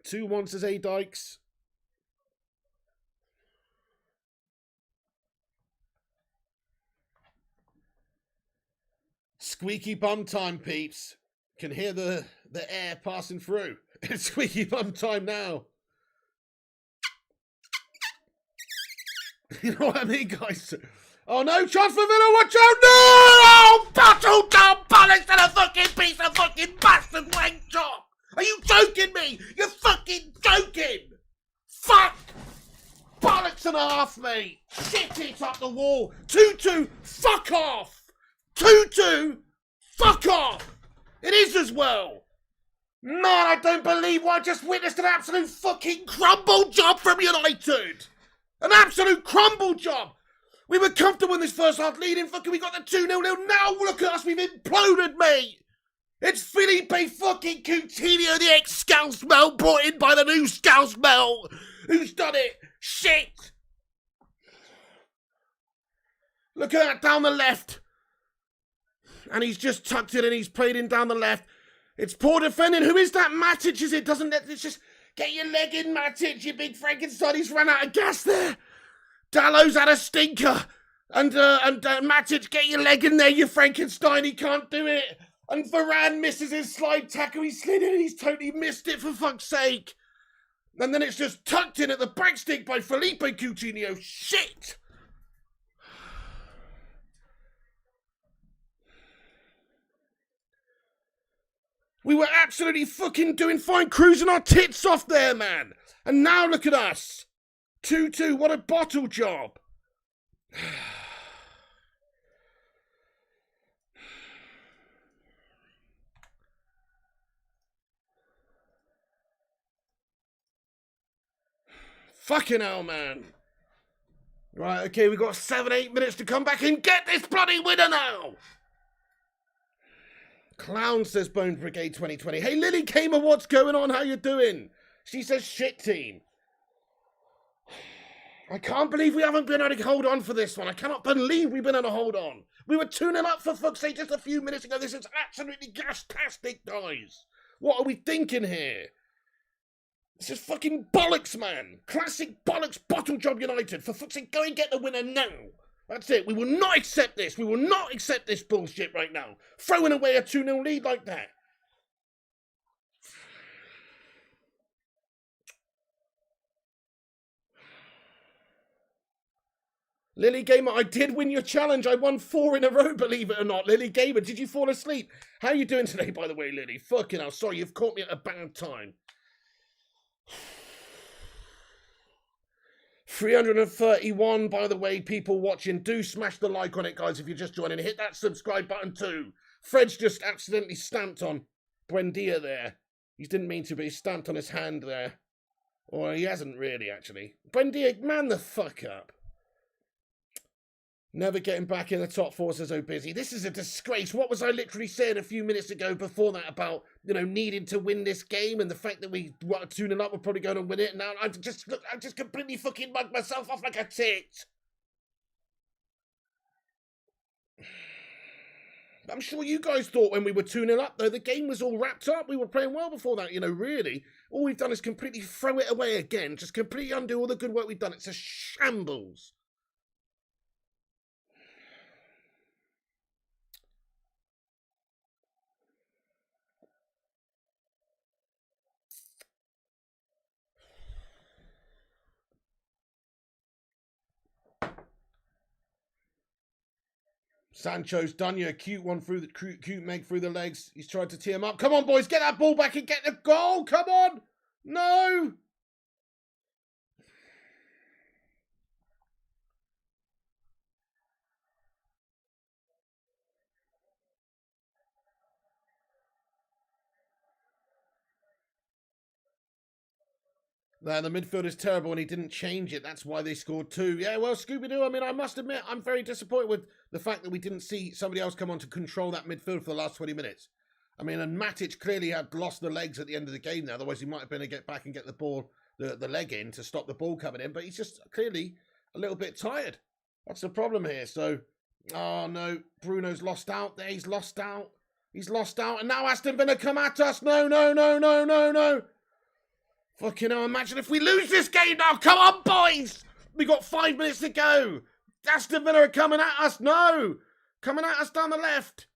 A: 2-1 says A Dykes. Squeaky bum time, peeps. Can hear the air passing through. It's squeaky bum time now. You know what I mean, guys? Oh no, chance for Villa, watch out! No! Oh, battle down bollocks and a fucking piece of fucking bastard wank job! Are you joking me? You're fucking joking! Fuck! Bollocks and a half, mate! Shit it up the wall! 2-2, fuck off! 2-2, fuck off! It is as well! Man, I don't believe what I just witnessed. An absolute fucking crumble job from United! An absolute crumble job! We were comfortable in this first half leading. Fucking we got the 2-0 lead. Now look at us, we've imploded, mate! It's Felipe fucking Coutinho, the ex-Scousmel, brought in by the new Scousmel. Who's done it? Shit! Look at that down the left. And he's just tucked it in. He's played in down the left. It's poor defending. Who is that? Matic, is it? It's just... Get your leg in, Matic, you big Frankenstein. He's run out of gas there. Dallow's had a stinker. And Matic, get your leg in there, you Frankenstein. He can't do it. And Varane misses his slide tackle. He slid in and he's totally missed it, for fuck's sake. And then it's just tucked in at the back stick by Felipe Coutinho. Shit! We were absolutely fucking doing fine, cruising our tits off there, man. And now look at us. 2-2, what a bottle job. Fucking hell, man. Right, okay, we've got 7-8 minutes to come back and get this bloody winner now. Clown, says Bone Brigade 2020. Hey, Lily Gamer, what's going on? How you doing? She says, shit team. I can't believe we haven't been able to hold on for this one. I cannot believe we've been able to hold on. We were 2-0 up, for fuck's sake, just a few minutes ago. This is absolutely gas-tastic, guys. What are we thinking here? This is fucking bollocks, man. Classic bollocks, bottle job United. For fuck's sake, go and get the winner now. That's it. We will not accept this. We will not accept this bullshit right now. Throwing away a 2-0 lead like that. Lily Gamer, I did win your challenge. I won 4 in a row, believe it or not. Lily Gamer, did you fall asleep? How are you doing today, by the way, Lily? Fucking hell, sorry, you've caught me at a bad time. 331, by the way, people watching. Do smash the like on it, guys, if you're just joining. Hit that subscribe button too. Fred's just accidentally stamped on Buendia there. He didn't mean to, but he stamped on his hand there. Or he hasn't really, actually. Buendia, man the fuck up. Never getting back in the top 4, says Oh Busy. This is a disgrace. What was I literally saying a few minutes ago before that about, you know, needing to win this game and the fact that we were 2-0 up, we're probably going to win it. Now I just completely fucking mugged myself off like a tit. I'm sure you guys thought when we were 2-0 up, though, the game was all wrapped up. We were playing well before that, you know, really. All we've done is completely throw it away again. Just completely undo all the good work we've done. It's a shambles. Sancho's done you a cute one through the cute Meg through the legs. He's tried to tee him up. Come on, boys, get that ball back and get the goal. Come on. No. The midfield is terrible and he didn't change it. That's why they scored 2. Yeah, well, Scooby-Doo, I mean, I must admit, I'm very disappointed with the fact that we didn't see somebody else come on to control that midfield for the last 20 minutes. I mean, and Matic clearly had lost the legs at the end of the game there. Otherwise, he might have been able to get back and get the ball, the leg in to stop the ball coming in. But he's just clearly a little bit tired. That's the problem here. So, oh, no, Bruno's lost out there. He's lost out. He's lost out. And now Aston Villa come at us. No, no, no, no, no, no. Fucking hell, imagine if we lose this game now. Come on, boys. We got 5 minutes to go. Aston Villa are coming at us. No. Coming at us down the left.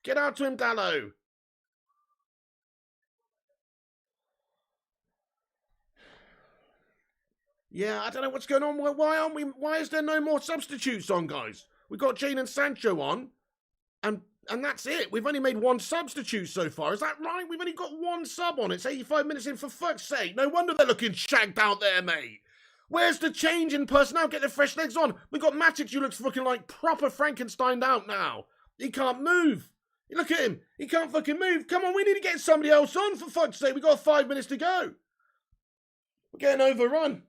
A: Get out to him, Dallo. Yeah, I don't know what's going on. Why is there no more substitutes on, guys? We've got Jane and Sancho on. And that's it. We've only made 1 substitute so far. Is that right? We've only got 1 sub on. It's 85 minutes in, for fuck's sake. No wonder they're looking shagged out there, mate. Where's the change in personnel? Get the fresh legs on. We've got Matic who looks fucking like proper Frankenstein out now. He can't move. Look at him. He can't fucking move. Come on, we need to get somebody else on, for fuck's sake. We've got 5 minutes to go. We're getting overrun.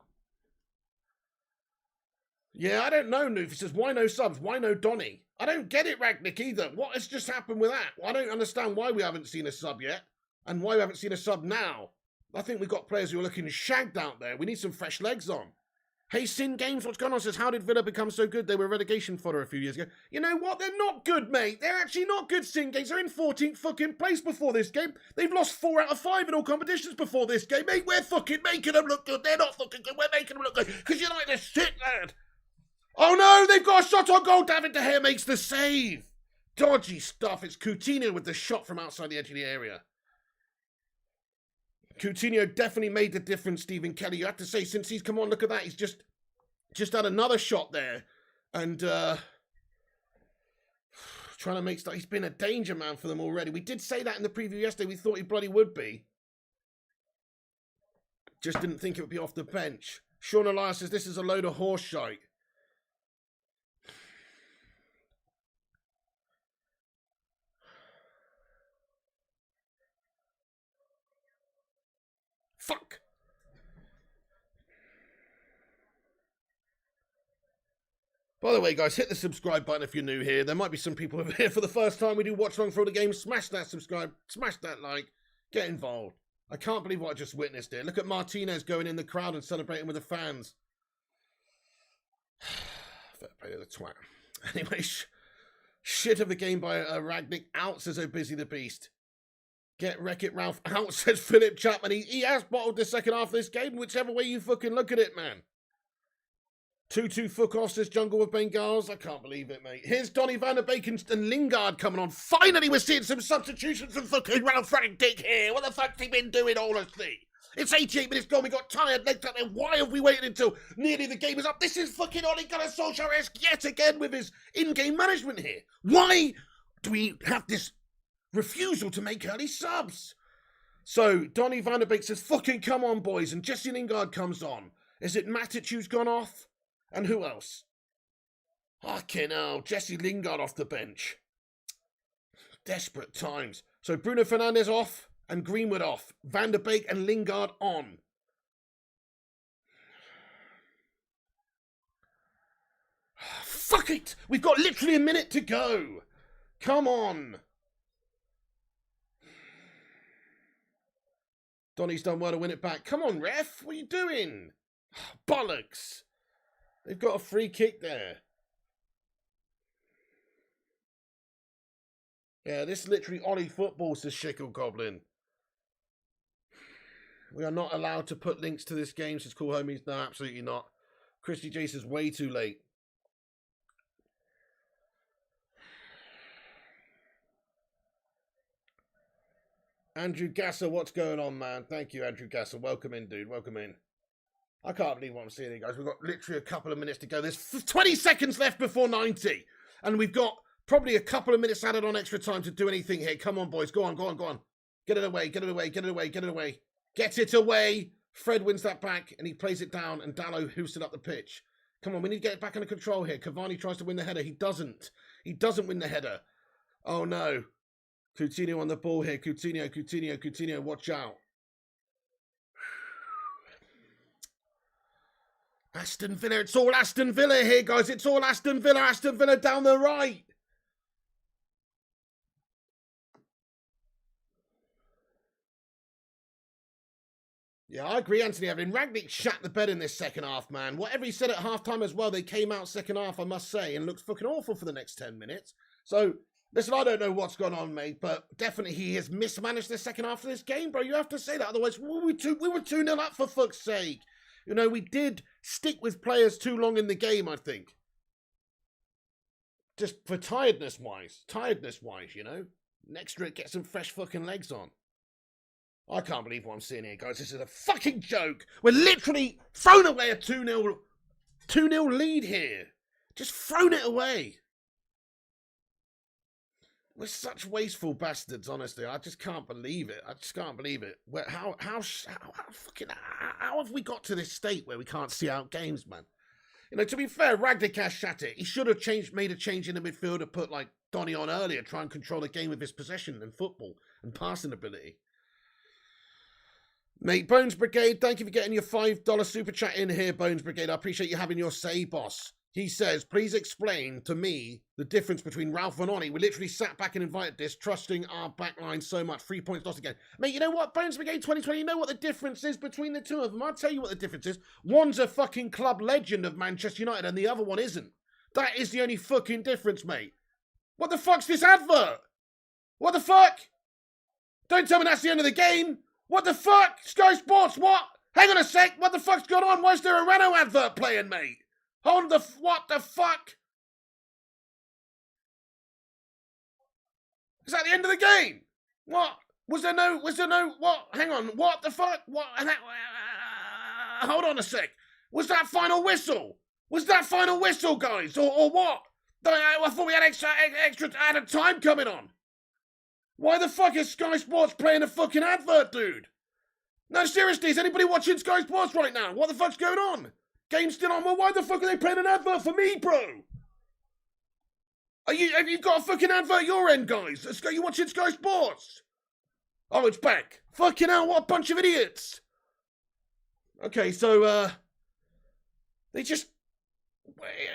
A: Yeah, I don't know, Noof. He says, why no subs? Why no Donny? I don't get it, Rangnick, either. What has just happened with that? I don't understand why we haven't seen a sub yet, and why we haven't seen a sub now. I think we've got players who are looking shagged out there. We need some fresh legs on. Hey, Sin Games, what's going on? Says, how did Villa become so good? They were relegation fodder a few years ago. You know what? They're not good, mate. They're actually not good, Sin Games. They're in 14th fucking place before this game. They've lost 4 out of 5 in all competitions before this game. Mate, we're fucking making them look good. They're not fucking good. We're making them look good. Because United are shit, lad. Oh no, they've got a shot on goal. David De Gea makes the save. Dodgy stuff. It's Coutinho with the shot from outside the edge of the area. Coutinho definitely made the difference, Stephen Kelly. You have to say, since he's come on, look at that. He's just had another shot there. And trying to make stuff. He's been a danger man for them already. We did say that in the preview yesterday. We thought he bloody would be. Just didn't think it would be off the bench. Sean Elias says, this is a load of horse shite. Fuck. By the way, guys, hit the subscribe button if you're new here. There might be some people over here for the first time. We do watch along for all the games. Smash that subscribe. Smash that like. Get involved. I can't believe what I just witnessed here. Look at Martinez going in the crowd and celebrating with the fans. Fair play to the twat. Anyway, shit of a game by Rangnick. Out, says Oh Busy the Beast. Get Wreck-It Ralph out, says Philip Chapman. He has bottled the second half of this game, whichever way you fucking look at it, man. 2-2 fuck off, says Jungle with Bengals. I can't believe it, mate. Here's Donny van der Beek and Lingard coming on. Finally, we're seeing some substitutions from fucking Ralph Rangnick here. What the fuck's he been doing all of this? It's 88 minutes gone. We got tired legs up there. Why have we waited until nearly the game is up? This is fucking Ole Gunnar Solskjaer-esque yet again with his in-game management here. Why do we have this refusal to make early subs? So, Donny van der Beek says, fucking come on, boys. And Jesse Lingard comes on. Is it Matic who's gone off? And who else? Fucking hell, Jesse Lingard off the bench. Desperate times. So Bruno Fernandes off and Greenwood off. Van der Beek and Lingard on. Fuck it! We've got literally a minute to go. Come on. Donny's done well to win it back. Come on, ref. What are you doing? Bollocks. They've got a free kick there. Yeah, this is literally Ollie football, says Shickle Goblin. We are not allowed to put links to this game, says Cool Homies. No, absolutely not. Christy J says way too late. Andrew Gasser, what's going on, man? Thank you, Andrew Gasser. Welcome in, dude. Welcome in. I can't believe what I'm seeing here, guys. We've got literally a couple of minutes to go. There's 20 seconds left before 90. And we've got probably a couple of minutes added on extra time to do anything here. Come on, boys. Go on, go on, go on. Get it away, get it away, get it away, get it away. Get it away. Fred wins that back, and he plays it down, and Dallo hoosted up the pitch. Come on, we need to get it back under control here. Cavani tries to win the header. He doesn't. He doesn't win the header. Oh, no. Coutinho on the ball here. Coutinho. Watch out. Aston Villa. It's all Aston Villa here, guys. It's all Aston Villa. Aston Villa down the right. Yeah, I agree, Anthony Evelyn. Rangnick shat the bed in this second half, man. Whatever he said at half-time as well, they came out second half, I must say, and looked fucking awful for the next 10 minutes. So, listen, I don't know what's gone on, mate, but definitely he has mismanaged the second half of this game, bro. You have to say that. Otherwise, we were 2-0 up, for fuck's sake. You know, we did stick with players too long in the game, I think. Just for tiredness-wise, you know. Next week, get some fresh fucking legs on. I can't believe what I'm seeing here, guys. This is a fucking joke. We're literally thrown away a 2-0 lead here. Just thrown it away. We're such wasteful bastards, honestly. I just can't believe it. How have we got to this state where we can't see out games, man? You know, to be fair, Rangnick has shat it. He should have made a change in the midfield to put, like, Donny on earlier, try and control the game with his possession and football and passing ability. Mate, Bones Brigade, thank you for getting your $5 super chat in here, Bones Brigade. I appreciate you having your say, boss. He says, please explain to me the difference between Ralph and Ollie. We literally sat back and invited this, trusting our backline so much. 3 points lost again. Mate, you know what? Bones Brigade 2020, you know what the difference is between the two of them? I'll tell you what the difference is. One's a fucking club legend of Manchester United and the other one isn't. That is the only fucking difference, mate. What the fuck's this advert? What the fuck? Don't tell me that's the end of the game. What the fuck? Sky Sports, what? Hang on a sec. What the fuck's going on? Why is there a Renault advert playing, mate? Hold the... What the fuck? Is that the end of the game? What? Was there no... What? Hang on. What the fuck? What? Hold on a sec. Was that final whistle? Was that final whistle, guys? Or what? I thought we had extra added time coming on. Why the fuck is Sky Sports playing a fucking advert, dude? No, seriously, is anybody watching Sky Sports right now? What the fuck's going on? Game's still on. Well, why the fuck are they playing an advert for me, bro? Have you got a fucking advert at your end, guys? Are you watching Sky Sports? Oh, it's back. Fucking hell, what a bunch of idiots. Okay, so, they just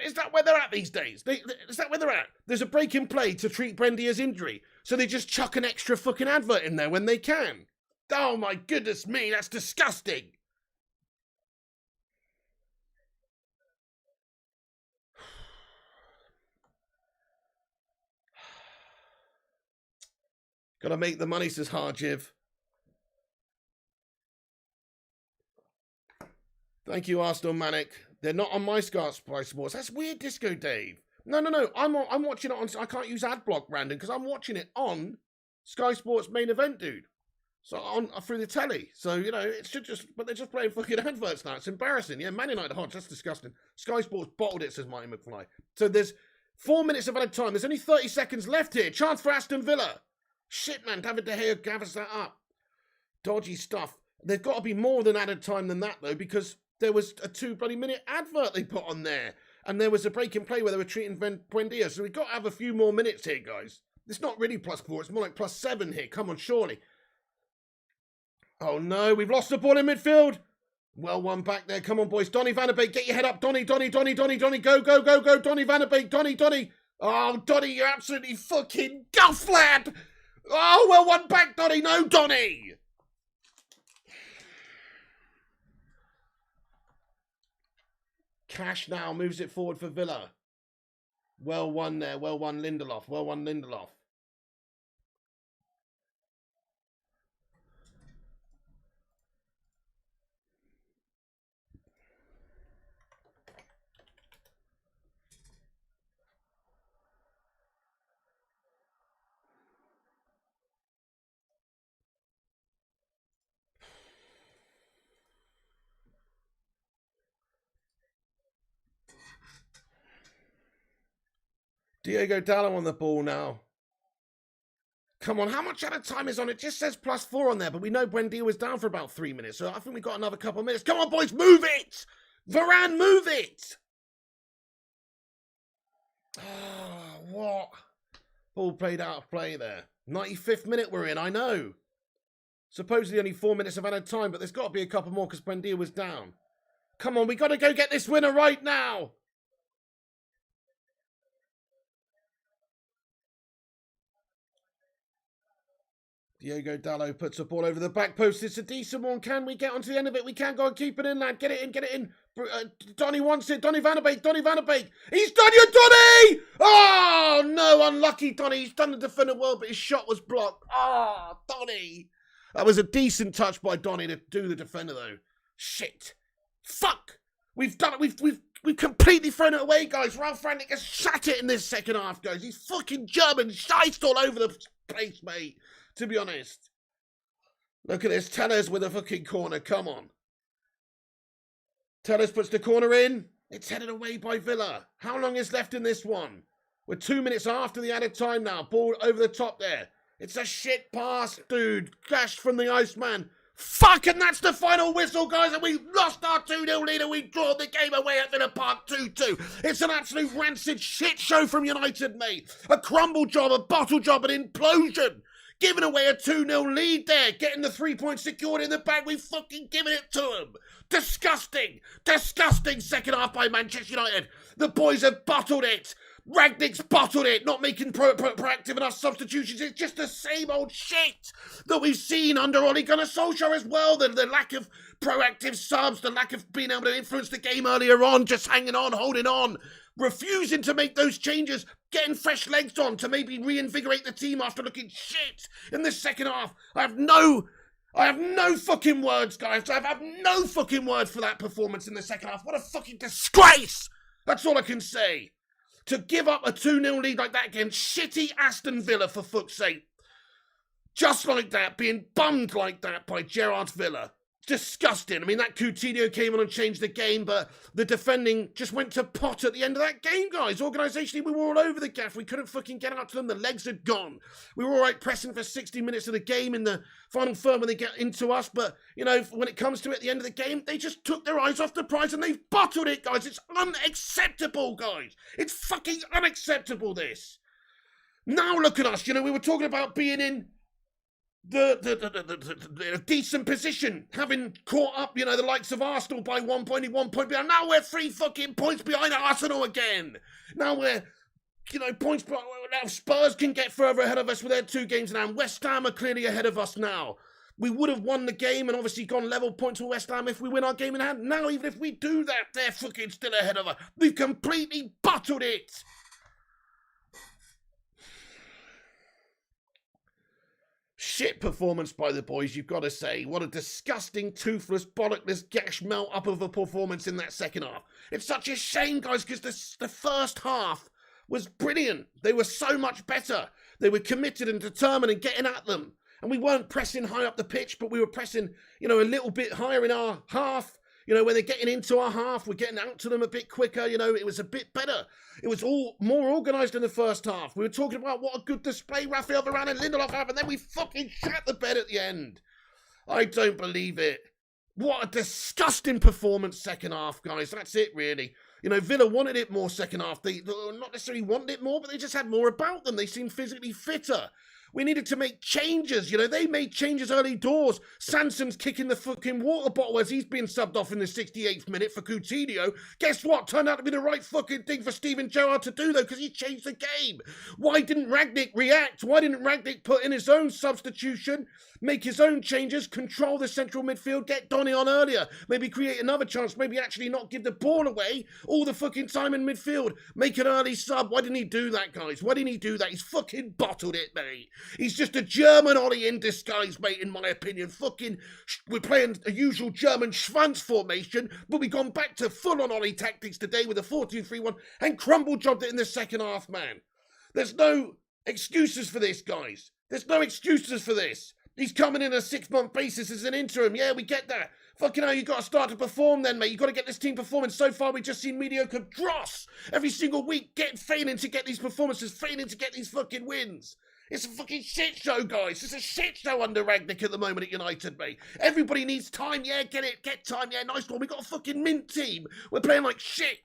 A: Is that where they're at these days? Is that where they're at? There's a break in play to treat Brendia's injury, so they just chuck an extra fucking advert in there when they can. Oh my goodness me, that's disgusting. Gotta make the money, says Harjiv. Thank you, Arsenal Manic. They're not on my Sky Sports. That's weird, Disco Dave. No. I'm watching it on. I can't use AdBlock random because I'm watching it on Sky Sports main event, dude. So on through the telly. So it should just. But they're just playing fucking adverts now. It's embarrassing. Yeah, Man United Hodge. That's disgusting. Sky Sports bottled it, says Marty McFly. So there's 4 minutes of added time. There's only 30 seconds left here. Chance for Aston Villa. Shit, man. David De Gea gathers that up. Dodgy stuff. There's got to be more than added time than that though, because there was a 2 bloody minute advert they put on there. And there was a break in play where they were treating Buendia. So we've got to have a few more minutes here, guys. It's not really +4. It's more like +7 here. Come on, surely. Oh, no. We've lost the ball in midfield. Well, one back there. Come on, boys. Donny van der Beek, get your head up. Donny. Donny. Go. Donny van der Beek. Donny. Oh, Donny, you're absolutely fucking guff, lad. Oh, well, one back, Donny. No, Donny. Cash now moves it forward for Villa. Well won there. Well won, Lindelof. Diogo Dallo on the ball now. Come on, how much added time is on it? Just says +4 on there, but we know Buendia was down for about 3 minutes, so I think we've got another couple of minutes. Come on, boys, move it! Varane, move it! Oh, what? Ball played out of play there. 95th minute we're in, I know. Supposedly only 4 minutes of added time, but there's got to be a couple more because Buendia was down. Come on, we got to go get this winner right now! Diogo Dallo puts a ball over the back post. It's a decent one. Can we get onto the end of it? We can go and keep it in, lad. Get it in. Donny wants it. Donny van der Beek. He's done you, Donny! Oh, no. Unlucky, Donny. He's done the defender well, but his shot was blocked. Oh, Donny. That was a decent touch by Donny to do the defender, though. Shit. Fuck. We've done it. We've completely thrown it away, guys. Ralph Rangnick has shat it in this second half, guys. He's fucking German. Shiced all over the place, mate. To be honest. Look at this. Tellers with a fucking corner. Come on. Tellers puts the corner in. It's headed away by Villa. How long is left in this one? We're 2 minutes after the added time now. Ball over the top there. It's a shit pass, dude. Dash from the Iceman. Fuck, and that's the final whistle, guys, and we lost our 2-0 lead and we draw the game away at Villa Park 2-2. It's an absolute rancid shit show from United, mate. A crumble job, a bottle job, an implosion. Giving away a 2-0 lead there. Getting the 3 points secured in the bag. We've fucking given it to them. Disgusting. Disgusting second half by Manchester United. The boys have bottled it. Rangnick's bottled it. Not making proactive enough substitutions. It's just the same old shit that we've seen under Ole Gunnar Solskjaer as well. The lack of proactive subs. The lack of being able to influence the game earlier on. Just hanging on, holding on. Refusing to make those changes, getting fresh legs on to maybe reinvigorate the team after looking shit in the second half. I have no fucking words, guys. I have no fucking words for that performance in the second half. What a fucking disgrace! That's all I can say. To give up a 2-0 lead like that against shitty Aston Villa, for fuck's sake. Just like that, being bummed like that by Gerrard's Villa. Disgusting. I mean, that Coutinho came on and changed the game, but the defending just went to pot at the end of that game, guys. Organisationally, we were all over the gaff. We couldn't fucking get out to them. The legs had gone. We were all right pressing for 60 minutes of the game in the final third when they get into us, but, when it comes to it at the end of the game, they just took their eyes off the prize and they've bottled it, guys. It's unacceptable, guys. It's fucking unacceptable, this. Now look at us. We were talking about being in the decent position, having caught up, the likes of Arsenal by 1 point, 1 point behind. Now we're 3 fucking points behind Arsenal again. Now we're, points behind. Now Spurs can get further ahead of us with their 2 games now. And West Ham are clearly ahead of us now. We would have won the game and obviously gone level points with West Ham if we win our game in hand. Now, even if we do that, they're fucking still ahead of us. We've completely bottled it. Shit performance by the boys, you've got to say. What a disgusting, toothless, bollockless gash melt up of a performance in that second half. It's such a shame, guys, because the first half was brilliant. They were so much better. They were committed and determined and getting at them. And we weren't pressing high up the pitch, but we were pressing, a little bit higher in our half. When they're getting into our half, we're getting out to them a bit quicker. It was a bit better. It was all more organised in the first half. We were talking about what a good display Raphael Varane and Lindelof have, and then we fucking shat the bed at the end. I don't believe it. What a disgusting performance second half, guys. That's it, really. Villa wanted it more second half. They not necessarily wanted it more, but they just had more about them. They seemed physically fitter. We needed to make changes. They made changes early doors. Sanson's kicking the fucking water bottle as he's being subbed off in the 68th minute for Coutinho. Guess what? Turned out to be the right fucking thing for Steven Gerrard to do, though, because he changed the game. Why didn't Rangnick react? Why didn't Rangnick put in his own substitution, make his own changes, control the central midfield, get Donny on earlier, maybe create another chance, maybe actually not give the ball away all the fucking time in midfield, make an early sub? Why didn't he do that, guys? Why didn't he do that? He's fucking bottled it, mate. He's just a German Ollie in disguise, mate, in my opinion. We're playing a usual German Schwanz formation, but we've gone back to full-on Ollie tactics today with a 4-2-3-1 and crumble jobbed it in the second half, man. There's no excuses for this, guys. There's no excuses for this. He's coming in on a 6-month basis as an interim. Yeah, we get that. Fucking hell, you got to start to perform then, mate. You got to get this team performing. So far, we've just seen mediocre dross every single week, failing to get these performances, failing to get these fucking wins. It's a fucking shit show, guys. It's a shit show under Rangnick at the moment at United, mate. Everybody needs time. Yeah, get it. Get time. Yeah, nice one. We got a fucking mint team. We're playing like shit.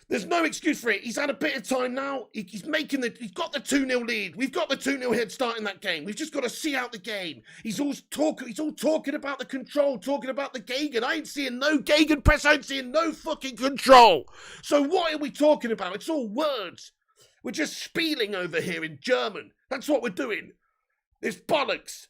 A: There's no excuse for it. He's had a bit of time now. He's got the 2-0 lead. We've got the 2-0 head start in that game. We've just got to see out the game. He's all talking about the control, talking about the Gegen. I ain't seeing no Gegen press. I ain't seeing no fucking control. So what are we talking about? It's all words. We're just spieling over here in German. That's what we're doing. It's bollocks.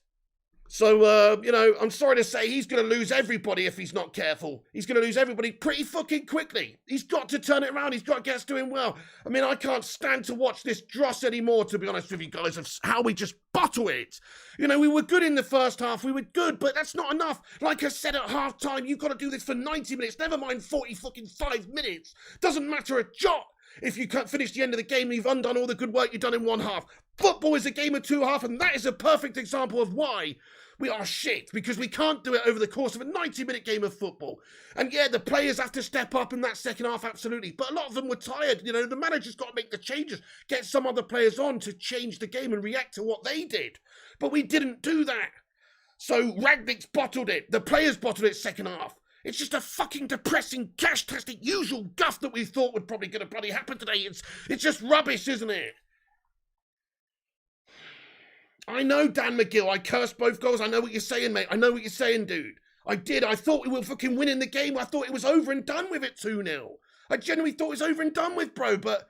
A: So, I'm sorry to say he's going to lose everybody if he's not careful. He's going to lose everybody pretty fucking quickly. He's got to turn it around. He's got to get us doing well. I mean, I can't stand to watch this dross anymore, to be honest with you guys, of how we just bottle it. We were good in the first half. We were good, but that's not enough. Like I said at half-time, you've got to do this for 90 minutes. Never mind 40 fucking 5 minutes. Doesn't matter a jot. If you can't finish the end of the game, you've undone all the good work you've done in one half. Football is a game of 2 halves, and that is a perfect example of why we are shit, because we can't do it over the course of a 90-minute game of football. And yeah, the players have to step up in that second half, absolutely. But a lot of them were tired. The manager's got to make the changes, get some other players on to change the game and react to what they did. But we didn't do that. So Rangnick's bottled it. The players bottled it second half. It's just a fucking depressing, cash-tastic, usual guff that we thought would probably going to bloody happen today. It's just rubbish, isn't it? I know, Dan McGill. I cursed both goals. I know what you're saying, mate. I know what you're saying, dude. I did. I thought we were fucking winning the game. I thought it was over and done with at 2-0. I genuinely thought it was over and done with, bro. But,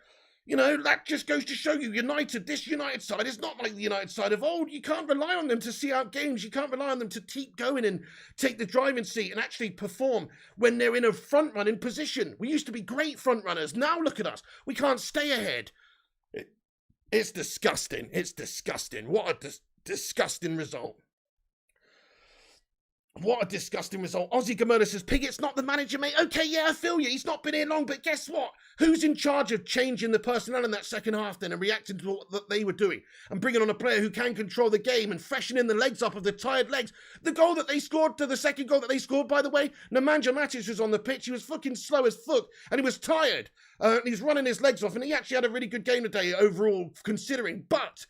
A: that just goes to show you, this United side is not like the United side of old. You can't rely on them to see out games. You can't rely on them to keep going and take the driving seat and actually perform when they're in a front-running position. We used to be great front-runners. Now look at us. We can't stay ahead. It's disgusting. It's disgusting. What a disgusting result. What a disgusting result. Ozzy Gamona says, Piggett's not the manager, mate. Okay, yeah, I feel you. He's not been here long, but guess what? Who's in charge of changing the personnel in that second half then and reacting to what they were doing and bringing on a player who can control the game and freshening the legs up of the tired legs? The goal that they scored, the second goal that they scored, by the way, Nemanja Matic was on the pitch. He was fucking slow as fuck and he was tired. And he was running his legs off and he actually had a really good game today overall, considering. But,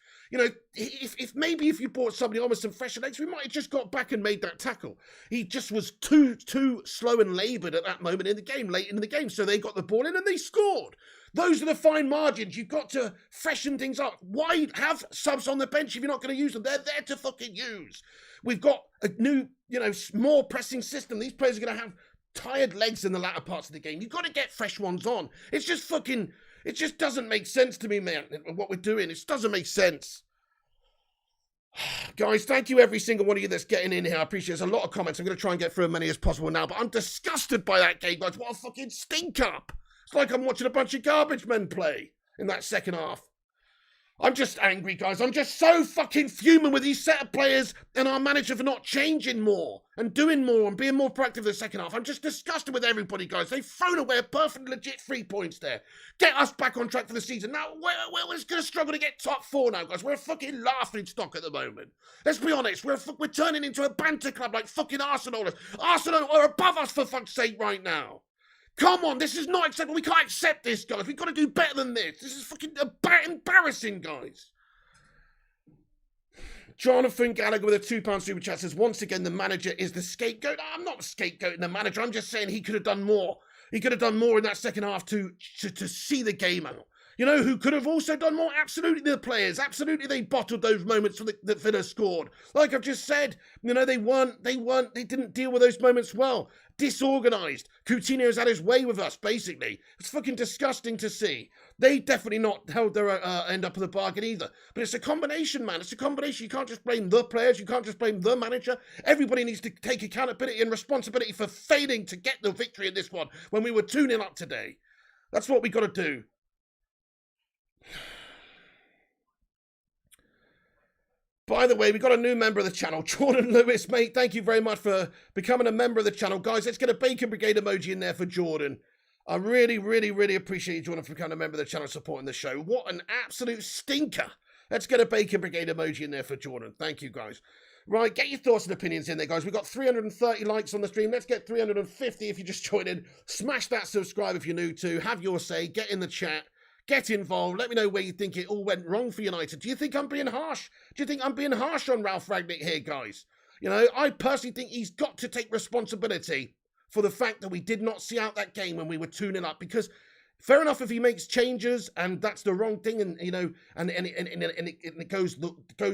A: if you brought somebody on with some fresher legs, we might have just got back and made that tackle. He just was too slow and laboured at that moment in the game, late in the game. So they got the ball in and they scored. Those are the fine margins. You've got to freshen things up. Why have subs on the bench if you're not going to use them? They're there to fucking use. We've got a new, more pressing system. These players are going to have tired legs in the latter parts of the game. You've got to get fresh ones on. It just doesn't make sense to me, man, what we're doing. It doesn't make sense. Guys, thank you every single one of you that's getting in here. I appreciate it. There's a lot of comments. I'm going to try and get through as many as possible now, but I'm disgusted by that game, guys. What a fucking stink up. It's like I'm watching a bunch of garbage men play in that second half. I'm just angry, guys. I'm just so fucking fuming with these set of players and our manager for not changing more and doing more and being more proactive in the second half. I'm just disgusted with everybody, guys. They've thrown away a perfect, legit 3 points there. Get us back on track for the season. Now, we're just going to struggle to get top 4 now, guys. We're a fucking laughing stock at the moment. Let's be honest. We're turning into a banter club like fucking Arsenal. Arsenal are above us, for fuck's sake, right now. Come on, this is not acceptable. We can't accept this, guys. We've got to do better than this. This is fucking embarrassing, guys. Jonathan Gallagher with a £2 super chat says, once again, the manager is the scapegoat. I'm not scapegoating the manager. I'm just saying he could have done more. He could have done more in that second half to see the game out. You know who could have also done more? Absolutely the players. Absolutely they bottled those moments that Villa scored. Like I've just said, they didn't deal with those moments well. Disorganised. Coutinho's had his way with us, basically. It's fucking disgusting to see. They definitely not held their end up of the bargain either. But it's a combination, man. It's a combination. You can't just blame the players. You can't just blame the manager. Everybody needs to take accountability and responsibility for failing to get the victory in this one when we were 2-0 up today. That's what we got to do. By the way, we got a new member of the channel, Jordan Lewis, mate. Thank you very much for becoming a member of the channel. Guys, let's get a Bacon Brigade emoji in there for Jordan. I really, really, really appreciate you, Jordan, for becoming a member of the channel, supporting the show. What an absolute stinker. Let's get a Bacon Brigade emoji in there for Jordan. Thank you, guys. Right, get your thoughts and opinions in there, guys. We've got 330 likes on the stream. Let's get 350 if you just joined in. Smash that subscribe if you're new to. Have your say. Get in the chat. Get involved. Let me know where you think it all went wrong for United. Do you think I'm being harsh? Do you think I'm being harsh on Ralf Rangnick here, guys? I personally think he's got to take responsibility for the fact that we did not see out that game when we were 2-0 up. Because fair enough if he makes changes and that's the wrong thing, and it goes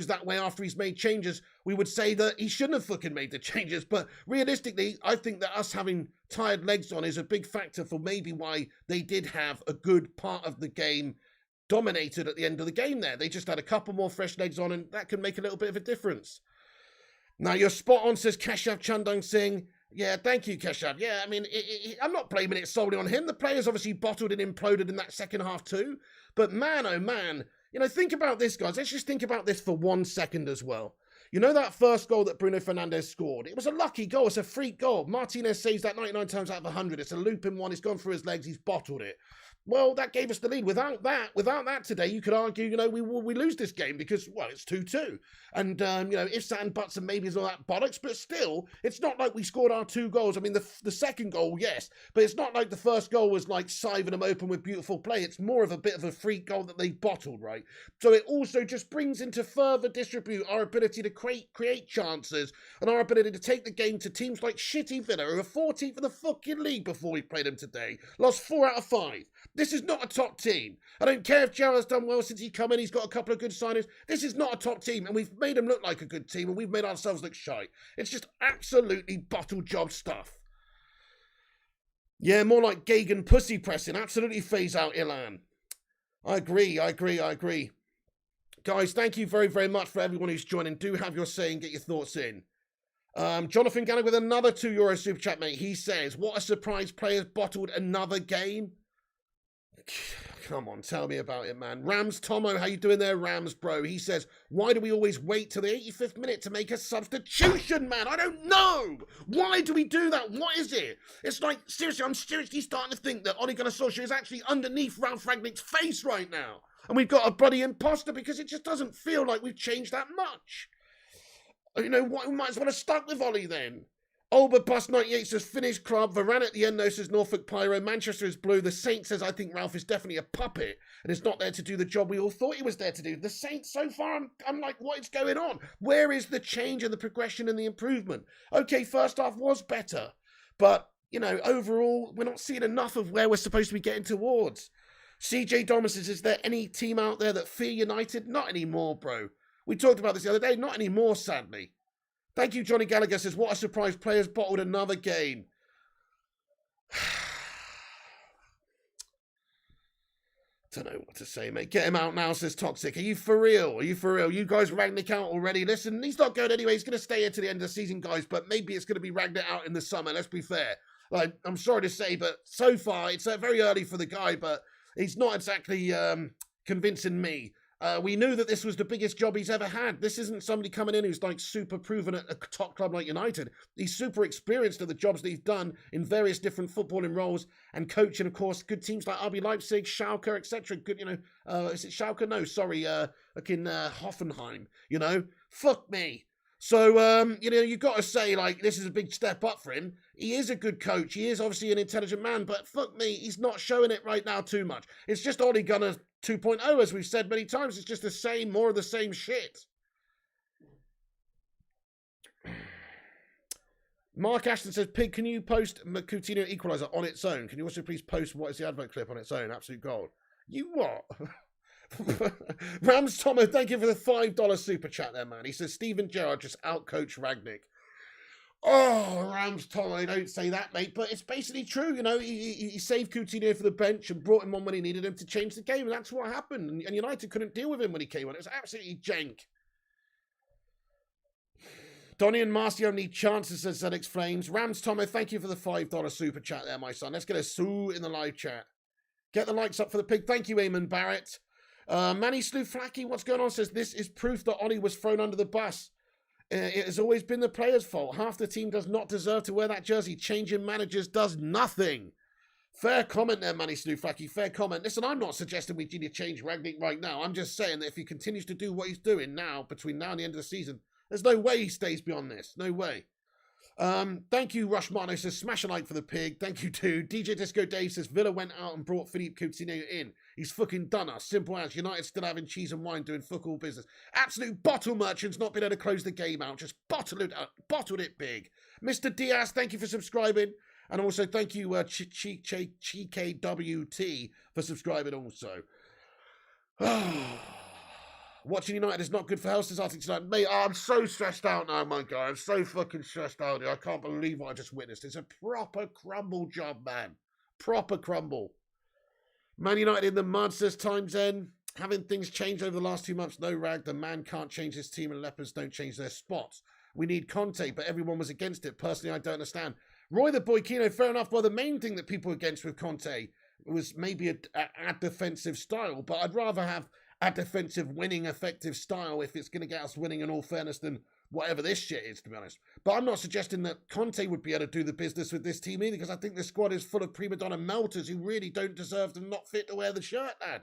A: that way after he's made changes, we would say that he shouldn't have fucking made the changes. But realistically, I think that us having tired legs on is a big factor for maybe why they did have a good part of the game dominated at the end of the game there. They just had a couple more fresh legs on, and that can make a little bit of a difference. Now, you're spot on, says Keshav Chandang Singh. Yeah, thank you, Keshav. Yeah, I mean, I'm not blaming it solely on him. The players obviously bottled and imploded in that second half too. But man, oh man, think about this, guys. Let's just think about this for 1 second as well. That first goal that Bruno Fernandes scored? It was a lucky goal. It's a freak goal. Martinez saves that 99 times out of 100. It's a looping one. It's gone through his legs. He's bottled it. Well, that gave us the lead. Without that today, you could argue, we lose this game because, well, it's 2-2. And, ifs and buts and maybes and all that bollocks, but still, it's not like we scored our 2 goals. I mean, the second goal, yes, but it's not like the first goal was like siving them open with beautiful play. It's more of a bit of a freak goal that they bottled, right? So it also just brings into further distribute our ability to create chances and our ability to take the game to teams like shitty Villa, who are 14th in the fucking league before we played them today. Lost 4 out of 5. This is not a top team. I don't care if Gerrard's done well since he's come in. He's got a couple of good signings. This is not a top team, and we've made them look like a good team, and we've made ourselves look shite. It's just absolutely bottle job stuff. Yeah, more like Gagan pussy pressing. Absolutely phase out Ilan. I agree. Guys, thank you very, very much for everyone who's joining. Do have your say and get your thoughts in. Jonathan Gallagher with another €2 super chat, mate. He says, what a surprise, players bottled another game. Come on, tell me about it, man. Rams Tomo, how you doing there, Rams bro? He says, why do we always wait till the 85th minute to make a substitution, man? I don't know. Why do we do that? What is it? It's like, seriously, I'm seriously starting to think that Ole Gunnar Solskjaer is actually underneath Ralf Rangnick's face right now. And we've got a bloody imposter because it just doesn't feel like we've changed that much. What, we might as well have stuck with Ollie then. Olber Bus 98 says, finished club. Varane at the end, though, says Norfolk Pyro. Manchester is blue. The Saint says, I think Ralph is definitely a puppet and is not there to do the job we all thought he was there to do. The Saint, so far, I'm like, what is going on? Where is the change and the progression and the improvement? Okay, first half was better. But, overall, we're not seeing enough of where we're supposed to be getting towards. CJ Thomas says, is there any team out there that fear United? Not anymore, bro. We talked about this the other day. Not anymore, sadly. Thank you, Johnny Gallagher says, what a surprise. Players bottled another game. Don't know what to say, mate. Get him out now, says Toxic. Are you for real? Are you for real? You guys Rangnick out already? Listen, he's not going anyway. He's going to stay here to the end of the season, guys, but maybe it's going to be Rangnick out in the summer. Let's be fair. Like, I'm sorry to say, but so far, it's very early for the guy, but he's not exactly convincing me. We knew that this was the biggest job he's ever had. This isn't somebody coming in who's like super proven at a top club like United. He's super experienced at the jobs that he's done in various different footballing roles and coaching, of course, good teams like RB Leipzig, Schalke, etc. Good, is it Schalke? No, sorry, Hoffenheim. Fuck me. So, you've got to say, like, this is a big step up for him. He is a good coach. He is obviously an intelligent man, but fuck me, he's not showing it right now too much. It's just Ole Gunnar 2.0, as we've said many times. It's just the same, more of the same shit. Mark Ashton says, Pig, can you post Coutinho equaliser on its own? Can you also please post what is the advert clip on its own? Absolute gold. You what? Rams Tomo, thank you for the $5 super chat there, man. He says Steven Gerrard just outcoached Rangnick. Oh, Rams Tomo, don't say that, mate. But it's basically true, He saved Coutinho for the bench and brought him on when he needed him to change the game, and that's what happened. And United couldn't deal with him when he came on. It was absolutely jank. Donny and Marcio need chances, says ZX Flames. Rams Tomo, thank you for the $5 super chat there, my son. Let's get a sue in the live chat. Get the likes up for the pig. Thank you, Eamon Barrett. Manny Slouflaki, what's going on, says this is proof that Ollie was thrown under the bus. It has always been the players' fault. Half the team does not deserve to wear that jersey. Changing managers does nothing. Fair comment there, Manny Slouflaki. Fair comment. Listen, I'm not suggesting we need to change Rangnick right now. I'm just saying that if he continues to do what he's doing now, between now and the end of the season, there's no way he stays beyond this. No way. Thank you, Rush Marno says, smash a like for the pig. Thank you, too. DJ Disco Dave says, Villa went out and brought Philippe Coutinho in. He's fucking done us. Simple as. United still having cheese and wine doing fuck all business. Absolute bottle merchants not being able to close the game out. Just bottled it big. Mr. Diaz, thank you for subscribing. And also thank you, CKWT, for subscribing also. Watching United is not good for health, says Arctic tonight. Mate, I'm so stressed out now, my guy. I'm so fucking stressed out. I can't believe what I just witnessed. It's a proper crumble job, man. Proper crumble. Man United in the mud, says Times End. Having things changed over the last 2 months, no rag. The man can't change his team and Leopards don't change their spots. We need Conte, but everyone was against it. Personally, I don't understand. Roy the Boy Kino, fair enough. Well, the main thing that people were against with Conte was maybe a defensive style, but I'd rather have a defensive, winning, effective style if it's going to get us winning in all fairness than whatever this shit is, to be honest. But I'm not suggesting that Conte would be able to do the business with this team either, because I think the squad is full of prima donna melters who really don't deserve to not fit to wear the shirt, lad.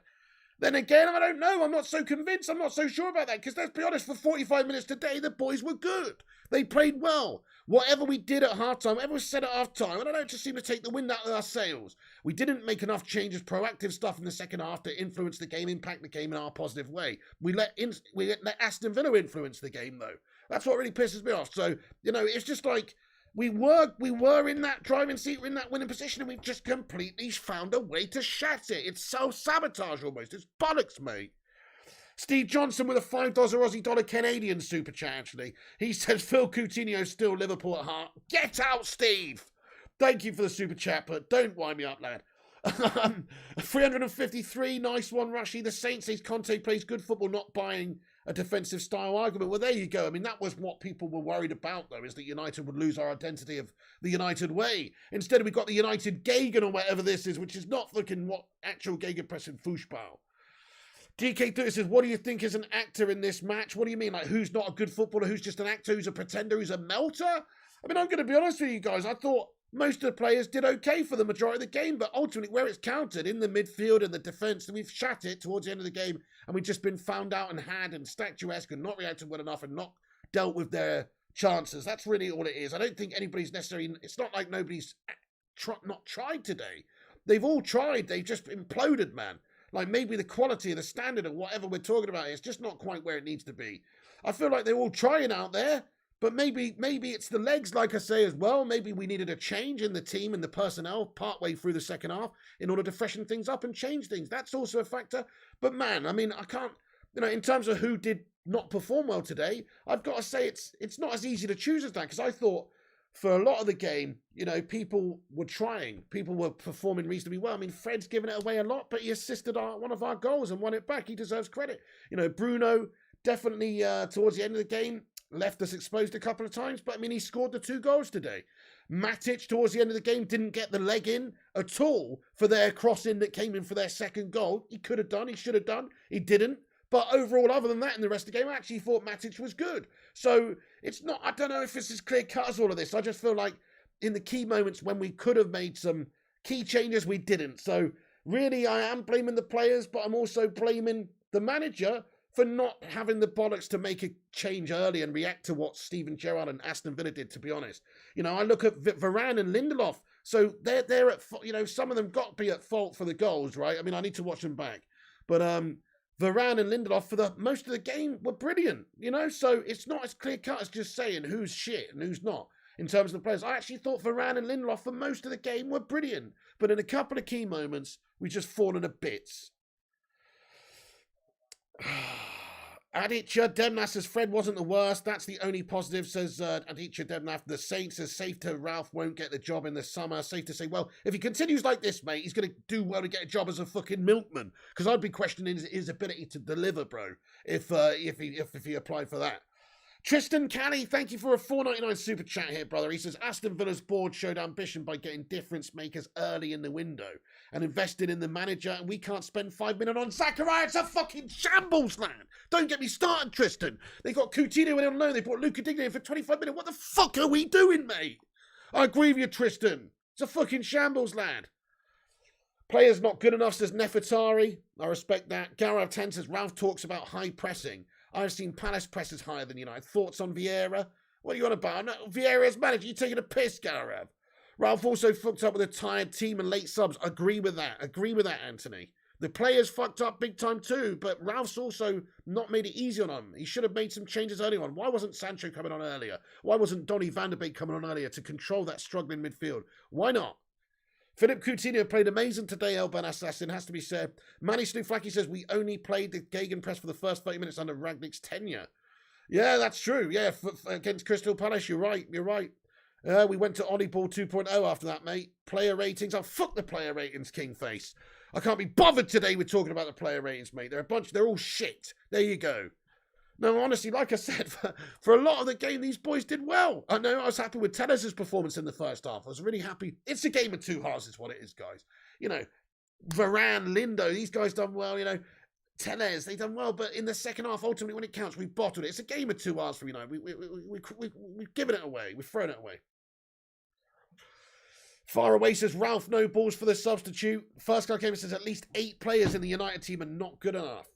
A: Then again, I don't know. I'm not so convinced. I'm not so sure about that. Because let's be honest, for 45 minutes today, the boys were good. They played well. Whatever we did at halftime, whatever was said at halftime, and I don't just seem to take the wind out of our sails. We didn't make enough changes, proactive stuff in the second half to influence the game, impact the game in our positive way. We let Aston Villa influence the game, though. That's what really pisses me off. So, it's just like we were in that driving seat, we're in that winning position, and we've just completely found a way to shat it. It's self-sabotage almost. It's bollocks, mate. Steve Johnson with a $5 Aussie dollar Canadian super chat, actually. He says, Phil Coutinho still Liverpool at heart. Get out, Steve! Thank you for the super chat, but don't wind me up, lad. 353, nice one, Rushy. The Saints says Conte plays good football, not buying a defensive style argument. Well, there you go. I mean, that was what people were worried about, though, is that United would lose our identity of the United way. Instead, we got the United Gegen or whatever this is, which is not fucking what actual Gegenpressing Fußball. DK30 says, what do you think is an actor in this match? What do you mean? Like, who's not a good footballer? Who's just an actor? Who's a pretender? Who's a melter? I mean, I'm going to be honest with you guys. I thought most of the players did okay for the majority of the game, but ultimately where it's counted, in the midfield and the defence, we've shat it towards the end of the game, and we've just been found out and had and statuesque and not reacted well enough and not dealt with their chances. That's really all it is. I don't think anybody's necessarily... It's not like nobody's not tried today. They've all tried. They've just imploded, man. Like, maybe the quality and the standard of whatever we're talking about is just not quite where it needs to be. I feel like they're all trying out there, But maybe it's the legs, like I say, as well. Maybe we needed a change in the team and the personnel partway through the second half in order to freshen things up and change things. That's also a factor. But man, I mean, I can't, in terms of who did not perform well today, I've got to say it's not as easy to choose as that, because I thought for a lot of the game, people were trying. People were performing reasonably well. I mean, Fred's given it away a lot, but he assisted one of our goals and won it back. He deserves credit. Bruno definitely towards the end of the game left us exposed a couple of times, but I mean, he scored the 2 goals today. Matic, towards the end of the game, didn't get the leg in at all for their cross-in that came in for their second goal. He could have done, he should have done, he didn't. But overall, other than that, in the rest of the game, I actually thought Matic was good. So it's not, I don't know if it's as clear-cut as all of this. I just feel like in the key moments when we could have made some key changes, we didn't. So really, I am blaming the players, but I'm also blaming the manager for not having the bollocks to make a change early and react to what Steven Gerrard and Aston Villa did, to be honest. I look at Varane and Lindelof. So they're at, some of them got to be at fault for the goals, right? I mean, I need to watch them back. But Varane and Lindelof for the most of the game were brilliant, So it's not as clear-cut as just saying who's shit and who's not in terms of the players. I actually thought Varane and Lindelof for most of the game were brilliant. But in a couple of key moments, we just fallen to bits. Aditya Demnas says Fred wasn't the worst. That's the only positive, says Aditya Demnas. The Saints says safe to Ralph won't get the job in the summer. Safe to say, well, if he continues like this, mate, he's going to do well to get a job as a fucking milkman. Because I'd be questioning his ability to deliver, bro, if he applied for that. Tristan Callie, thank you for a $4.99 super chat here, brother. He says, Aston Villa's board showed ambition by getting difference makers early in the window and invested in the manager, and we can't spend $5 million on Zachariah. It's a fucking shambles, man. Don't get me started, Tristan. They got Coutinho in on loan. They bought Luca Digne in for 25 million. What the fuck are we doing, mate? I agree with you, Tristan. It's a fucking shambles, lad. Players not good enough, says Nefertari. I respect that. Gaurav 10 says, Ralph talks about high pressing. I've seen Palace presses higher than United. Thoughts on Vieira? What are you on about? No, Vieira's manager. You taking a piss, Gaurav? Ralph also fucked up with a tired team and late subs. Agree with that. Agree with that, Anthony. The players fucked up big time too, but Ralph's also not made it easy on them. He should have made some changes early on. Why wasn't Sancho coming on earlier? Why wasn't Donny van der Beek coming on earlier to control that struggling midfield? Why not? Philip Coutinho played amazing today, Elban Assassin, has to be said. Manny Snooflaki says, we only played the Gegenpress for the first 30 minutes under Rangnick's tenure. Yeah, that's true. Yeah, against Crystal Palace, you're right. We went to Ollie Ball 2.0 after that, mate. Player ratings. Oh, fuck the player ratings, Kingface. I can't be bothered today with talking about the player ratings, mate. They're all shit. There you go. No, honestly, like I said, for a lot of the game, these boys did well. I know I was happy with Tellez's performance in the first half. I was really happy. It's a game of two halves is what it is, guys. Varane, Lindo, these guys done well. Tellez, they done well. But in the second half, ultimately, when it counts, we bottled it. It's a game of two halves for United. We've given it away. We've thrown it away. Far away says, Ralph, no balls for the substitute. First guy came and says, at least 8 players in the United team are not good enough.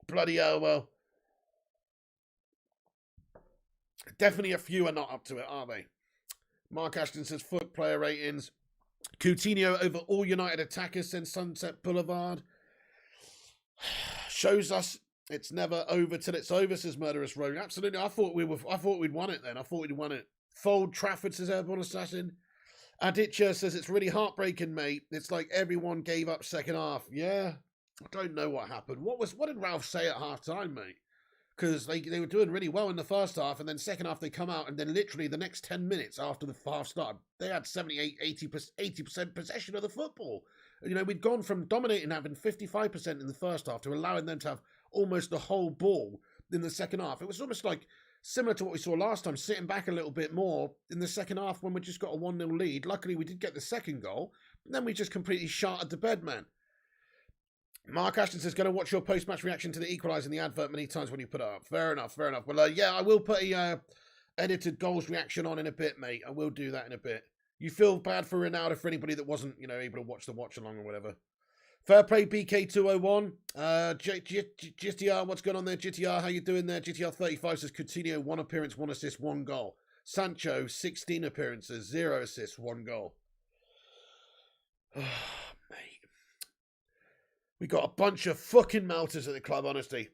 A: Bloody hell, well. Definitely a few are not up to it, are they? Mark Ashton says, fuck player ratings. Coutinho over all United attackers since Sunset Boulevard. Shows us it's never over till it's over, says Murderous Rogue. Absolutely. I thought we'd won it then. I thought we'd won it. Fold Trafford, says Airborne Assassin. Aditya says, it's really heartbreaking, mate. It's like everyone gave up second half. Yeah. I don't know what happened. What did Ralph say at half time, mate? Because they were doing really well in the first half, and then second half they come out, and then literally the next 10 minutes after the half started, they had 78, 80% possession of the football. We'd gone from dominating having 55% in the first half to allowing them to have almost the whole ball in the second half. It was almost like similar to what we saw last time, sitting back a little bit more in the second half when we just got a 1-0 lead. Luckily, we did get the second goal, and then we just completely shattered the bed, man. Mark Ashton says, going to watch your post-match reaction to the equaliser in the advert many times when you put it up. Fair enough. Well, yeah, I will put a edited goals reaction on in a bit, mate. I will do that in a bit. You feel bad for Ronaldo, for anybody that wasn't, able to watch the watch-along or whatever. Fair play, BK201. GTR, what's going on there? GTR, how you doing there? GTR 35 says, Coutinho, 1 appearance, 1 assist, 1 goal. Sancho, 16 appearances, 0 assists, 1 goal. Mate. We got a bunch of fucking melters at the club, honestly.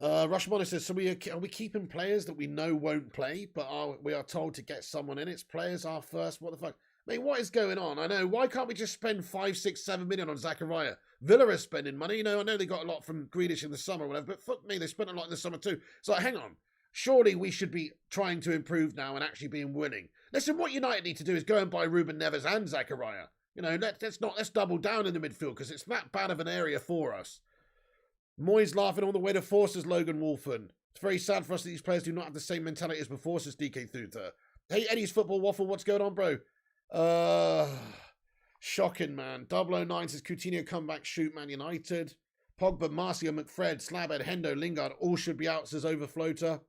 A: Rushmonic says, so are we keeping players that we know won't play, but we are told to get someone in? It's players are first. What the fuck? Mate, what is going on? I know. Why can't we just spend 5, 6, 7 million on Zachariah? Villa is spending money. You know, I know they got a lot from Grealish in the summer or whatever, but fuck me, they spent a lot in the summer too. So hang on. Surely we should be trying to improve now and actually being winning. Listen, what United need to do is go and buy Ruben Neves and Zachariah. You know, let's double down in the midfield because it's that bad of an area for us. Moyes laughing all the way to Force's Logan Wolfen. It's very sad for us that these players do not have the same mentality as before, says DK Thuta. Hey, Eddie's Football Waffle, what's going on, bro? Shocking, man. 009 says Coutinho comeback shoot Man United. Pogba, Marcia, McFred, Slabhead, Hendo, Lingard all should be out, says Overfloater.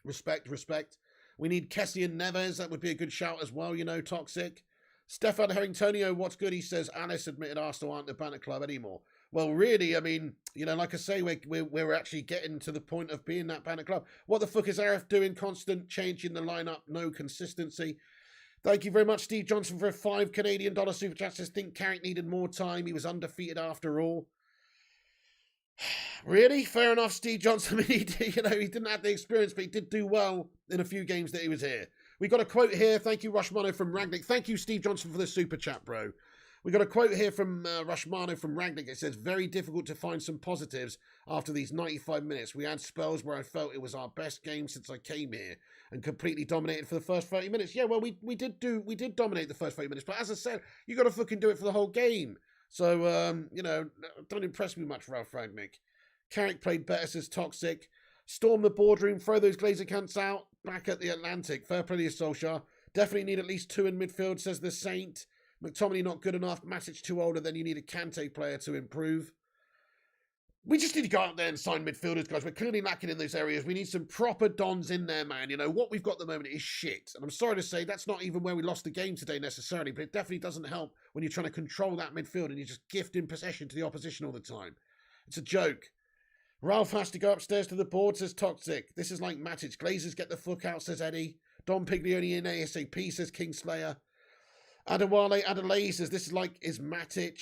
A: Respect. We need Kessie and Neves. That would be a good shout as well, you know, Toxic. Stefan Herringtonio, what's good? He says Alice admitted Arsenal aren't the banner club anymore. Well, really, I mean, you know, like I say, we're actually getting to the point of being that banner club. What the fuck is Arif doing? Constant change in the lineup, no consistency. Thank you very much, Steve Johnson, for a $5 Canadian super chat. Says, think Carrick needed more time. He was undefeated after all. Really? Fair enough, Steve Johnson. I mean, he didn't have the experience, but he did do well in a few games that he was here. We got a quote here. Thank you, Rushmano from Rangnick. Thank you, Steve Johnson, for the super chat, bro. We got a quote here from Rushmano from Rangnick. It says, very difficult to find some positives after these 95 minutes. We had spells where I felt it was our best game since I came here and completely dominated for the first 30 minutes. Yeah, well, we did dominate the first 30 minutes, but as I said, you got to fucking do it for the whole game. So, you know, don't impress me much, Ralph Rangnick. Carrick played better, says Toxic. Storm the boardroom, throw those Glazer cunts out. Back at the Atlantic. Fair play to Solskjaer. Definitely need at least 2 in midfield, says the Saint. McTominay not good enough. Matic too older. Then you need a Kante player to improve. We just need to go out there and sign midfielders, guys. We're clearly lacking in those areas. We need some proper dons in there, man. You know, what we've got at the moment is shit. And I'm sorry to say that's not even where we lost the game today necessarily, but it definitely doesn't help when you're trying to control that midfield and you're just gifting possession to the opposition all the time. It's a joke. Ralph has to go upstairs to the board, says Toxic. This is like Matic. Glazers get the fuck out, says Eddie. Don Piglioni in ASAP, says Kingslayer. Adewale Adelaide says this is Matic.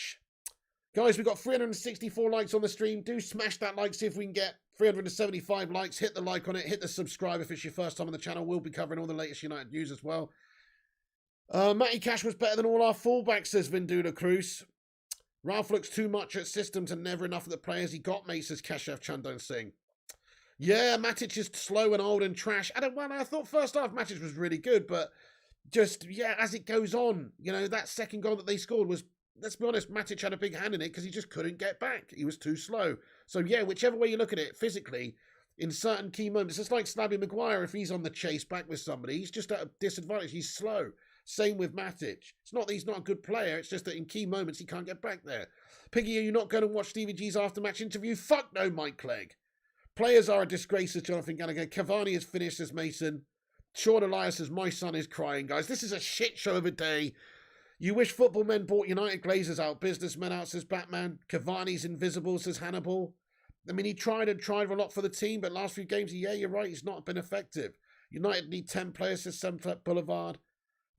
A: Guys, we've got 364 likes on the stream. Do smash that like, see if we can get 375 likes. Hit the like on it. Hit the subscribe if it's your first time on the channel. We'll be covering all the latest United news as well. Matty Cash was better than all our fullbacks, says Vindula Cruz. Ralph looks too much at systems and never enough at the players he got, mate, says Keshav Chandon Singh. Yeah, Matic is slow and old and trash. I thought first half Matic was really good, but just, yeah, as it goes on, you know, that second goal that they scored was, let's be honest, Matic had a big hand in it because he just couldn't get back. He was too slow. So, yeah, whichever way you look at it, physically, in certain key moments, it's like Slabby Maguire, if he's on the chase back with somebody, he's just at a disadvantage. He's slow. Same with Matic. It's not that he's not a good player, it's just that in key moments he can't get back there. Piggy, are you not going to watch Stevie G's after-match interview? Fuck no, Mike Clegg. Players are a disgrace, says Jonathan Gallagher. Cavani is finished, says Mason. Sean Elias says, my son is crying, guys. This is a shit show of a day. You wish football men bought United Glazers out, businessmen out, says Batman. Cavani's invisible, says Hannibal. I mean, he tried a lot for the team, but last few games, yeah, you're right, he's not been effective. United need 10 players, says Semplep Boulevard.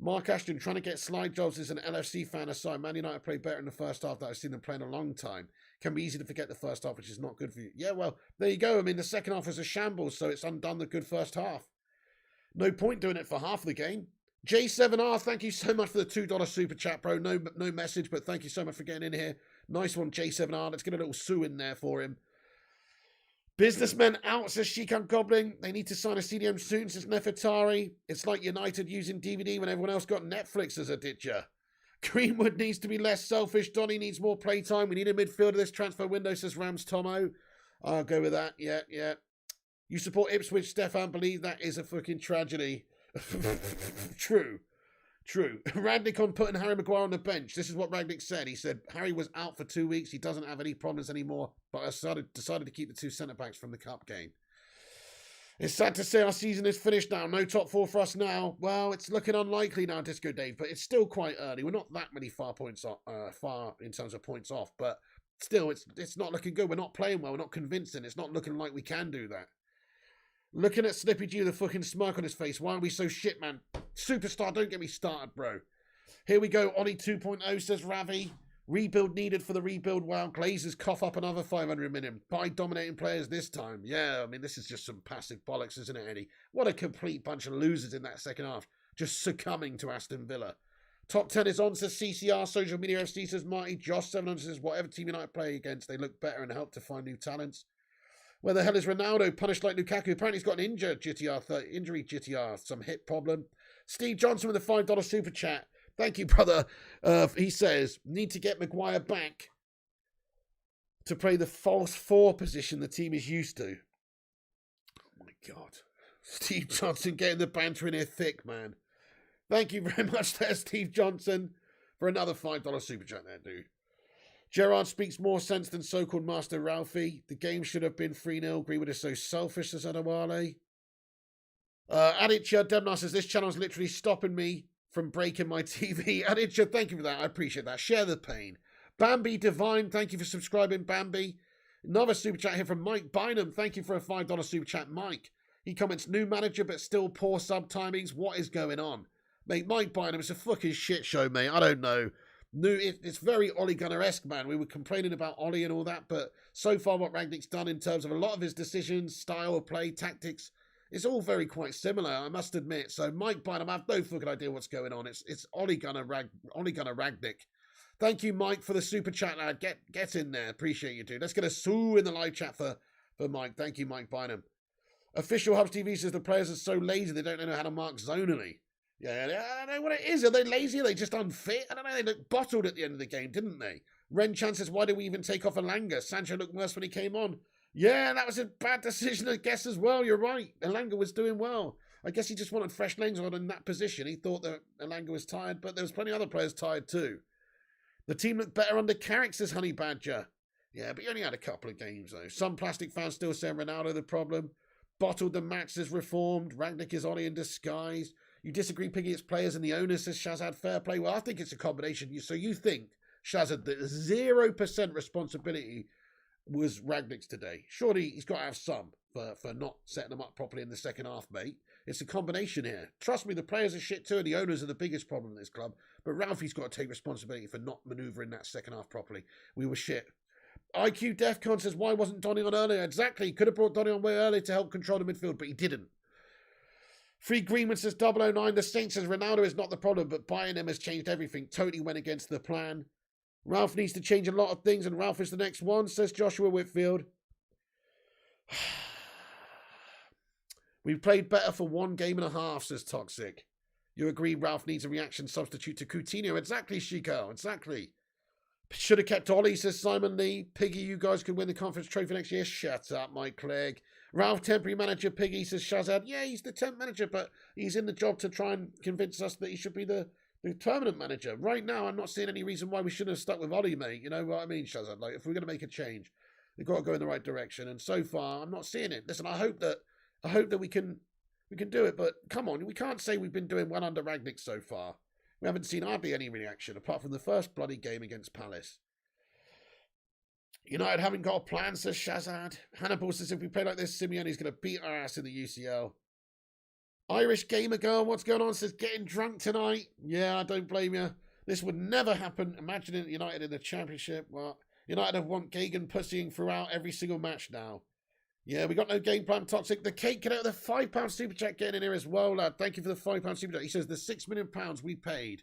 A: Mark Ashton trying to get slide jobs as an LFC fan aside. Man United played better in the first half that I've seen them play in a long time. Can be easy to forget the first half, which is not good for you. Yeah, well, there you go. I mean, the second half was a shambles, so it's undone the good first half. No point doing it for half of the game. J7R, thank you so much for the $2 super chat, bro. No message, but thank you so much for getting in here. Nice one, J7R. Let's get a little sue in there for him. Businessmen out, says Shikan Goblin. They need to sign a CDM soon, says Nefertari. It's like United using DVD when everyone else got Netflix as a ditcher. Greenwood needs to be less selfish. Donny needs more playtime. We need a midfielder this transfer window, says Rams Tomo. I'll go with that. Yeah. You support Ipswich, Stefan. Believe that is a fucking tragedy. True. Rangnick on putting Harry Maguire on the bench. This is what Rangnick said. He said, Harry was out for 2 weeks. He doesn't have any problems anymore. But I decided to keep the 2 centre-backs from the cup game. It's sad to say our season is finished now. No top 4 for us now. Well, it's looking unlikely now, Disco Dave. But it's still quite early. We're not that many far in terms of points off. But still, it's not looking good. We're not playing well. We're not convincing. It's not looking like we can do that. Looking at Slippy G with a fucking smirk on his face. Why are we so shit, man? Superstar, don't get me started, bro. Here we go. Ollie 2.0, says Ravi. Rebuild needed for the rebuild. Wow, Glazers cough up another 500 million. Buy dominating players this time. Yeah, I mean, this is just some passive bollocks, isn't it, Eddie? What a complete bunch of losers in that second half. Just succumbing to Aston Villa. Top 10 is on, says CCR. Social Media FC says Marty. Josh 700 says whatever team United play against, they look better and help to find new talents. Where the hell is Ronaldo? Punished like Lukaku. Apparently he's got an injury GTR, some hip problem. Steve Johnson with a $5 super chat. Thank you, brother. He says, need to get Maguire back to play the false 4 position the team is used to. Oh, my God. Steve Johnson getting the banter in here thick, man. Thank you very much there, Steve Johnson, for another $5 super chat there, dude. Gerrard speaks more sense than so-called Master Ralphie. The game should have been 3-0. Agree with us so selfish, says Adewale. Aditya Demnar says, this channel is literally stopping me from breaking my TV. Aditya, thank you for that. I appreciate that. Share the pain. Bambi Divine, thank you for subscribing, Bambi. Another super chat here from Mike Bynum. Thank you for a $5 super chat, Mike. He comments, new manager, but still poor sub timings. What is going on? Mate, Mike Bynum, it's a fucking shit show, mate. I don't know. It's very Ole Gunnar-esque, man. We were complaining about Ole and all that, but so far what Rangnick's done in terms of a lot of his decisions, style of play, tactics, it's all very quite similar, I must admit. So Mike Bynum, I have no fucking idea what's going on. It's Ole Gunnar Rangnick. Thank you, Mike, for the super chat, lad. Get in there. Appreciate you, dude. Let's get a sue in the live chat for Mike. Thank you, Mike Bynum. Official Hubs TV says the players are so lazy they don't know how to mark zonally. Yeah, I don't know what it is. Are they lazy? Are they just unfit? I don't know. They looked bottled at the end of the game, didn't they? Ren Chan says, why did we even take off Elanga? Sancho looked worse when he came on. Yeah, that was a bad decision, I guess, as well. You're right. Elanga was doing well. I guess he just wanted fresh legs on in that position. He thought that Elanga was tired, but there was plenty of other players tired too. The team looked better under Carrick, says Honey Badger. Yeah, but he only had a couple of games, though. Some plastic fans still saying Ronaldo the problem. Bottled the match, says Reformed. Rangnick is Ollie in disguise. You disagree, Piggy, it's players and the owner, says Shazad. Fair play. Well, I think it's a combination. So you think, Shazad, that 0% responsibility was Rangnick's today? Surely he's got to have some for not setting them up properly in the second half, mate. It's a combination here. Trust me, the players are shit too, and the owners are the biggest problem in this club. But Ralphie's got to take responsibility for not manoeuvring that second half properly. We were shit. IQ Defcon says, why wasn't Donny on earlier? Exactly. He could have brought Donny on way earlier to help control the midfield, but he didn't. Free Greenman says 009. The Saints says Ronaldo is not the problem, but buying him has changed everything. Totally went against the plan. Ralph needs to change a lot of things, and Ralph is the next one, says Joshua Whitfield. We played better for 1 game and a half, says Toxic. You agree Ralph needs a reaction substitute to Coutinho? Exactly, Chico. Exactly. Should have kept Ollie, says Simon Lee. Piggy, you guys could win the conference trophy next year. Shut up, Mike Clegg. Ralph, temporary manager. Piggy, says Shazad. Yeah, he's the temp manager, but he's in the job to try and convince us that he should be the permanent manager. Right now, I'm not seeing any reason why we shouldn't have stuck with Ollie, mate. You know what I mean, Shazad? Like, if we're going to make a change, we've got to go in the right direction. And so far, I'm not seeing it. Listen, I hope that we can do it, but come on, we can't say we've been doing well under Rangnick so far. We haven't seen hardly any reaction, apart from the first bloody game against Palace. United haven't got a plan, says Shazad. Hannibal says, if we play like this, Simeone's going to beat our ass in the UCL. Irish Gamer Girl, what's going on? Says, getting drunk tonight. Yeah, I don't blame you. This would never happen. Imagine it, United in the Championship. Well, United have want Gagan pussying throughout every single match now. Yeah, we got no game plan, Toxic. The Cake can out the £5 super chat getting in here as well, lad. Thank you for the £5 super chat. He says the £6 million we paid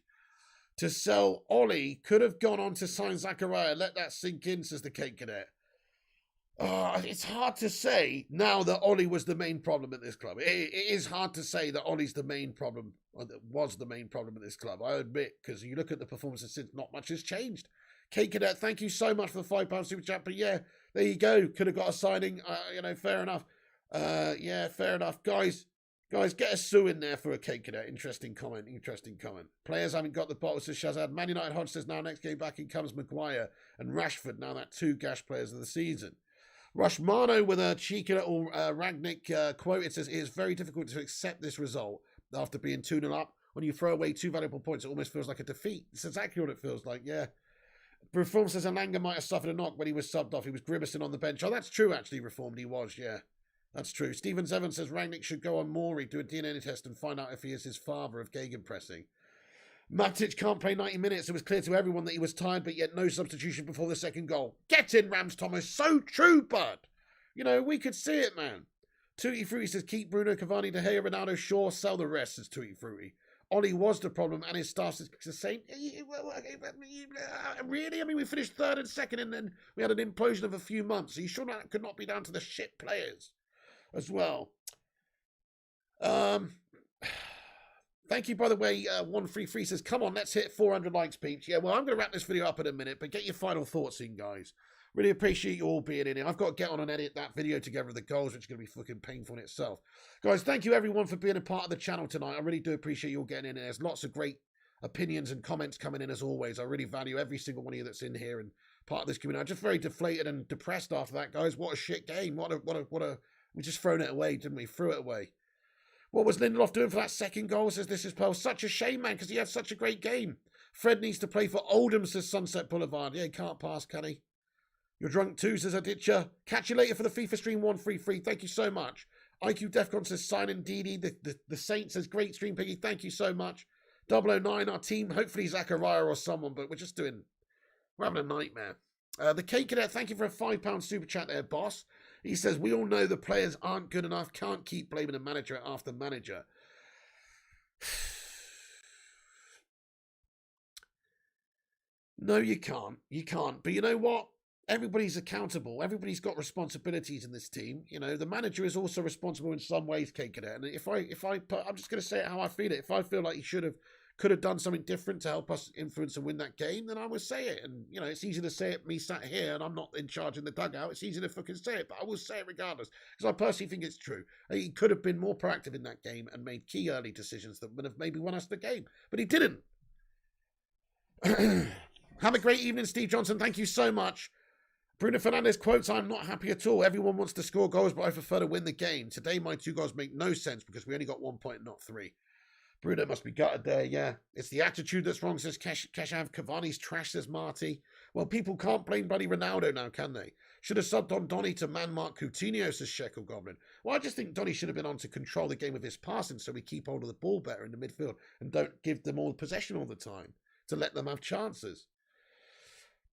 A: to sell Ollie could have gone on to sign Zachariah. Let that sink in, says the Cake Cadet. It's hard to say now that Ollie was the main problem at this club. It is hard to say that Ollie's the main problem, or that was the main problem at this club. I admit, because you look at the performances since, not much has changed. Cake Cadet, thank you so much for the £5 super chat. But yeah, there you go. Could have got a signing. Fair enough. Yeah, fair enough. Guys, get a sue in there for a Cake Cadet. Interesting comment. Players haven't got the bottle, says Shazad. Man United Hodge says now next game back in comes Maguire and Rashford. Now that 2 gash players of the season. Rushmano with a cheeky little Rangnick quote. It says, it is very difficult to accept this result after being 2-0 up. When you throw away 2 valuable points, it almost feels like a defeat. It's exactly what it feels like, yeah. Reform says Elanga might have suffered a knock when he was subbed off. He was grimacing on the bench. Oh, that's true, actually, Reformed. He was, yeah. That's true. Stevens Evans says Rangnick should go on Maury, do a DNA test and find out if he is his father of gegenpressing. Matic can't play 90 minutes. It was clear to everyone that he was tired, but yet no substitution before the second goal. Get in, Rams Thomas. So true, bud. You know, we could see it, man. Tutti Frutti says, keep Bruno, Cavani, De Gea, Ronaldo, Shaw, sell the rest, says Tutti Frutti. Ollie was the problem, and his staff says the same. Really? I mean, we finished third and second, and then we had an implosion of a few months. So you sure that could not be down to the shit players as well. Thank you, by the way. 133 says, come on, let's hit 400 likes, Peach. Yeah, well, I'm going to wrap this video up in a minute, but get your final thoughts in, guys. Really appreciate you all being in here. I've got to get on and edit that video together with the goals, which is going to be fucking painful in itself. Guys, thank you everyone for being a part of the channel tonight. I really do appreciate you all getting in here. There's lots of great opinions and comments coming in as always. I really value every single one of you that's in here and part of this community. I'm just very deflated and depressed after that, guys. What a shit game. We just thrown it away, didn't we? Threw it away. What was Lindelof doing for that second goal, says This Is Pearl. Such a shame, man, because he had such a great game. Fred needs to play for Oldham, says Sunset Boulevard. Yeah, he can't pass, can he? You're drunk too, says Aditya. Catch you later for the FIFA stream 133. Thank you so much. IQ Defcon says sign in DD. The Saint says great stream, Piggy. Thank you so much. 009, our team. Hopefully Zachariah or someone, but we're having a nightmare. The Cake Cadet, thank you for a £5 super chat there, boss. He says, we all know the players aren't good enough. Can't keep blaming the manager after manager. No, you can't. You can't. But you know what? Everybody's accountable. Everybody's got responsibilities in this team. You know, the manager is also responsible in some ways, Cake Cadet. And I'm just going to say it how I feel it. If I feel like he could have done something different to help us influence and win that game, then I will say it. And, you know, it's easy to say it, me sat here, and I'm not in charge in the dugout. It's easy to fucking say it, but I will say it regardless, because I personally think it's true. He could have been more proactive in that game and made key early decisions that would have maybe won us the game, but he didn't. Have a great evening, Steve Johnson. Thank you so much. Bruno Fernandes quotes, I'm not happy at all. Everyone wants to score goals, but I prefer to win the game. Today, my 2 goals make no sense because we only got 1 point, not 3. Bruno must be gutted there, yeah. It's the attitude that's wrong, says Keshav. Cavani's trash, says Marty. Well, people can't blame bloody Ronaldo now, can they? Should have subbed on Donny to man-mark Coutinho, says Shekel Goblin. Well, I just think Donny should have been on to control the game with his passing so we keep hold of the ball better in the midfield and don't give them all possession all the time to let them have chances.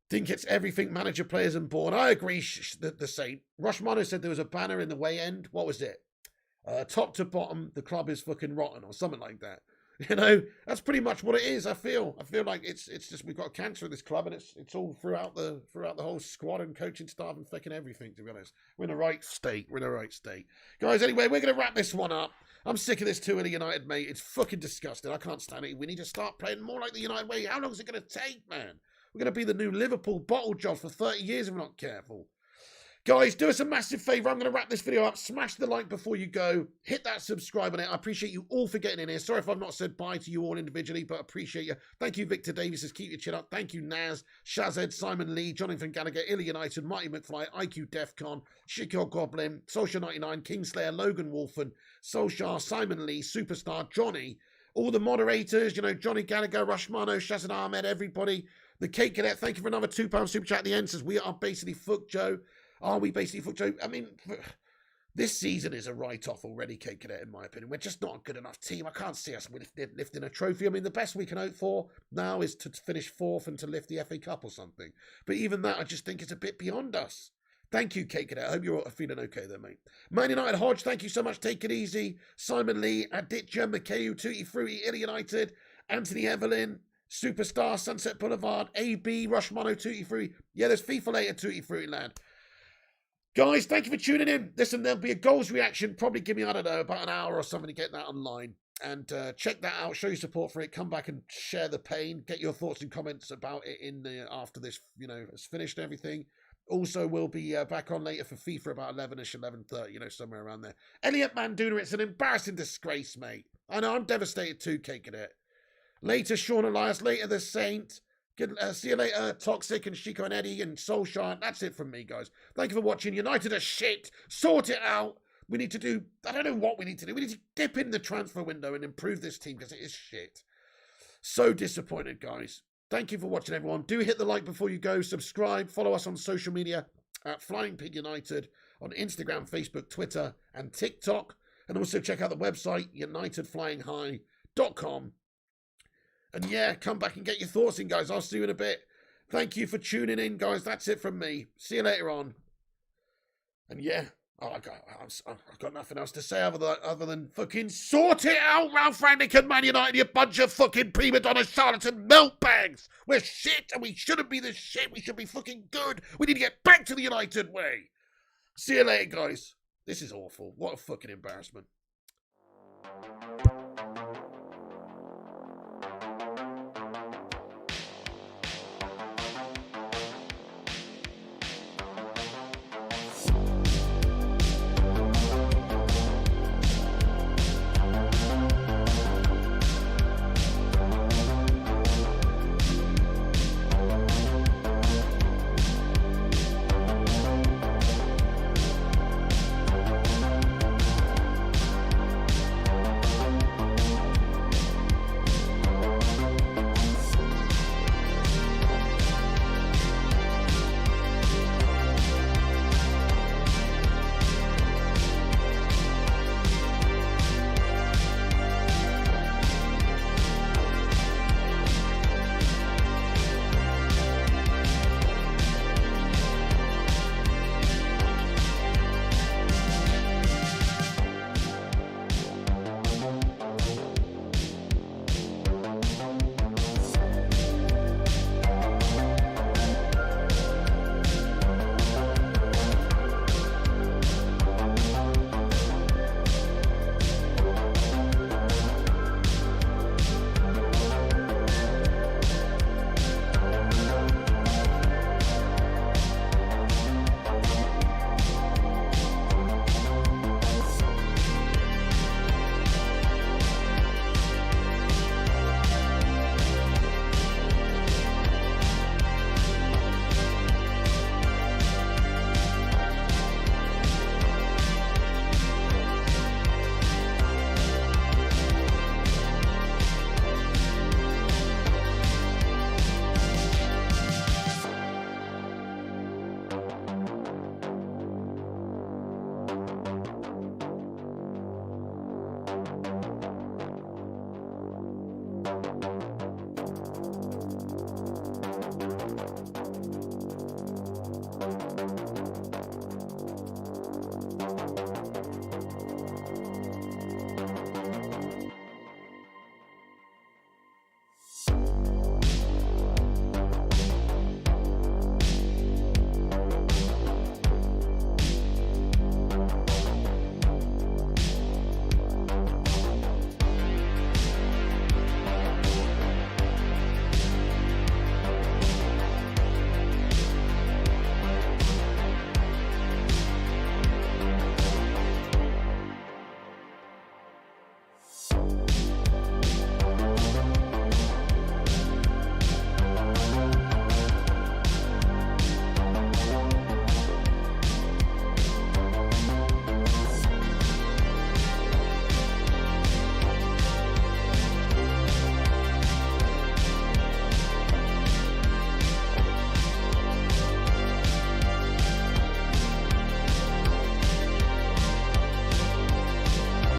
A: Think it's everything, manager, players and board. I agree, the Saint. Rushmano said there was a banner in the way end. What was it? Top to bottom, the club is fucking rotten or something like that. You know, that's pretty much what it is. I feel like it's just we've got cancer at this club, and it's all throughout the whole squad and coaching staff and fucking everything. To be honest, we're in the right state. Guys. Anyway, we're gonna wrap this one up. I'm sick of this 2 early United, mate. It's fucking disgusting. I can't stand it. We need to start playing more like the United way. How long is it gonna take, man? We're going to be the new Liverpool bottle job for 30 years if we're not careful. Guys, do us a massive favour. I'm going to wrap this video up. Smash the like before you go. Hit that subscribe on it. I appreciate you all for getting in here. Sorry if I've not said bye to you all individually, but appreciate you. Thank you, Victor Davis. Says keep your chin up. Thank you, Naz, Shazed, Simon Lee, Jonathan Gallagher, Illy United, Marty McFly, IQ Defcon, Shikyo Goblin, Social 99, Kingslayer, Logan Wolfen, Solskjaer, Simon Lee, Superstar, Johnny, all the moderators, you know, Johnny Gallagher, Rushmano, Shazad Ahmed, everybody. The Cake Cadet, thank you for another £2 super chat at the end. Says, we are basically fucked, Joe. Are we basically fucked, Joe? I mean, this season is a write-off already, Cake Cadet, in my opinion. We're just not a good enough team. I can't see us lifting a trophy. I mean, the best we can hope for now is to finish 4th and to lift the FA Cup or something. But even that, I just think it's a bit beyond us. Thank you, Cake Cadet. I hope you're feeling okay there, mate. Man United Hodge, thank you so much. Take it easy. Simon Lee, Aditya, Mikhail, Tutti Frutti, Illy United, Anthony Evelyn, Superstar, Sunset Boulevard, AB, Rushmano, Tutti Frutti. Yeah, there's FIFA later, Tutti Frutti, lad. Guys, thank you for tuning in. Listen, there'll be a goals reaction. Probably give me, I don't know, about an hour or something to get that online. And check that out. Show your support for it. Come back and share the pain. Get your thoughts and comments about it after this, you know, is finished and everything. Also, we'll be back on later for FIFA about 11ish, 11:30, you know, somewhere around there. Elliot Manduna, it's an embarrassing disgrace, mate. I know, I'm devastated too, Cake Cadet. Later, Sean Elias. Later, The Saint. See you later, Toxic and Chico and Eddie and Soulshine. That's it from me, guys. Thank you for watching. United are shit. Sort it out. We need to do, I don't know what we need to do. We need to dip in the transfer window and improve this team because it is shit. So disappointed, guys. Thank you for watching, everyone. Do hit the like before you go. Subscribe. Follow us on social media at Flying Pig United on Instagram, Facebook, Twitter, and TikTok. And also check out the website, unitedflyinghigh.com. And yeah, come back and get your thoughts in, guys. I'll see you in a bit. Thank you for tuning in, guys. That's it from me. See you later on. And yeah, I've got nothing else to say other than fucking sort it out, Ralph Rangnick and Man United, you bunch of fucking prima donna charlatan milk bags. We're shit and we shouldn't be this shit. We should be fucking good. We need to get back to the United way. See you later, guys. This is awful. What a fucking embarrassment.